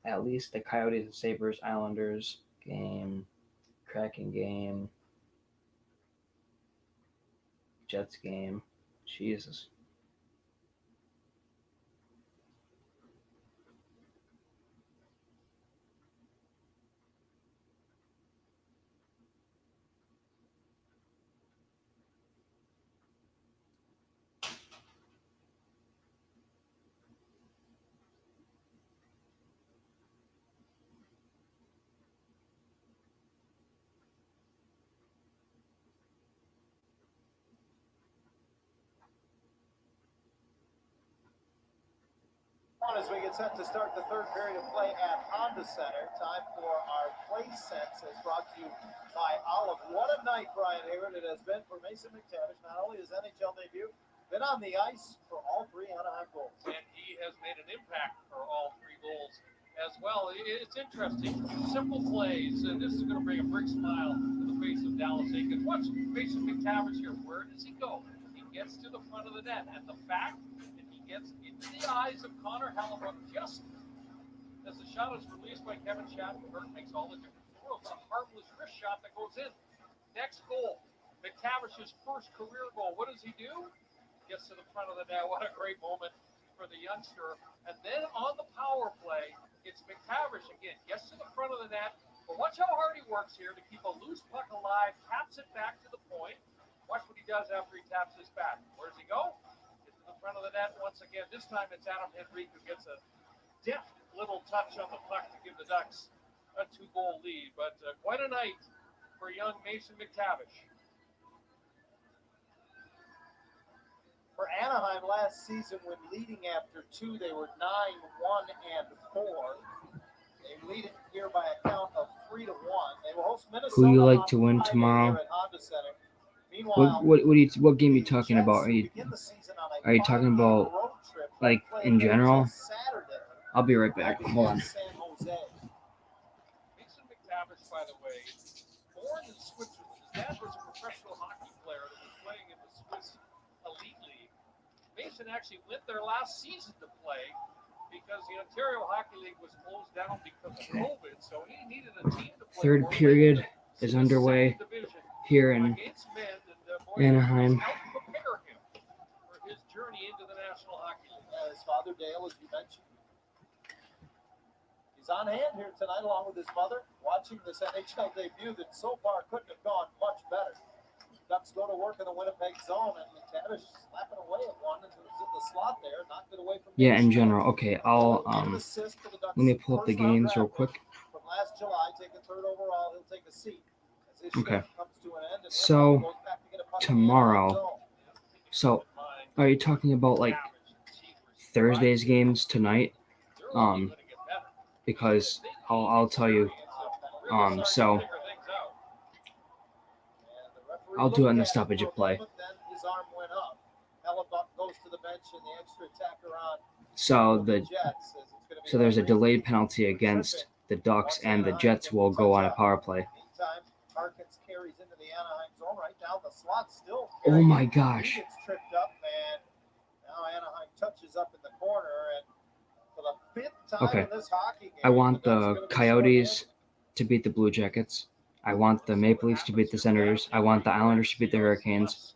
at least the Coyotes and Sabres, Islanders game, Kraken game, Jets game. Jesus. As we get set to start the third period of play at Honda Center, time for our Play Sense, as brought to you by Olive. What a night, Brian Hayward, it has been for Mason McTavish. Not only his NHL debut, been on the ice for all 3 Anaheim goals. And he has made an impact for all 3 goals as well. It's interesting. Simple plays, and this is going to bring a big smile to the face of Dallas Eakins. Watch Mason McTavish here. Where does he go? He gets to the front of the net, and the fact that he gets into the eyes of Connor Hellebuck just as the shot is released by Kevin Shattenkirk makes all the difference in the world. It's a harmless wrist shot that goes in. Next goal, McTavish's first career goal. What does he do? Gets to the front of the net. What a great moment for the youngster. And then on the power play, it's McTavish again. Gets to the front of the net. But watch how hard he works here to keep a loose puck alive. Taps it back to the point. Watch what he does after he taps this back. Where does he go? Gets to the front of the net once again. This time it's Adam Henrique who gets a deft little touch on the puck to give the Ducks a 2-goal lead. But quite a night for young Mason McTavish. For Anaheim last season, when leading after 2, they were 9-1-4. They lead it here by a count of 3-1. They will host Minnesota. Who you like to win tomorrow? What game are you talking about? Are you talking about like in general? I'll be right back. Hold on. Mason McTavish, by the way, born in Switzerland. His dad was a professional hockey player that was playing in the Swiss Elite League. Mason actually went there last season to play because the Ontario Hockey League was closed down because of COVID, so he needed a team to play. Third period is underway here in Anaheim. Prepare him for his journey into the National Hockey League. His father, Dale, as you mentioned, he's on hand here tonight along with his mother, watching this NHL debut that so far couldn't have gone much better. Ducks go to work in the Winnipeg zone, and McTavish slapping away at one and was in the slot there, knocked it away from. Yeah, in general. Okay, I'll let me pull up the games real quick. From last July, taking 3rd overall, he'll take a seat. Okay. So tomorrow. So are you talking about like Thursday's games tonight? Because I'll tell you. So I'll do it in the stoppage of play. So there's a delayed penalty against the Ducks, and the Jets will go on a power play. Oh my gosh. Okay. I want the Coyotes to beat the Blue Jackets. I want the Maple Leafs to beat the Senators. I want the Islanders to beat the Hurricanes.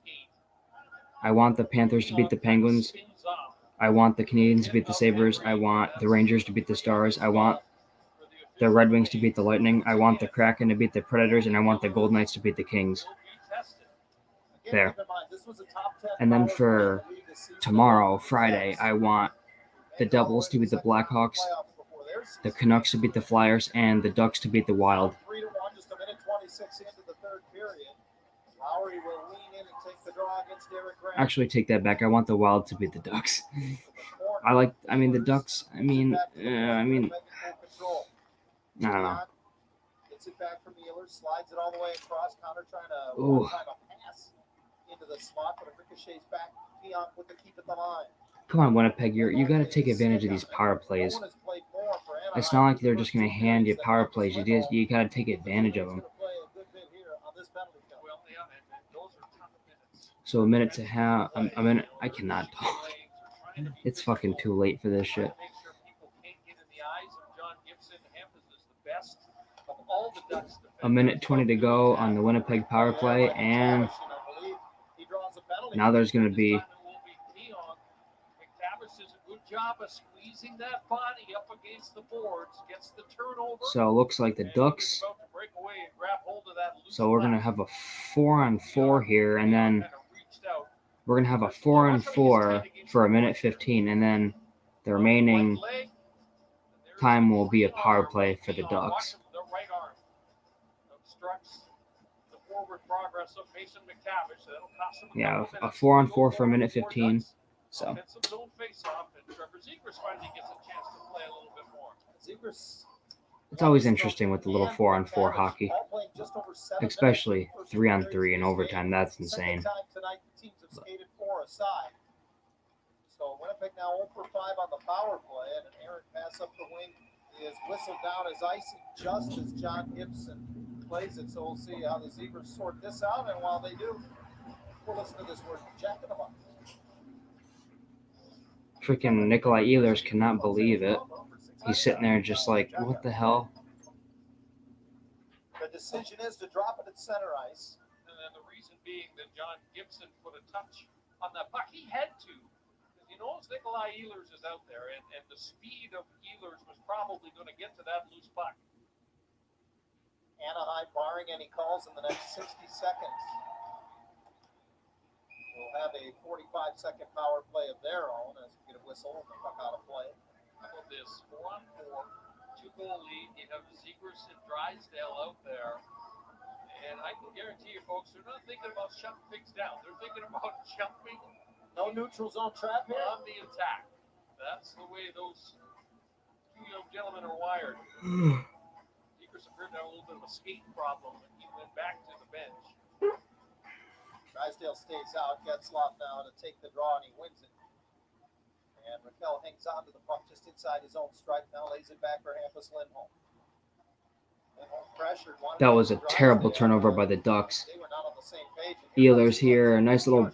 I want the Panthers to beat the Penguins. I want the Canadiens to beat the Sabres. I want the Rangers to beat the Stars. I want the Red Wings to beat the Lightning. I want the Kraken to beat the Predators. And I want the Golden Knights to beat the Kings. There. And then for tomorrow, Friday, I want the Devils to beat the Blackhawks, the Canucks to beat the Flyers, and the Ducks to beat the Wild. 3-1, just a minute 26 into the 3rd period. Lowry will lean in and take the draw against Derek Grant. Actually, take that back. I want the Wild to beat the Ducks. the Ducks. I don't know. Gets it back from Mueller, slides it all the way across. Connor trying to time a pass into the spot, but it ricochets back. Pionk with the keep at the line. Come on, Winnipeg. You got to take advantage of these power plays. It's not like they're just going to hand you power plays. You got to take advantage of them. So a minute to have a minute. I cannot talk. It's fucking too late for this shit. A minute 20 to go on the Winnipeg power play, and now there's going to be. Job of squeezing that body up against the boards, gets the turnover. So it looks like the Ducks. So we're gonna have a 4-on-4 here, and then we're gonna have a 4-on-4 for a minute 15, and then the remaining time will be a power play for the Ducks. The right arm obstructs the forward progress of Mason McTavish. That'll cost him Yeah, a 4-on-4 for a minute 15. So. Offensive zone face-off, and Trevor Zegras finally gets a chance to play a little bit more. It's always interesting with the little 4-on-4 hockey, especially 3-on-3 in overtime. That's insane. So Winnipeg now 0 for 5 on the power play, and an errant pass up the wing is whistled down as icing just as John Gibson plays it. So we'll see how the Zebras sort this out. And while they do, we'll listen to this word from Jack in the Box. Freaking Nikolai Ehlers cannot believe it. He's sitting there just like, what the hell? The decision is to drop it at center ice. And then the reason being that John Gibson put a touch on that puck. He had to. Because he knows Nikolai Ehlers is out there, and the speed of Ehlers was probably going to get to that loose puck. Anaheim, barring any calls in the next 60 seconds, will have a 45-second power play of their own as we get a whistle and the puck out of play. How about this? 4-on-4, 2-goal lead. You have Zegras and Drysdale out there. And I can guarantee you, folks, they're not thinking about shutting things down. They're thinking about jumping. No neutral zone trap here. On the attack. That's the way those two young gentlemen are wired. Zegras appeared to have a little bit of a skate problem, and he went back to the bench. Drysdale stays out. Getzlaf now to take the draw, and he wins it. And Raquel hangs on to the puck just inside his own strike. Now lays it back for Hampus Lindholm. That was a terrible turnover by the Ducks. Ehlers here, a nice little.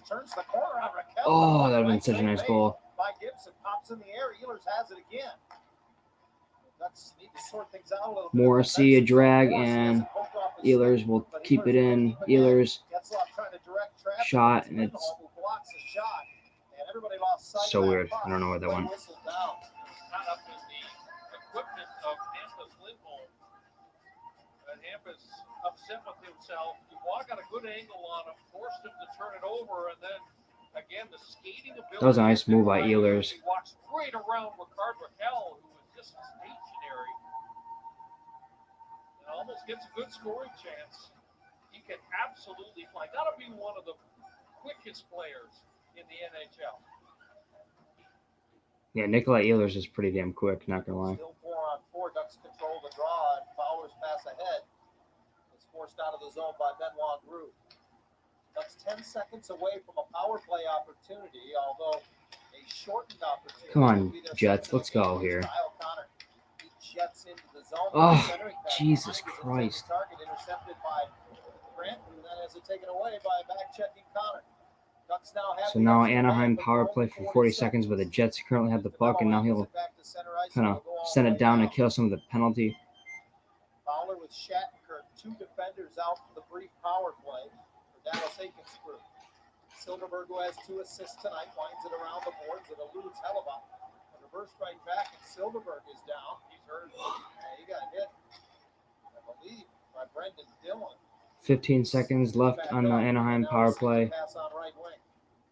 Oh, that would have been such a nice goal. By Gibson, pops in the air. Ehlers has it again. Ducks need to sort things out a little bit. Morrissey a drag, and Ehlers will keep it in. Ehlers shot, and it's so weird. I don't know where that went. Hampus upset with himself. Dubois got a good angle on him, forced him to turn it over, and then again the skating ability. That was a nice move by Ehlers. He walks right around Rickard Rakell, who was just stationary, and almost gets a good scoring chance. He can absolutely fly. Got to be one of the quickest players in the NHL. Yeah, Nikolai Ehlers is pretty damn quick, not gonna lie. Still 4-on-4. Ducks control the draw, and Fowler's pass ahead. It's forced out of the zone by Benoit Groulx. Ducks 10 seconds away from a power play opportunity, although a shortened opportunity. Come on, Jets, let's go here. Kyle Connor. He jets into the zone. Oh, Jesus Christ. Target intercepted by Grant, and then has it taken away by back-checking Connor. Ducks now have So now Anaheim power play for 40 seconds, but the Jets currently have the puck, and now he'll kind of send it down and kill some of the penalty. Fowler with Shattenkirk, two defenders out for the brief power play for Dallas Eakins' crew. Silverberg, who has 2 assists tonight, winds it around the boards. It eludes Hellebuck. A reverse right back, and Silverberg is down. He's hurt. He got hit, I believe, by Brendan Dillon. 15 seconds left on the Anaheim power play. Pass on right wing.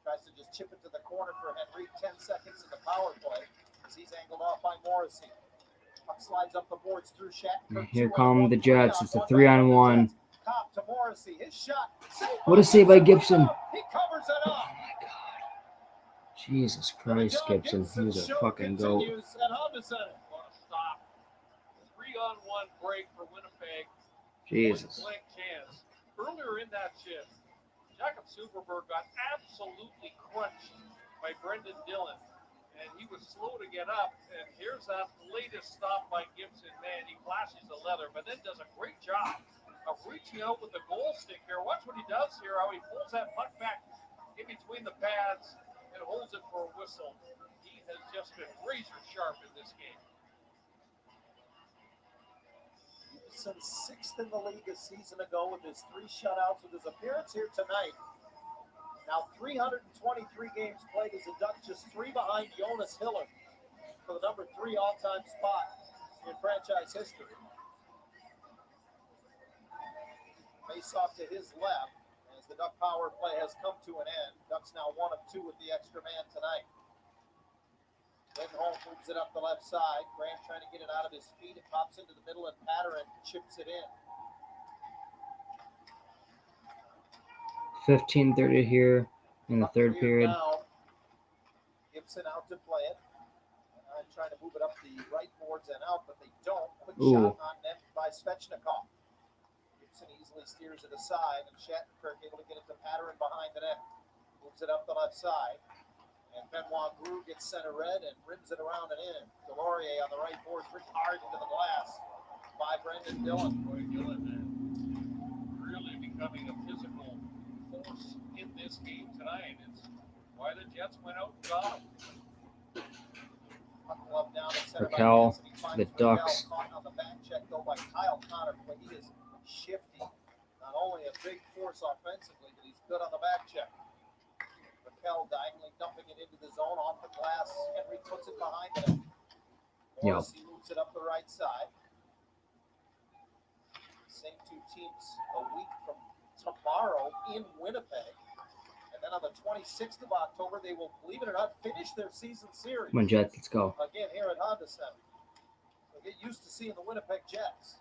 Tries to just chip it to the corner for Henry. 10 seconds in the power play as he's angled off by Morrissey. Puck slides up the boards through Shattenkirk. Here come the Jets. It's a 3-on-1. Top to Morrissey. His shot. What a save by Gibson. He covers it up. Jesus Christ, Gibson. He was a fucking goat. And Huddison. What a stop. 3-on-1 break for Winnipeg. Jesus. Blank chance. Earlier in that shift, Jakob Silverberg got absolutely crunched by Brendan Dillon, and he was slow to get up. And here's that latest stop by Gibson. Man, he flashes the leather, but then does a great job of reaching out with the goal stick here. Watch what he does here, how he pulls that puck back in between the pads and holds it for a whistle. He has just been razor sharp in this game. Sixth in the league a season ago with his 3 shutouts. With his appearance here tonight, now 323 games played as a Duck, just 3 behind Jonas Hiller for the number 3 all-time spot in franchise history. Face off to his left as the Duck power play has come to an end. Ducks now 1 of 2 with the extra man tonight. Lindholm moves it up the left side. Grant trying to get it out of his feet. It pops into the middle, and Patterson chips it in. 15:30 here in the third period. Now, Gibson out to play it. I'm trying to move it up the right boards and out, but they don't. Quick shot on net by Svechnikov. Gibson easily steers it aside, and Shattenkirk able to get it to Patterson behind the net. Moves it up the left side. And Benoit Groulx gets center red and rims it around and in. Delorier on the right board, Ricard into the glass by Brendan Dillon. Troy Dillon really becoming a physical force in this game tonight. It's why the Jets went out and got him. Glove down and center by Raquel, Hanson. He finds the Raquel, Ducks. caught on the back check though by Kyle Connor. But he is shifty. Not only a big force offensively, but he's good on the back check. Raquel diagonally dumping it into the zone off the glass. Henry puts it behind him. Morrissey moves it up the right side. Same two teams a week from tomorrow in Winnipeg. And then on the 26th of October, they will, believe it or not, finish their season series. Come on, Jets, let's go. Again here at Honda Center. So get used to seeing the Winnipeg Jets.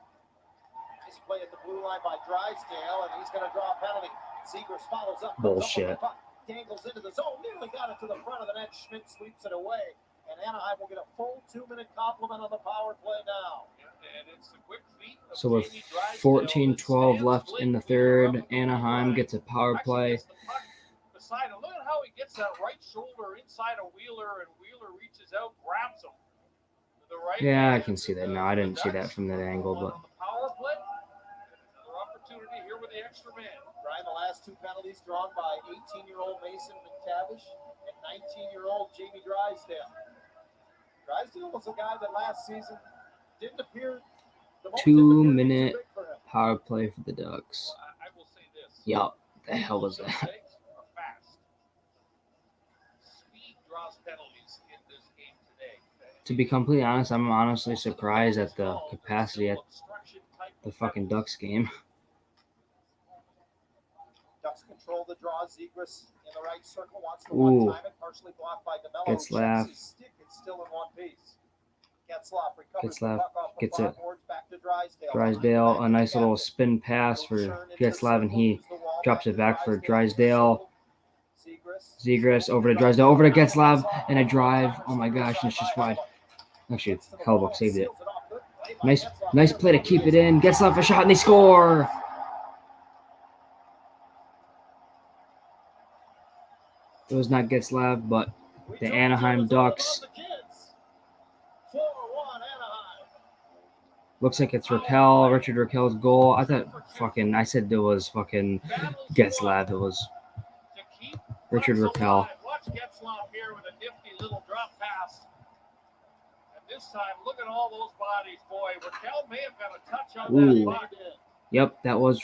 Nice play at the blue line by Drysdale, and he's going to draw a penalty. Zegers follows up. Bullshit. Dangles into the zone, nearly got it to the front of the net. Schmidt sweeps it away, and Anaheim will get a full 2-minute compliment on the power play now. And it's the quick feet of So with Jamie Drysdale 14-12 left in the third, Anaheim gets a power play. beside him. Look at how he gets that right shoulder inside of Wheeler, and Wheeler reaches out, grabs him. To the right Yeah, I hand. can see that. No, I didn't see that from that angle, but On the power play, another opportunity here with the extra man. Brian, the last two penalties drawn by 18-year-old Mason McTavish and 19-year-old Jamie Drysdale. Drysdale was a guy that last season didn't appear the most 2-minute big for him. power play for the Ducks. I will say this. Yup, the hell was that? Mistakes are fast. Speed draws penalties in this game today. To be completely honest, I'm honestly surprised at the capacity at the fucking Ducks game. Ducks control the draw. Zegras in the right circle wants to Ooh. one time it, partially blocked by DeMello. Getzlaf. Checks his stick, it's still in one piece. Getzlaf recovers the Getzlaf puck off the gets far it. boards, back to Drysdale. Drysdale, a nice little spin pass for Getzlav, and he drops it back for Drysdale. Zegras over to Drysdale, over to Getzlav, and a drive. Oh my gosh, and it's just wide. Actually, Hellbuck saved it. Nice play to keep it in. Getzlav a shot, and they score. It was not Getzlav, but the Anaheim Ducks. Looks like it's Raquel, Richard Raquel's goal. I said it was fucking Getzlav. It was Richard Raquel. Watch Getzlaf here with a nifty little drop pass. And this time, look at all those bodies, boy. Raquel may have got a touch on Ooh. that puck. Yep, that was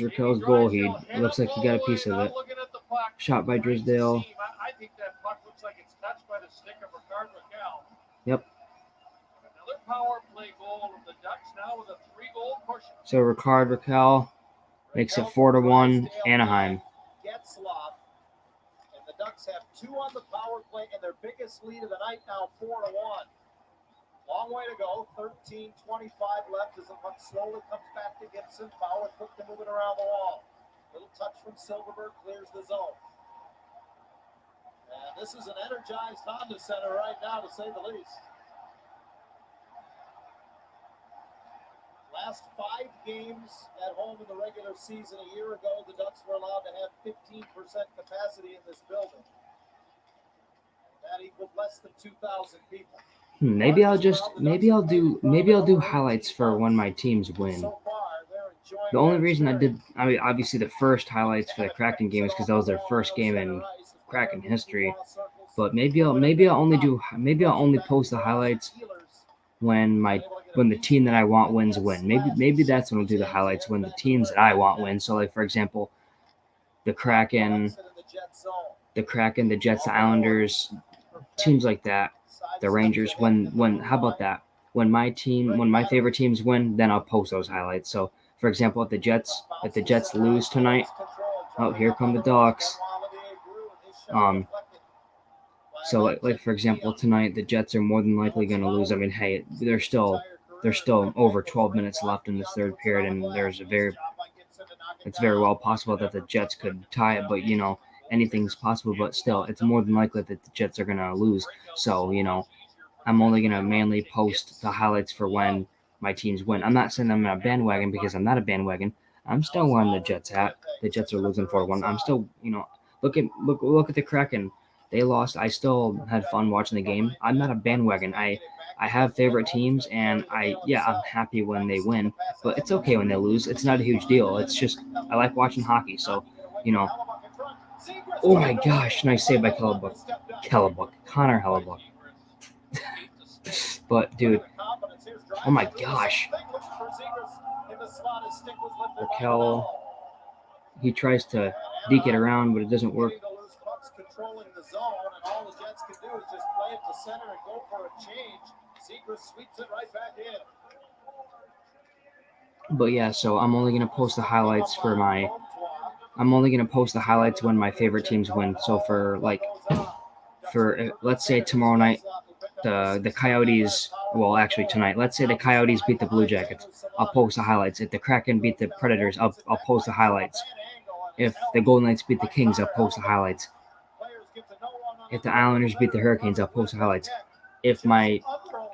Raquel's goal. It looks like he got a piece of it. Shot by Drysdale. I think that puck looks like it's touched by the stick of Ricard Raquel. Yep. Another power play goal of the Ducks now with a 3-goal push. So Ricard Raquel makes it 4-1 Anaheim. Getzlaf. And the Ducks have 2 on the power play, and their biggest lead of the night now, 4-1. Long way to go. 13:25 left as the puck slowly comes back to Gibson. Bauer quick to move it around the wall. Little touch from Silverberg clears the zone. And this is an energized Honda Center right now, to say the least. Last 5 games at home in the regular season. A year ago, the Ducks were allowed to have 15% capacity in this building. That equaled less than 2,000 people. Maybe I'll do highlights for when my teams win. The only reason obviously the first highlights for the Kraken game is because that was their first game in Kraken history. But maybe I'll only post the highlights when the team that I want wins win. Maybe that's when I'll do the highlights when the teams that I want win. So like for example, the Kraken, the Jets, the Islanders, teams like that. The Rangers, how about that? When my favorite teams win, then I'll post those highlights. So, for example, if the Jets lose tonight, oh, here come the Ducks. So like for example, tonight the Jets are more than likely going to lose. I mean, hey, there's still over 12 minutes left in this third period, and it's very well possible that the Jets could tie it, but anything's possible, but still, it's more than likely that the Jets are going to lose. So, I'm only going to mainly post the highlights for when my teams win. I'm not saying I'm in a bandwagon because I'm not a bandwagon. I'm still wearing the Jets hat. The Jets are losing 4-1. I'm still, look at the Kraken. They lost. I still had fun watching the game. I'm not a bandwagon. I have favorite teams, and I'm happy when they win, but it's okay when they lose. It's not a huge deal. It's just I like watching hockey, so Oh my gosh, nice save by Connor Hellebuck. But dude, oh my gosh, Raquel, he tries to deke it around, but it doesn't work. Controlling the zone, and all the Jets can do is just play it to center and go for a change. Zegras sweeps it right back in. But yeah, so I'm only gonna post the highlights for my. I'm only gonna post the highlights when my favorite teams win. So for let's say tomorrow night, the Coyotes. Well, actually tonight. Let's say the Coyotes beat the Blue Jackets. I'll post the highlights. If the Kraken beat the Predators, I'll post the highlights. If the Golden Knights beat the Kings, I'll post the highlights. If the Islanders beat the Hurricanes, I'll post the highlights.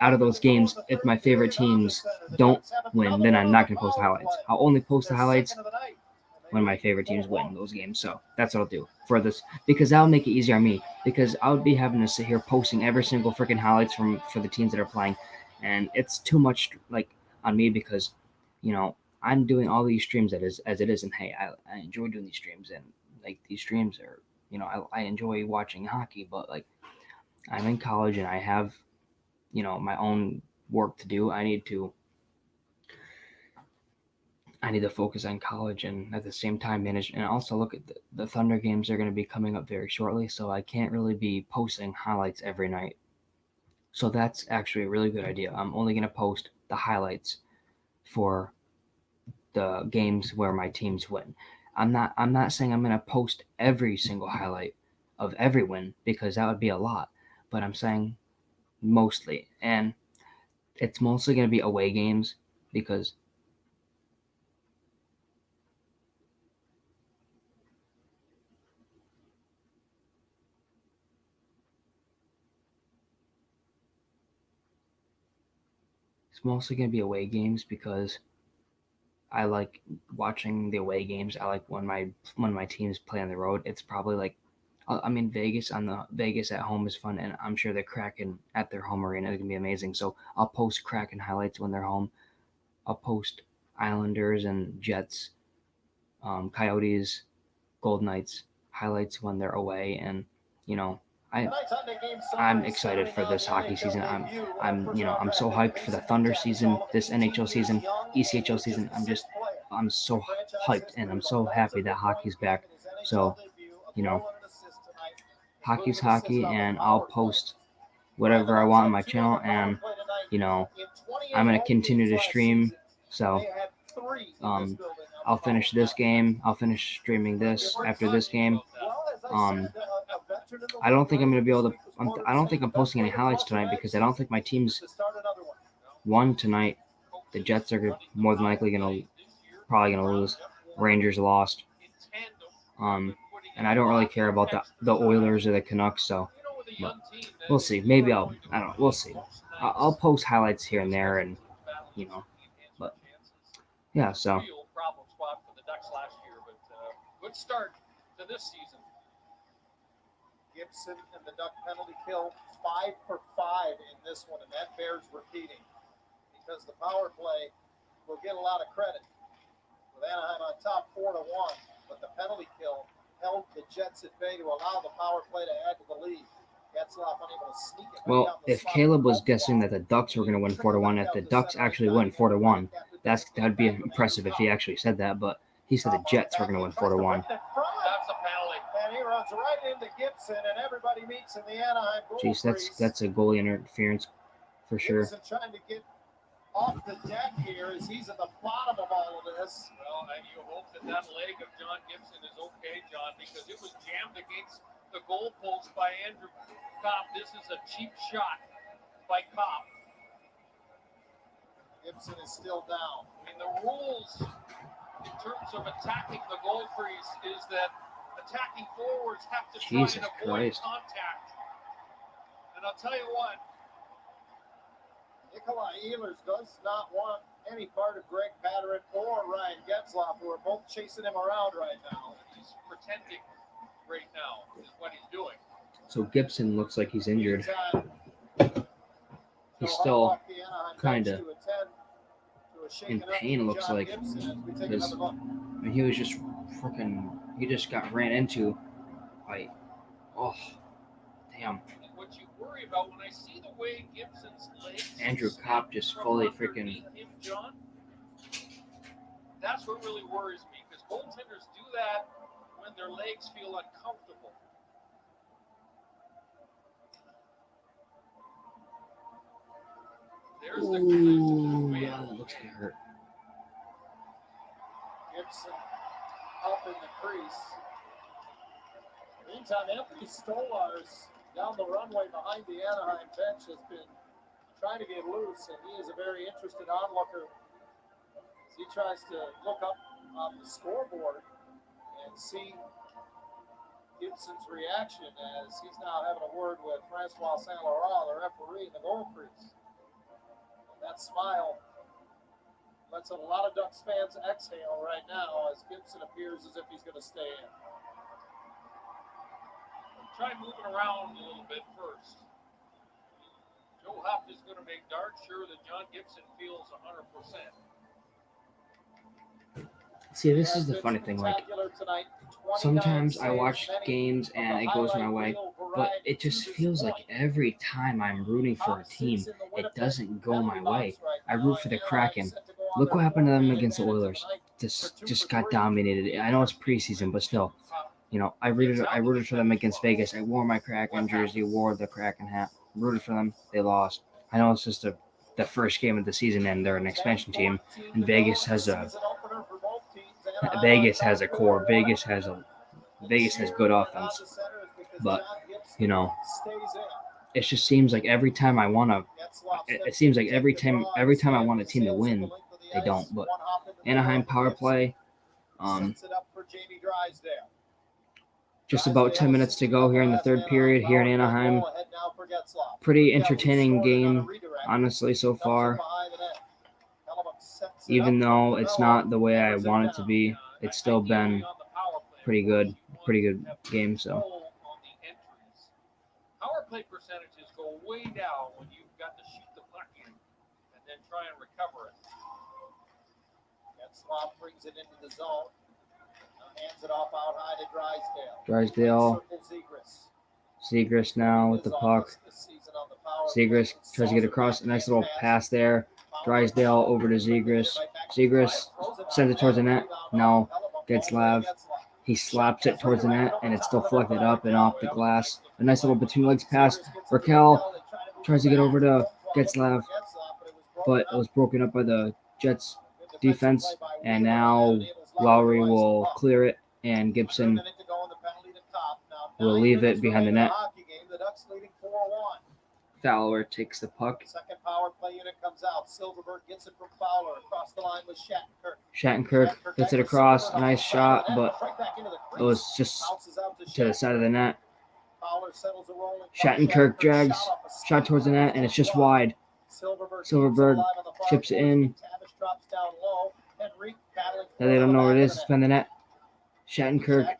Out of those games, if my favorite teams don't win, then I'm not going to post the highlights. I'll only post the highlights when my favorite teams win those games. So that's what I'll do for this, because that'll make it easier on me, because I would be having to sit here posting every single freaking highlights for the teams that are playing, and it's too much on me, because I'm doing all these streams as it is, and hey, I enjoy doing these streams, and these streams are I enjoy watching hockey, but I'm in college and I have my own work to do. I need to focus on college, and at the same time manage, and also look at the Thunder games are going to be coming up very shortly, so I can't really be posting highlights every night. So that's actually a really good idea. I'm only going to post the highlights for the games where my teams win. I'm not saying I'm going to post every single highlight of every win, because that would be a lot, but I'm saying mostly, and it's mostly going to be away games, because I like watching the away games. I like when my teams play on the road. It's probably Vegas at home is fun, and I'm sure the Kraken at their home arena is gonna be amazing. So I'll post Kraken highlights when they're home. I'll post Islanders and Jets, Coyotes, Golden Knights highlights when they're away, and I'm excited for this hockey season. I'm so hyped for the Thunder season, this NHL season, ECHL season. I'm so hyped, and I'm so happy that hockey's back. So, hockey's hockey, and I'll post whatever I want on my channel, and I'm gonna continue to stream. So, I'll finish this game. I'll finish streaming this after this game. I don't think I'm going to be able to. I don't think I'm posting any highlights tonight, because I don't think my team's won tonight. The Jets are more than likely probably going to lose. Rangers lost. And I don't really care about the Oilers or the Canucks, so but we'll see. Maybe I don't know. We'll see. I'll post highlights here and there, and but yeah. So Problem spot for the Ducks last year, but good start to this season. Gibson and the Duck penalty kill 5 for 5 in this one, and that bears repeating, because the power play will get a lot of credit with Anaheim on top 4-1, but the penalty kill held the Jets at bay to allow the power play to add to the lead. Getzlaf unable to sneak it. Well, if Caleb was guessing that the Ducks were going to win 4-1, if the Ducks actually win 4-1, that'd be impressive if he actually said that. But he said the Jets were going to win 4-1. That's a penalty. And he runs right into Gibson, and everybody meets in the Anaheim goal Jeez, crease. that's a goalie interference for sure. Gibson trying to get off the deck here as he's at the bottom of all of this. Well, and you hope that leg of John Gibson is okay, John, because it was jammed against the goalpost by Andrew Kopp. This is a cheap shot by Kopp. Gibson is still down. I mean, the rules in terms of attacking the goal crease is that attacking forwards have to try Jesus and avoid Christ. contact. And I'll tell you what, Nikolai Ehlers does not want any part of Greg Pateryn or Ryan Getzlaf, who are both chasing him around right now. he's pretending right now is what he's doing. So Gibson looks like he's injured. He's still kind of in pain, looks like. Because, I mean, he was just freaking, he just got ran into by, oh, damn. What you worry about when I see the way Gibson's legs Andrew Kopp just fully freaking, him, John, that's what really worries me, because goaltenders do that when their legs feel uncomfortable. There's the ooh, yeah, that looks like it hurt. Gibson up in the crease. Meantime, Anthony Stolarz down the runway behind the Anaheim bench has been trying to get loose, and he is a very interested onlooker as he tries to look up on the scoreboard and see Gibson's reaction as he's now having a word with Francois Saint-Laurent, the referee in the goal crease. And that smile lets a lot of Ducks fans exhale right now as Gibson appears as if he's going to stay in. Try moving around a little bit first. Joe Huff is going to make darn sure that John Gibson feels 100%. See, this is the funny thing. Like, sometimes I watch games and it goes my way, but it just feels like every time I'm rooting for a team, it doesn't go my way. I root for the Kraken. Look what happened to them against the Oilers. Just got dominated. I know it's preseason, but still, you know, I rooted for them against Vegas. I wore my Kraken jersey, wore the Kraken hat, rooted for them. They lost. I know it's just the first game of the season, and they're an expansion team, and Vegas has a core. Vegas has good offense, but you know, it just seems like every time I want to, it seems like every time I want a team to win, they don't. But Anaheim power play, just about 10 minutes to go here in the third period here in Anaheim. Pretty entertaining game, honestly, so far. Even though it's not the way I want it to be, it's still been pretty good game. So Power play percentages go way down when you've got to shoot the puck in and then try and recover it. Getzlaf brings it into the zone. Hands it off out high to Drysdale. Zegras now with the puck. Zegras tries to get across. A nice little pass there. Drysdale over to Zegras. Zegras sends it towards the net. No. Getzlaf. He slaps it towards the net, and it's still deflected up and off the glass. A nice little between legs pass. Raquel tries to get over to Getzlaf, but it was broken up by the Jets defense. And now Lowry will clear it, and Gibson will leave it behind the net. Fowler takes the puck. Second power play unit comes out. Silverberg gets it from Fowler across the line with Shattenkirk. Shattenkirk gets it across. A nice shot, but it was just to the side of the net. Shattenkirk drags shot towards the net, and it's just wide. Silverberg chips it in. Now they don't know where it is. It's behind the net. Shattenkirk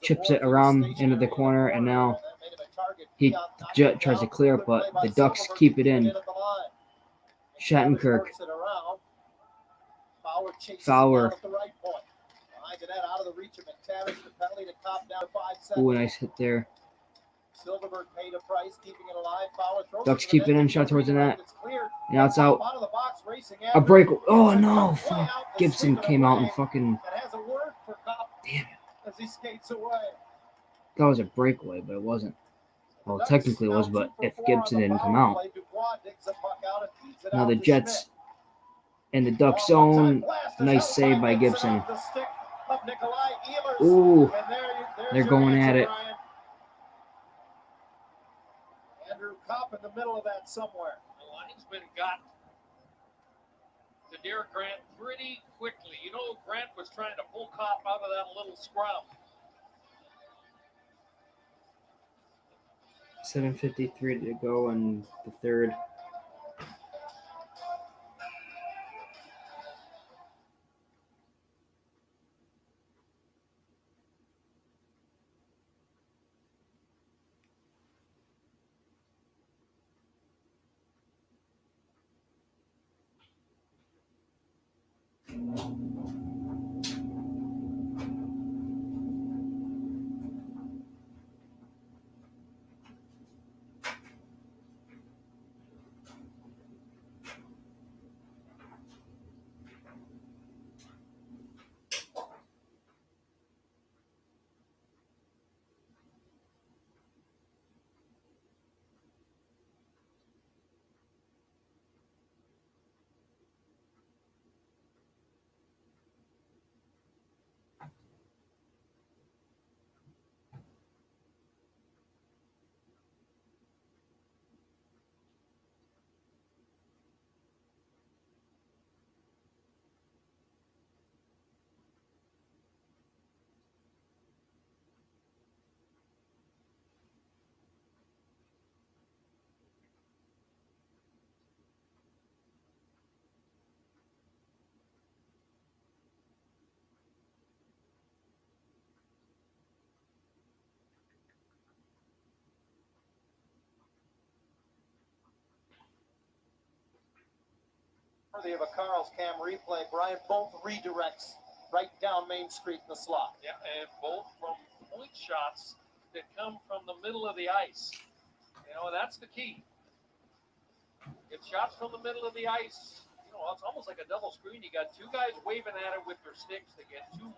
chips it around into the corner, and now he tries to clear it, but the Ducks keep it in. Shattenkirk. Fowler. Ooh, nice hit there. Ducks keep it in, shot towards the net. Now it's out. A break. Oh no! Fuck. Gibson came out and fucking. Damn it. That was a breakaway, but it wasn't. Well, technically it was, but if Gibson didn't come out. Now the Jets in the Duck zone. Nice save by Gibson. Ooh, they're going at it. Andrew Kopp in the middle of that somewhere. The linesman got to Derek Grant pretty quickly. You know, Grant was trying to pull Kopp out of that little scrum. 7:53 to go in the third. Worthy of a Carl's Cam replay, Brian, both redirects right down Main Street in the slot. Yeah, and both from point shots that come from the middle of the ice. You know, that's the key. Get shots from the middle of the ice. You know, it's almost like a double screen. You got two guys waving at it with their sticks to get two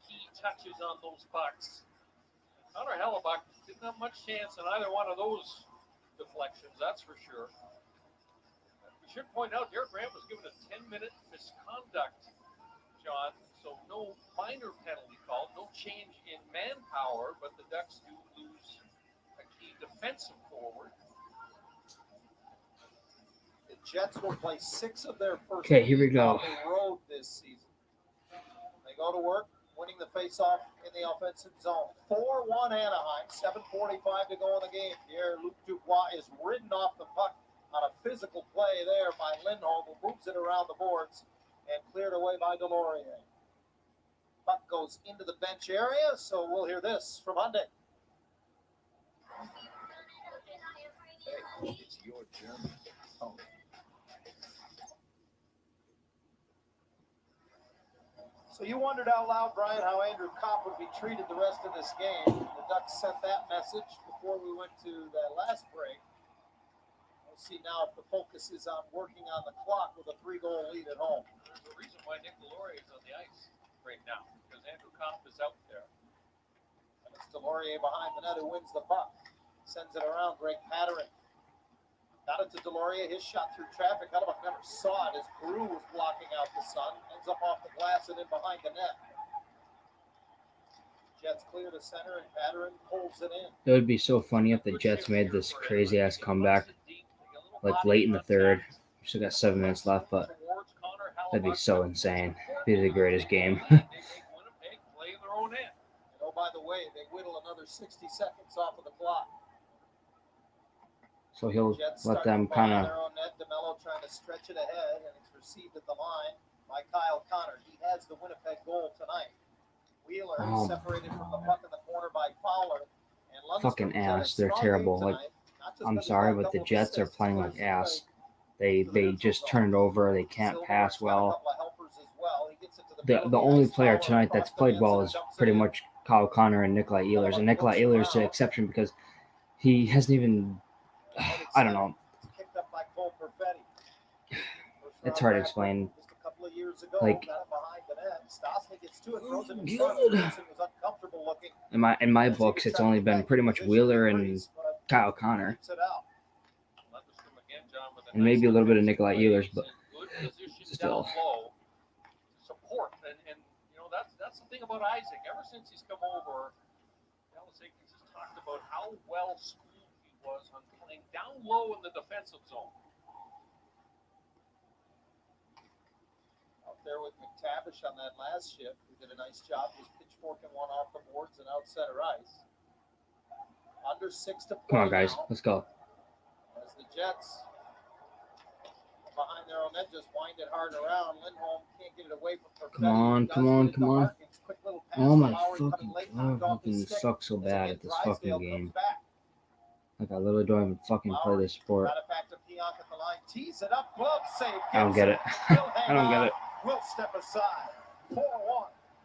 key touches on those pucks. Connor Hellebuck didn't have much chance in either one of those deflections, that's for sure. We should point out Derek Grant was given a 10-minute misconduct, John, so no minor penalty called, no change in manpower, but the Ducks do lose a key defensive forward. The Jets will play 6 of their first Okay, here we go. on the road this season. They go to work, winning the faceoff in the offensive zone. 4-1 Anaheim, 7:45 to go in the game. Here, Luc Dubois is ridden off the puck on a physical play there by Lindholm, who moves it around the boards and cleared away by Delorier. Puck goes into the bench area, so we'll hear this from Hyundai. Hey, it's your journey. Oh. So you wondered out loud, Brian, how Andrew Kopp would be treated the rest of this game. The Ducks sent that message before we went to that last break. We'll see now if the focus is on working on the clock with a 3-goal lead at home. There's a reason why Nick Delorier is on the ice right now, because Andrew Kopp is out there. And it's Delorier behind the net who wins the puck. Sends it around, Greg Patterin. Got it to Delorier, his shot through traffic. Hellebuck never saw it as Brew was blocking out the sun. Ends up off the glass and in behind the net. Jets clear to center and Patterin pulls it in. It would be so funny if the Jets made this crazy ass comeback like late in the third. We still got 7 minutes left, but that'd be so insane. It'd be the greatest game. Play their own end. And oh, by the way, they whittle another 60 seconds off of the clock. So he'll Jets let start them to kind find of their own net. DeMello trying to stretch it ahead, and it's received at the line by Kyle Connor. He has the Winnipeg goal tonight. Wheeler separated from the puck in the corner by Fowler. And Lundstrom fucking has had a ass. They're strong terrible. game Like, tonight. Not just I'm because sorry, he's got a but the couple of Jets are assists, playing but like he's ass. played They just turn it over. They can't pass well. The only player tonight that's played well is pretty much Kyle Connor and Nikolai Ehlers. And Nikolai Ehlers is an exception because he hasn't even, I don't know. Kicked up by Cole Perfetti. It's hard to explain. Just a couple of years ago, Like, got it behind the net. Stastny gets to it, throws it in front. Pearson was uncomfortable looking. In my books, it's only been pretty much Wheeler and Kyle Connor, Gets it out. Lundstrom again, John, with and maybe a little bit of Nikolai Ehlers, but good position still. down low. Support, and you know that's the thing about Isaac. Ever since he's come over, Dallas Eakins has talked about how well schooled he was on playing down low in the defensive zone. Out there with McTavish on that last shift, who did a nice job just pitchforking one off the boards and out center ice. Under 6 to play. Come on, guys, now, let's go. as the Jets behind their own net just wind it hard around. Lindholm can't get it away from Perfetti. Come on, Does come get on, it come to on. Harkins. Quick little pass Oh to my Lowry coming fucking late, god, I knocked off his fucking stick. suck so As bad again, at this Drysdale fucking comes game. back. Like I literally don't even fucking play this sport. Got it back to Pionk at the line. Tees it up. Glove save. I don't get it. Still I hang don't get on. it. will step aside. 4-1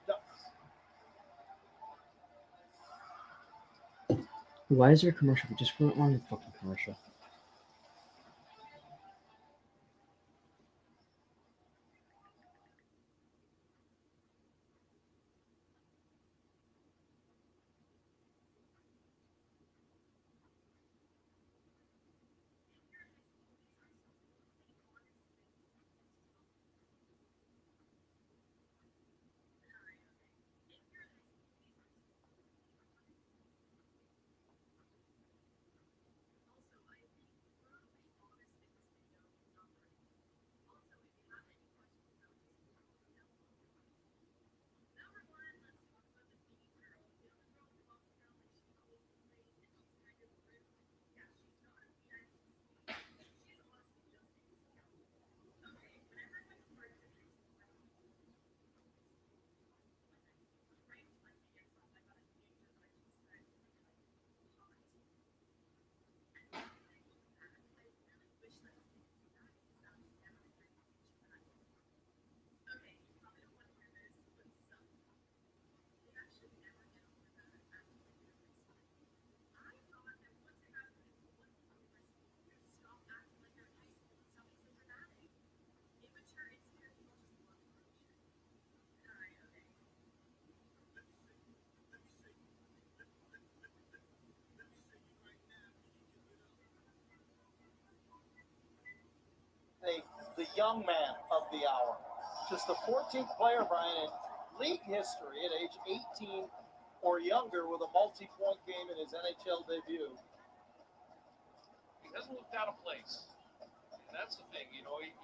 Ducks. Why is there a commercial? We just put on the fucking commercial. The young man of the hour. Just the 14th player, Brian, in league history at age 18 or younger with a multi-point game in his NHL debut. He doesn't look out of place. And that's the thing, you know, he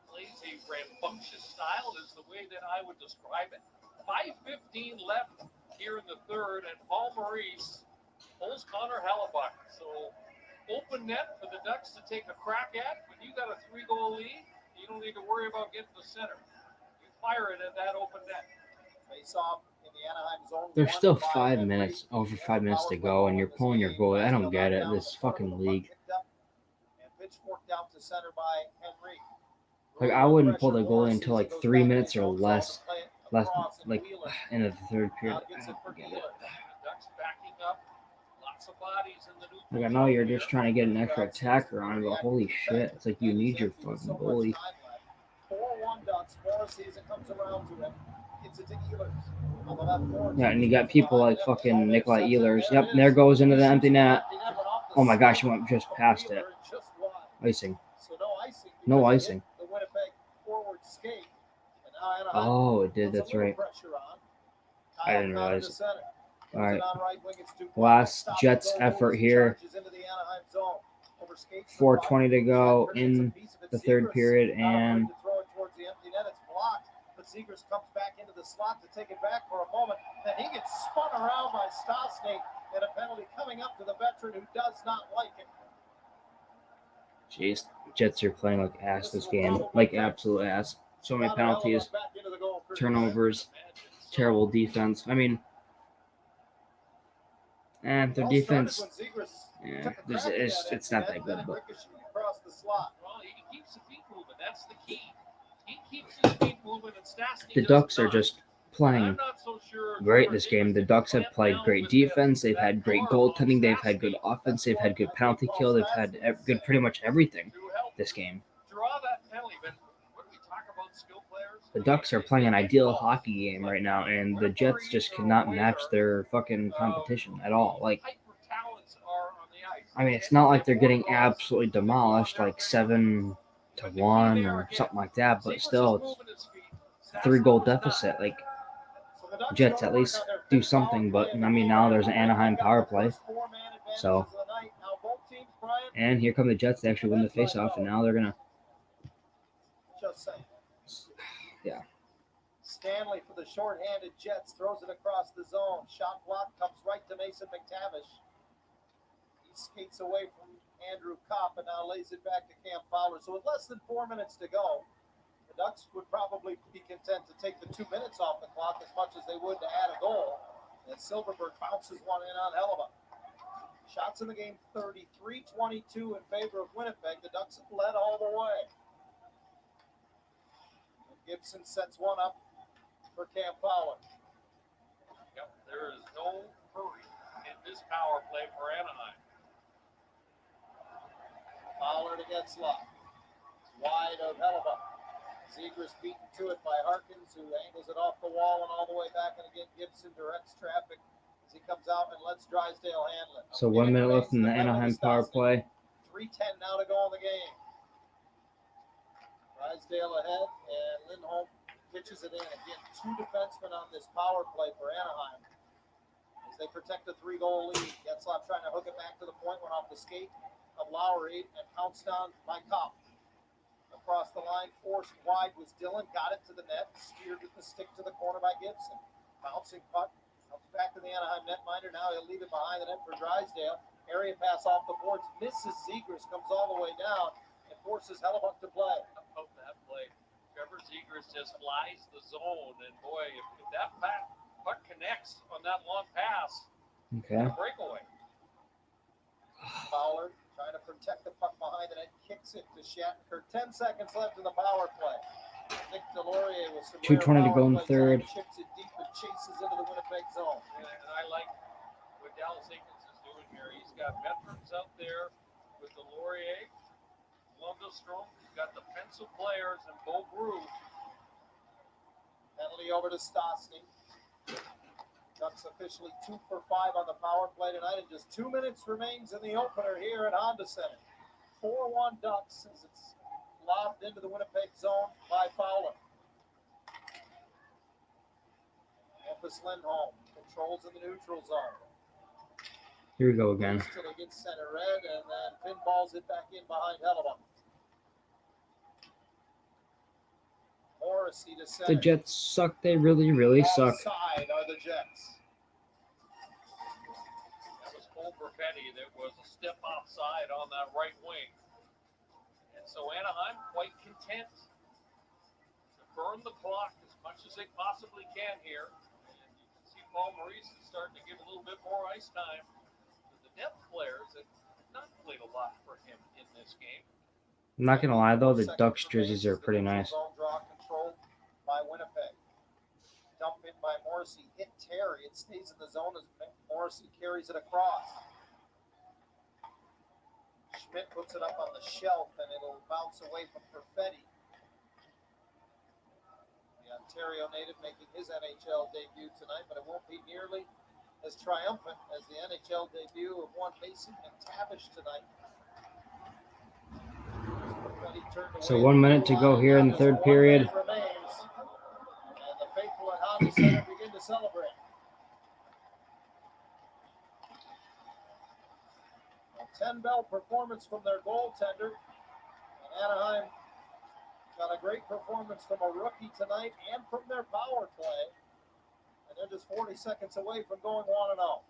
plays a rambunctious style is the way that I would describe it. 5:15 left here in the third, and Paul Maurice pulls Connor Hellebuck. So open net for the Ducks to take a crack at. When you got a 3-goal lead, you don't need to worry about getting to center. You fire it at that open net. Face off in the Anaheim zone. There's still 5 minutes, over 5 minutes to go, and you're pulling your goalie. I don't get it. This fucking league. And pitch forked out to center by Henry. Like, I wouldn't pull the goalie until like 3 minutes or less like into the third period. I don't get it. Ducks backing up. Lots of bodies in the new. Like, I know you're just trying to get an extra attacker on, but holy shit, it's like you need your fucking goalie. 4-1 Ducks. More season comes around to him. It's a Ehlers on the left board. Yeah, and you got people like fucking Nikolai Ehlers. Yep, there goes into the empty net. Oh my gosh, he went just past it. Icing. So no icing. No icing. The Winnipeg forward skate. And now Anaheim Oh, it did. puts a That's little right. pressure on. I didn't Kyle Connor realize. to center. All right. On right wing, it's 2 points. Last Stop Jets and go. effort here. Charges into the Anaheim zone. Over skates. 4:20 to go in the third period, Not afraid and to throw it towards the empty net. It's blocked. But Zegras comes back into the slot to take it back for a moment. Then he gets spun around by Stastny, and a penalty coming up to the veteran who does not like it. jeez, Jets are playing like ass this game, like absolute ass. So many penalties, turnovers, terrible defense. I mean, their defense, it's not that good, but Across the slot. Well, he keeps the feet moving. That's the key. He keeps his feet moving, and Stastny the does Ducks are not. just playing I'm not so sure great this game. The Ducks have played great defense. They've had great goaltending. They've had good offense. They've had good penalty kill. They've had good pretty much everything this game. draw that penalty, but when we talk about skill players, The Ducks are playing an ideal hockey game right now, and the Jets just cannot match their fucking competition at all. Like, talents are on the ice. I mean, it's not like they're getting absolutely demolished, like 7-1 or something like that, but still, it's a 3-goal deficit. Like, Jets at least do something, but I mean, now there's an Anaheim power play. So, and here come the Jets. They actually win the faceoff, and now they're gonna, Just saying. yeah. Stanley for the short-handed Jets throws it across the zone. Shot block comes right to Mason McTavish. He skates away from Andrew Kopp and now lays it back to Cam Fowler. So with less than 4 minutes to go, the Ducks would probably be content to take the 2 minutes off the clock as much as they would to add a goal. And Silverberg bounces one in on Hellebuck. Shots in the game 33-22 in favor of Winnipeg. The Ducks have led all the way. Gibson sets one up for Cam Fowler. Yep, there is no hurry in this power play for Anaheim. Fowler to Getzlaff. Wide of Hellebuck. Zegras beaten to it by Harkins, who angles it off the wall and all the way back. And again, Gibson directs traffic as he comes out and lets Drysdale handle it. So 1 minute left in the Anaheim power play. 3:10 now to go in the game. Drysdale ahead, and Lindholm pitches it in. Again, 2 defensemen on this power play for Anaheim as they protect a 3-goal lead. Getzlaff trying to hook it back to the point, went off the skate of Lowry and pounced down by Kopp. Across the line, forced wide was Dillon, got it to the net, steered with the stick to the corner by Gibson. Bouncing puck, comes back to the Anaheim netminder. Now he'll leave it behind the net for Drysdale. Area pass off the boards, misses Zegras, comes all the way down, and forces Hellebuck to play. About that play, Trevor Zegras just flies the zone, and boy, if that puck connects on that long pass, Okay. breakaway. Fowler trying to protect the puck behind the net, kicks it to Shattenkirk. 10 seconds left in the power play. Nick Delorier with some 2:20 to go in the power play third. time, chips it deep and chases into the Winnipeg zone. And I like what Dallas Eakins is doing here. He's got veterans out there with Delorier, Lundestrom. He's got defensive players and Bo Brew. Penalty over to Stastny. Ducks officially 2 for 5 on the power play tonight, and just 2 minutes remains in the opener here at Honda Center. 4-1 Ducks as it's lobbed into the Winnipeg zone by Fowler. Memphis Lindholm controls in the neutral zone. Here we go again. Till he gets center red, and then pinballs it back in behind Hellebuck. Morrissey to center. The Jets suck. They really, really suck. Offside are the Jets. That was Cole Perfetti that was a step offside on that right wing. And so Anaheim quite content to burn the clock as much as they possibly can here. And you can see Paul Maurice is starting to give a little bit more ice time to the depth players that have not played a lot for him in this game. I'm not gonna lie though, the Ducks jerseys are pretty nice. Zone draw controlled by Winnipeg. Dump in by Morrissey. Hit Terry. It stays in the zone as Morrissey carries it across. Schmidt puts it up on the shelf, and it'll bounce away from Perfetti. The Ontario native making his NHL debut tonight, but it won't be nearly as triumphant as the NHL debut of one Mason McTavish tonight. So 1 minute to go here in the third period. And the faithful at Honda Center begin to celebrate. A 10-bell performance from their goaltender. And Anaheim got a great performance from a rookie tonight and from their power play. And they're just 40 seconds away from going 1-0.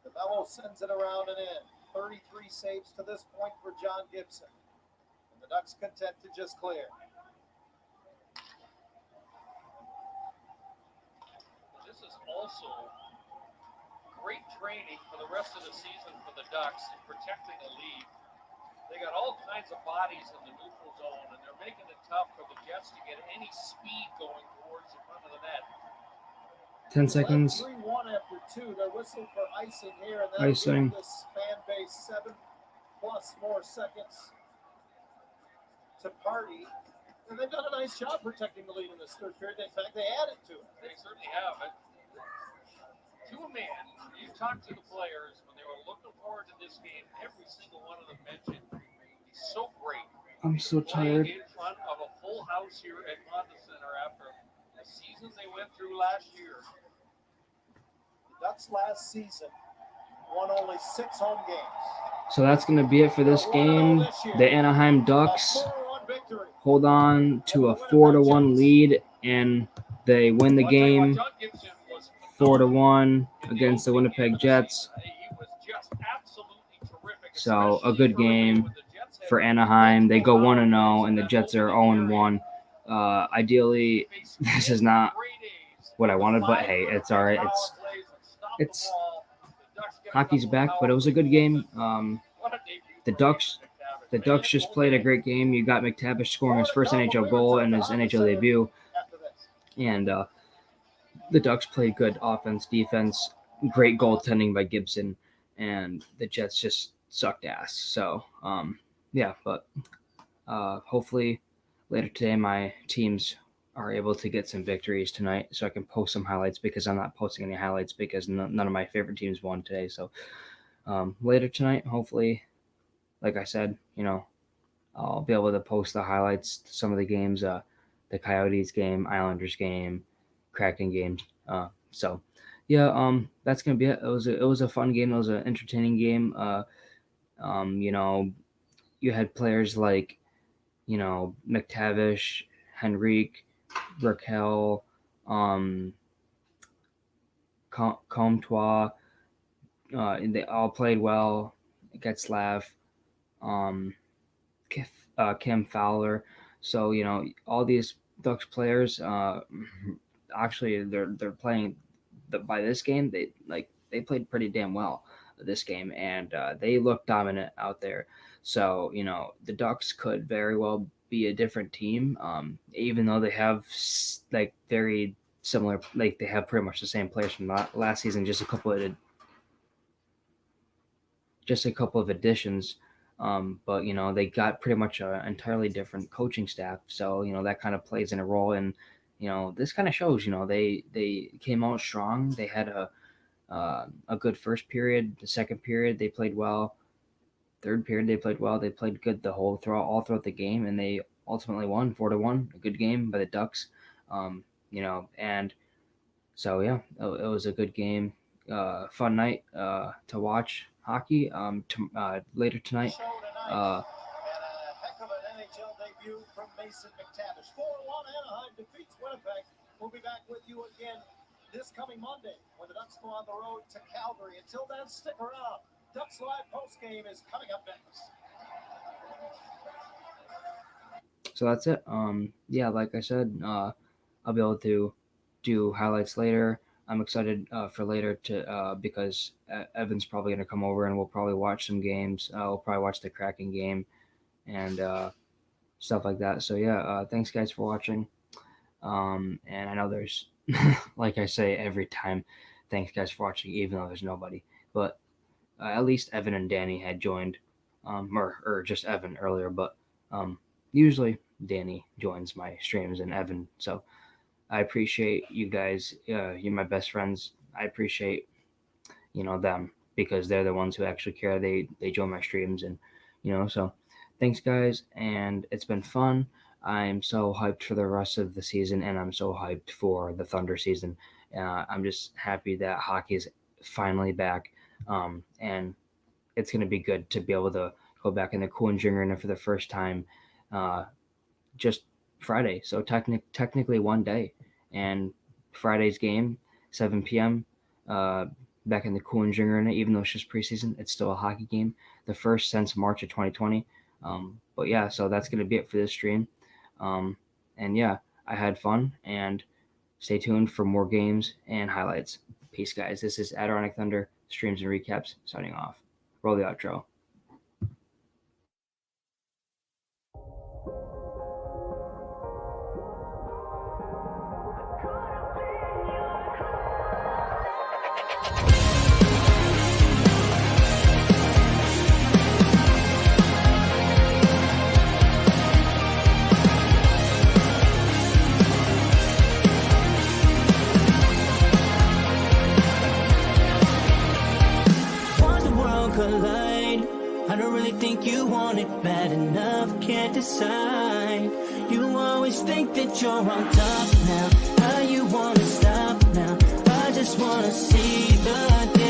DeMello sends it around and in. 33 saves to this point for John Gibson. And the Ducks content to just clear. This is also great training for the rest of the season for the Ducks in protecting a lead. They got all kinds of bodies in the neutral zone, and they're making it tough for the Jets to get any speed going towards the front of the net. 10 seconds. 3-1 after 2. They're whistling for icing here, and Icing. that'll give this fan base 7+ more seconds to party. And they've done a nice job protecting the lead in this third period. In fact, they added to it. They certainly have it. To a man, you talked to the players when they were looking forward to this game. Every single one of them mentioned he's so great. I'm so Playing tired. in front of a full house here at Honda Center after the season they went through last year. The Ducks last season won only 6 home games. So that's going to be it for this game. The Anaheim Ducks hold on to a 4-1 lead, and they win the game 4-1 against the Winnipeg Jets. So a good game for Anaheim. They go 1-0, and the Jets are 0-1. Ideally, this is not what I wanted, but hey, it's all right. It's hockey's back, but it was a good game. The Ducks the Ducks just played a great game. You got McTavish scoring his first NHL goal in his NHL debut. And the Ducks played good offense, defense, great goaltending by Gibson. And the Jets just sucked ass. So, yeah, but hopefully later today my teams are able to get some victories tonight so I can post some highlights, because I'm not posting any highlights because none of my favorite teams won today. So later tonight, hopefully, like I said, I'll be able to post the highlights to some of the games, the Coyotes game, Islanders game, Kraken games. So yeah, that's going to be it. It was a fun game. It was an entertaining game. You had players like, McTavish, Henrique, Raquel, Comtois, and they all played well. Getzlav, Kim Fowler. So, all these Ducks players, actually they're playing by this game. They played pretty damn well this game, and they looked dominant out there. So, the Ducks could very well be a different team, even though they have very similar, they have pretty much the same players from last season, just a couple of additions. But they got pretty much an entirely different coaching staff. So, that kind of plays in a role. And, this kind of shows, they came out strong. They had a good first period. The second period, they played well. Third period, they played well. They played good all throughout the game, and they ultimately won 4-1. A good game by the Ducks. And so, yeah, it was a good game. Fun night to watch hockey. Later tonight. And a heck of an NHL debut from Mason McTavish. 4-1, Anaheim defeats Winnipeg. We'll be back with you again this coming Monday when the Ducks go on the road to Calgary. Until then, stick around. Ducks Live postgame is coming up next. So that's it. Yeah, like I said, I'll be able to do highlights later. I'm excited for later because Evan's probably going to come over and we'll probably watch some games. We'll probably watch the Kraken game and stuff like that. So yeah, thanks guys for watching. And I know there's, like I say every time, thanks guys for watching, even though there's nobody. But at least Evan and Danny had joined, or just Evan earlier. But usually Danny joins my streams and Evan. So I appreciate you guys. You're my best friends. I appreciate, them because they're the ones who actually care. They join my streams and, so thanks guys. And it's been fun. I'm so hyped for the rest of the season, and I'm so hyped for the Thunder season. I'm just happy that hockey is finally back. And it's going to be good to be able to go back in the Coolidge Arena for the first time, just Friday. So technically one day, and Friday's game, 7 p.m. Back in the Coolidge Arena, even though it's just preseason, it's still a hockey game. The first since March of 2020. But yeah, so that's going to be it for this stream. And yeah, I had fun, and stay tuned for more games and highlights. Peace, guys. This is Adirondack Thunder Streams and Recaps signing off. Roll the outro. I don't really think you want it bad enough, can't decide. You always think that you're on top now. How you wanna stop now? I just wanna see the